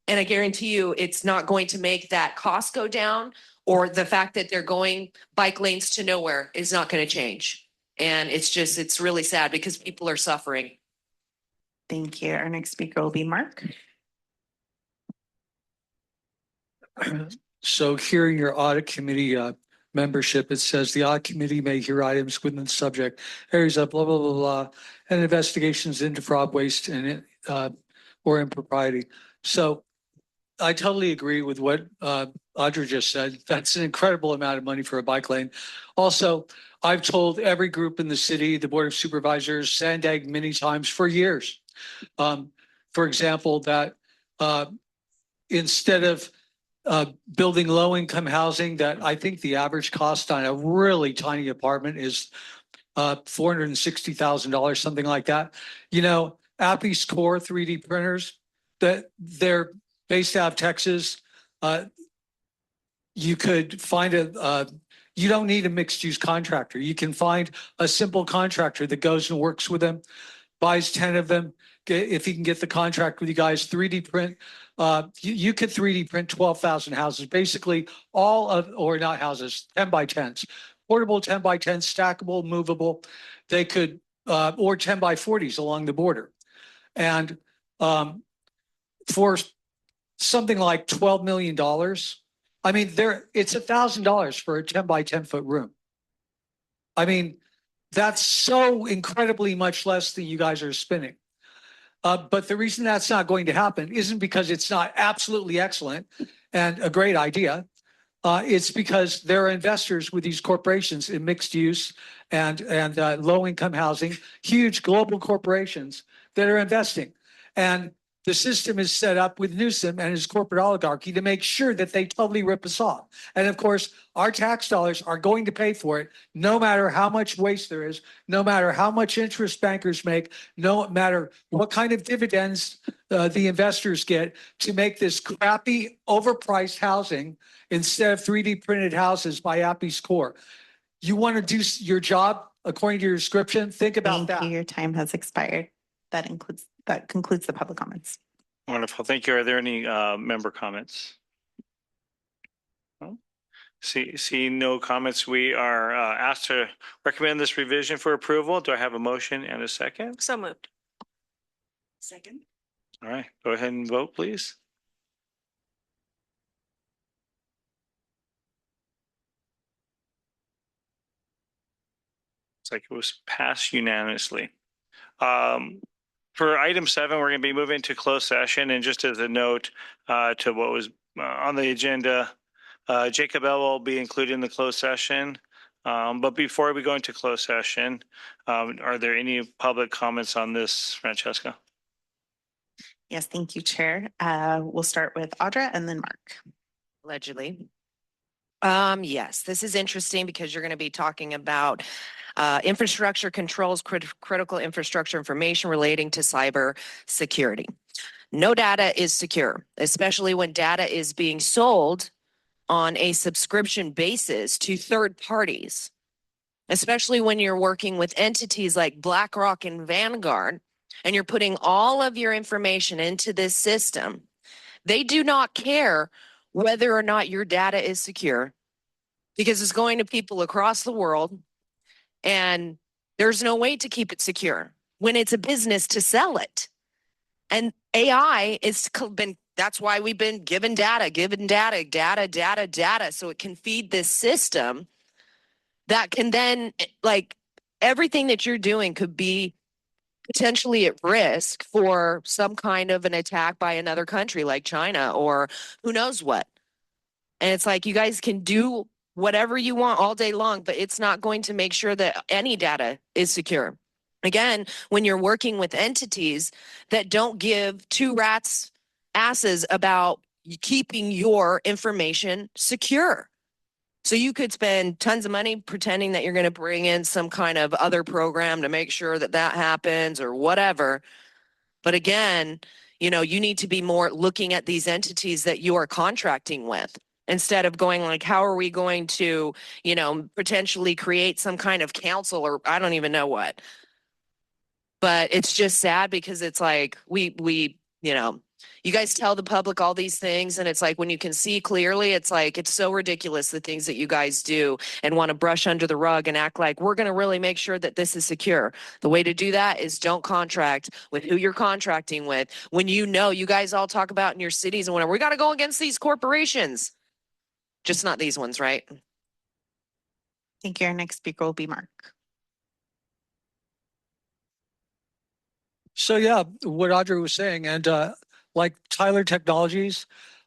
And I guarantee you it's not going to make that cost go down, or the fact that they're going bike lanes to nowhere is not going to change. And it's really sad because people are suffering. Thank you. Our next speaker will be Mark. So here in your audit committee membership, it says the audit committee may hear items within the subject areas of blah, blah, blah, blah, and investigations into fraud, waste, and or impropriety. So I totally agree with what Audra just said. That's an incredible amount of money for a bike lane. Also, I've told every group in the city, the Board of Supervisors, SANDAG many times for years. For example, that instead of building low-income housing, that I think the average cost on a really tiny apartment is $460,000, something like that. You know, Appy's Core 3D printers, that they're based out of Texas. You could find you don't need a mixed-use contractor. You can find a simple contractor that goes and works with them, buys 10 of them. If he can get the contract with you guys, 3D print. You could 3D print 12,000 houses, basically all of, or not houses, 10 by 10s, portable 10 by 10, stackable, movable. They could, or 10 by 40s along the border. And for something like $12 million, I mean, it's $1,000 for a 10 by 10 foot room. I mean, that's so incredibly much less than you guys are spending. But the reason that's not going to happen isn't because it's not absolutely excellent and a great idea. It's because there are investors with these corporations in mixed use and low income housing, huge global corporations that are investing. And the system is set up with Newsom and his corporate oligarchy to make sure that they totally rip us off. And of course, our tax dollars are going to pay for it, no matter how much waste there is, no matter how much interest bankers make, no matter what kind of dividends the investors get to make this crappy, overpriced housing instead of 3D printed houses by Appy's Core. You want to do your job according to your description? Think about that. Thank you. Your time has expired. That concludes the public comments. Wonderful. Thank you. Are there any member comments? No? See no comments. We are asked to recommend this revision for approval. Do I have a motion and a second? So moved. Second. All right. Go ahead and vote, please. It's like it was passed unanimously. For item 7, we're going to be moving to closed session. And just as a note to what was on the agenda, Jacob L will be included in the closed session. But before we go into closed session, are there any public comments on this, Francesca? Yes, thank you, Chair. We'll start with Audra and then Mark. Allegedly. Yes, this is interesting because you're going to be talking about infrastructure controls, critical infrastructure information relating to cyber security. No data is secure, especially when data is being sold on a subscription basis to third parties, especially when you're working with entities like BlackRock and Vanguard, and you're putting all of your information into this system. They do not care whether or not your data is secure because it's going to people across the world. And there's no way to keep it secure when it's a business to sell it. And AI is that's why we've been given data, so it can feed this system that can then, like, everything that you're doing could be potentially at risk for some kind of an attack by another country like China or who knows what. And it's like, you guys can do whatever you want all day long, but it's not going to make sure that any data is secure. Again, when you're working with entities that don't give two rats asses about keeping your information secure. So you could spend tons of money pretending that you're going to bring in some kind of other program to make sure that that happens or whatever. But again, you know, you need to be more looking at these entities that you are contracting with, instead of going like, how are we going to, you know, potentially create some kind of council or I don't even know what. But it's just sad because it's like we, you know, you guys tell the public all these things and it's like when you can see clearly, it's like it's so ridiculous the things that you guys do and want to brush under the rug and act like we're going to really make sure that this is secure. The way to do that is don't contract with who you're contracting with when you know you guys all talk about in your cities and whatever. We got to go against these corporations. Just not these ones, right? Thank you. Our next speaker will be Mark. So yeah, what Audrey was saying, and like Tyler Technologies,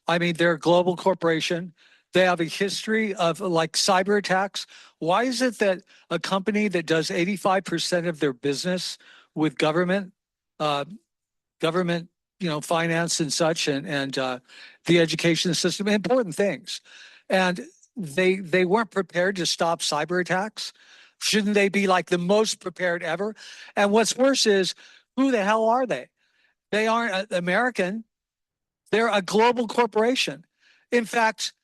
I mean, they're a global corporation. They have a history of like cyber attacks. Why is it that a company that does 85% of their business with government, you know, finance and such, and the education system, important things, and they weren't prepared to stop cyber attacks? Shouldn't they be like the most prepared ever? And what's worse is, who the hell are they? They aren't American. They're a global corporation. In fact,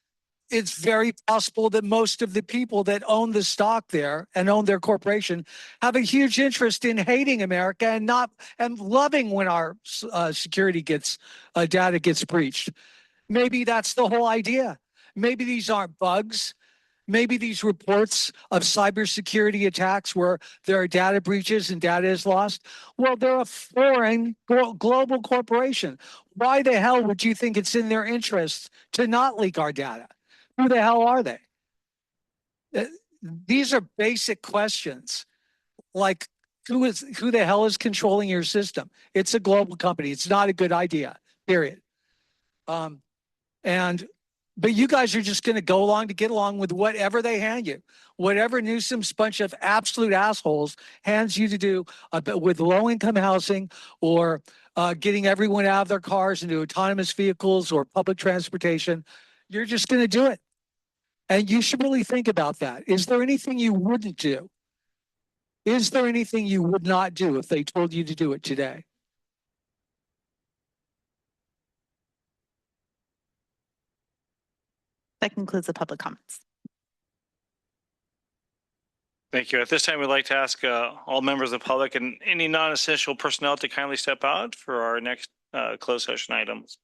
it's very possible that most of the people that own the stock there and own their corporation have a huge interest in hating America and loving when our security data gets breached. Maybe that's the whole idea. Maybe these aren't bugs. Maybe these reports of cybersecurity attacks where there are data breaches and data is lost, well, they're a foreign global corporation. Why the hell would you think it's in their interest to not leak our data? Who the hell are they? These are basic questions. Like, who the hell is controlling your system? It's a global company. It's not a good idea, period. But you guys are just going to go along to get along with whatever they hand you. Whatever Newsom's bunch of absolute assholes hands you to do with low-income housing or getting everyone out of their cars into autonomous vehicles or public transportation. You're just going to do it. And you should really think about that. Is there anything you wouldn't do? Is there anything you would not do if they told you to do it today? That concludes the public comments. Thank you. At this time, we'd like to ask all members of the public and any non-essential personnel to kindly step out for our next closed session items.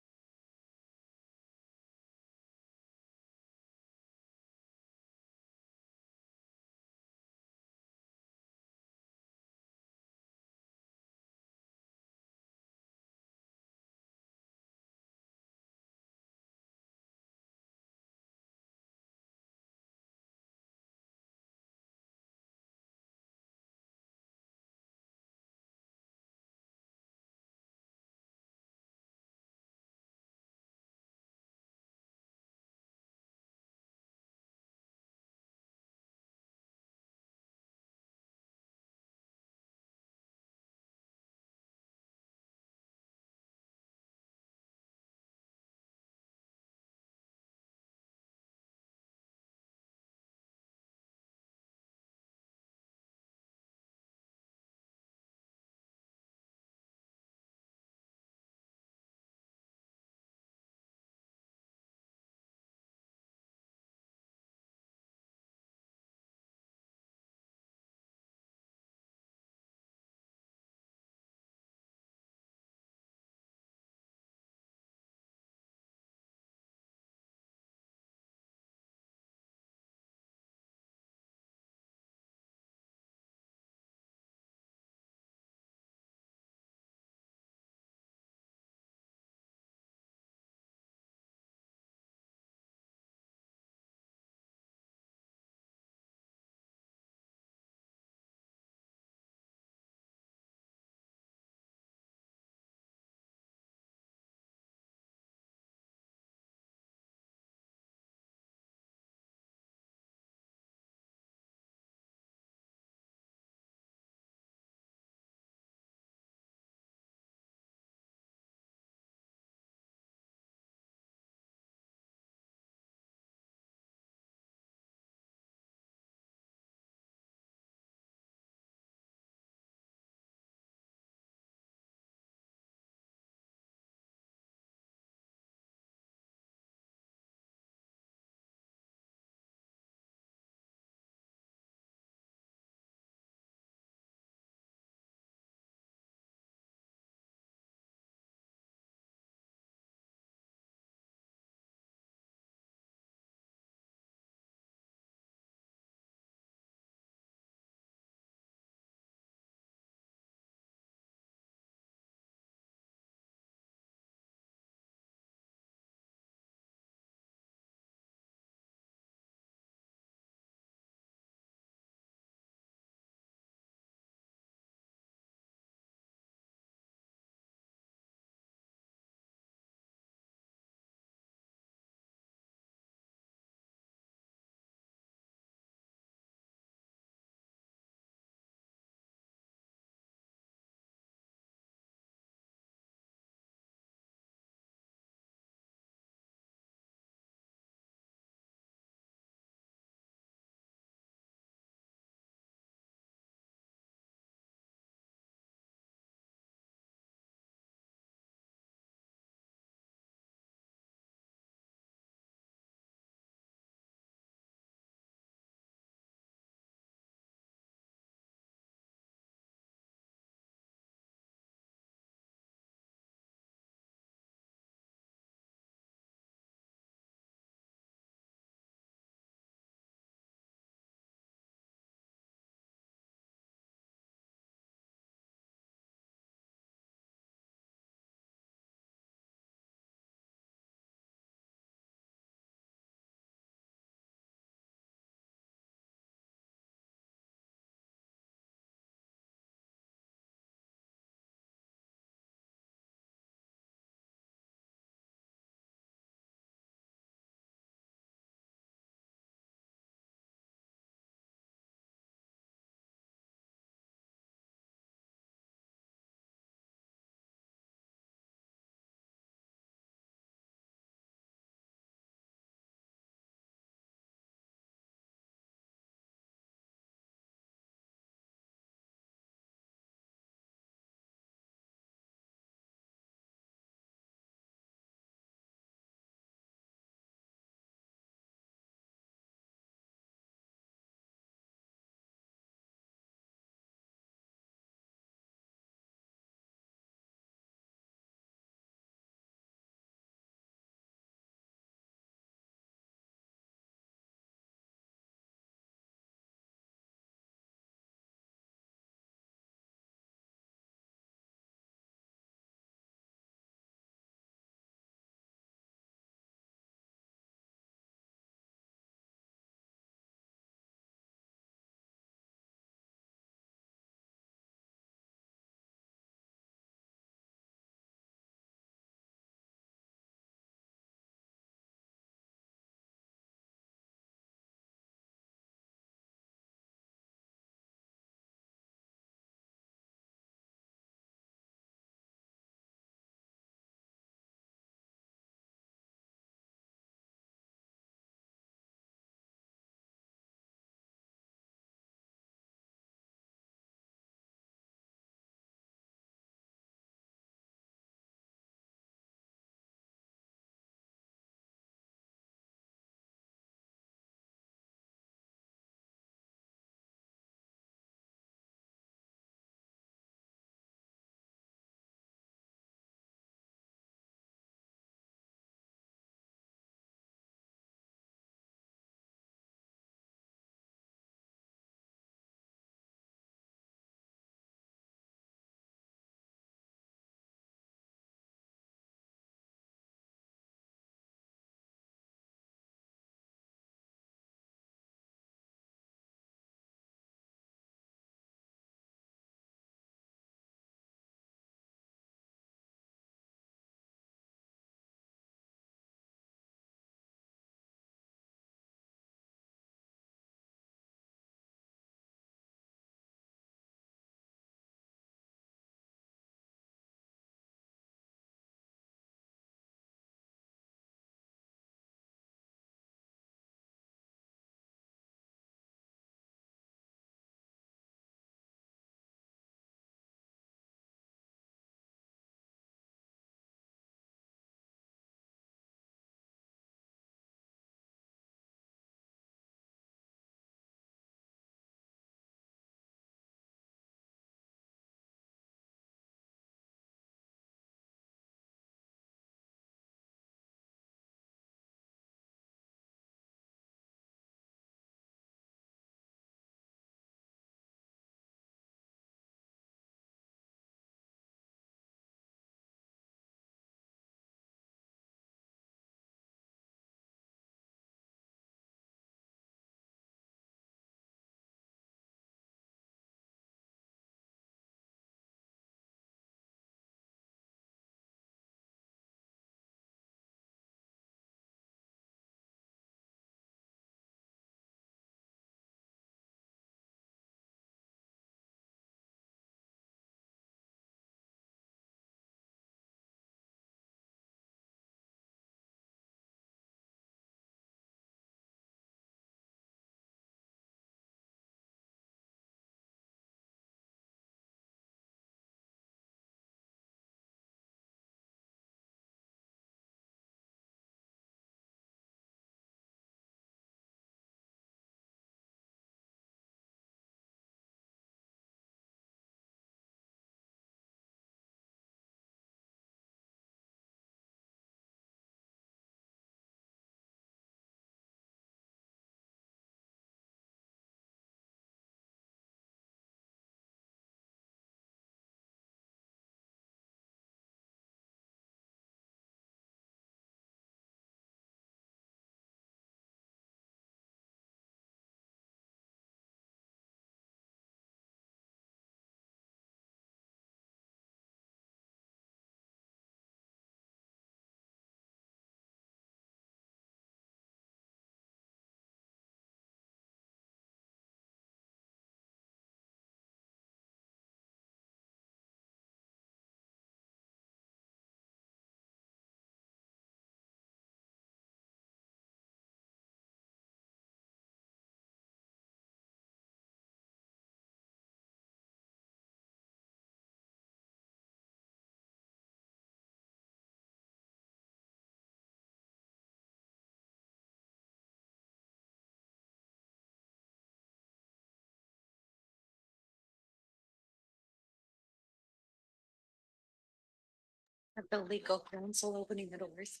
At the legal counsel opening the doors.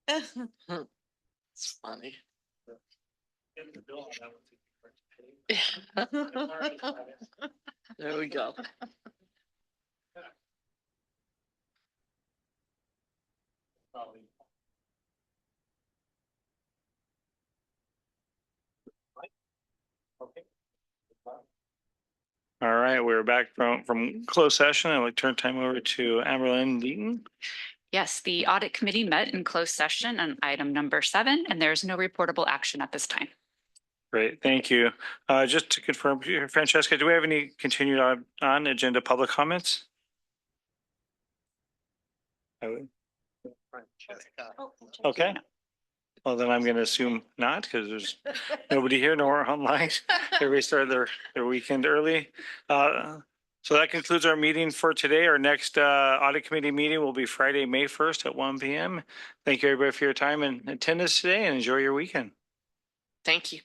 It's funny. There we go. All right, we're back from closed session. I'd like to turn time over to Amberlynn Deaton. Yes, the audit committee met in closed session on item number 7, and there's no reportable action at this time. Great, thank you. Just to confirm, Francesca, do we have any continued on agenda public comments? Okay. Well, then I'm going to assume not, because there's nobody here nor online. Everybody started their weekend early. So that concludes our meeting for today. Our next audit committee meeting will be Friday, May 1st at 1 p.m. Thank you, everybody, for your time and attendance today, and enjoy your weekend. Thank you.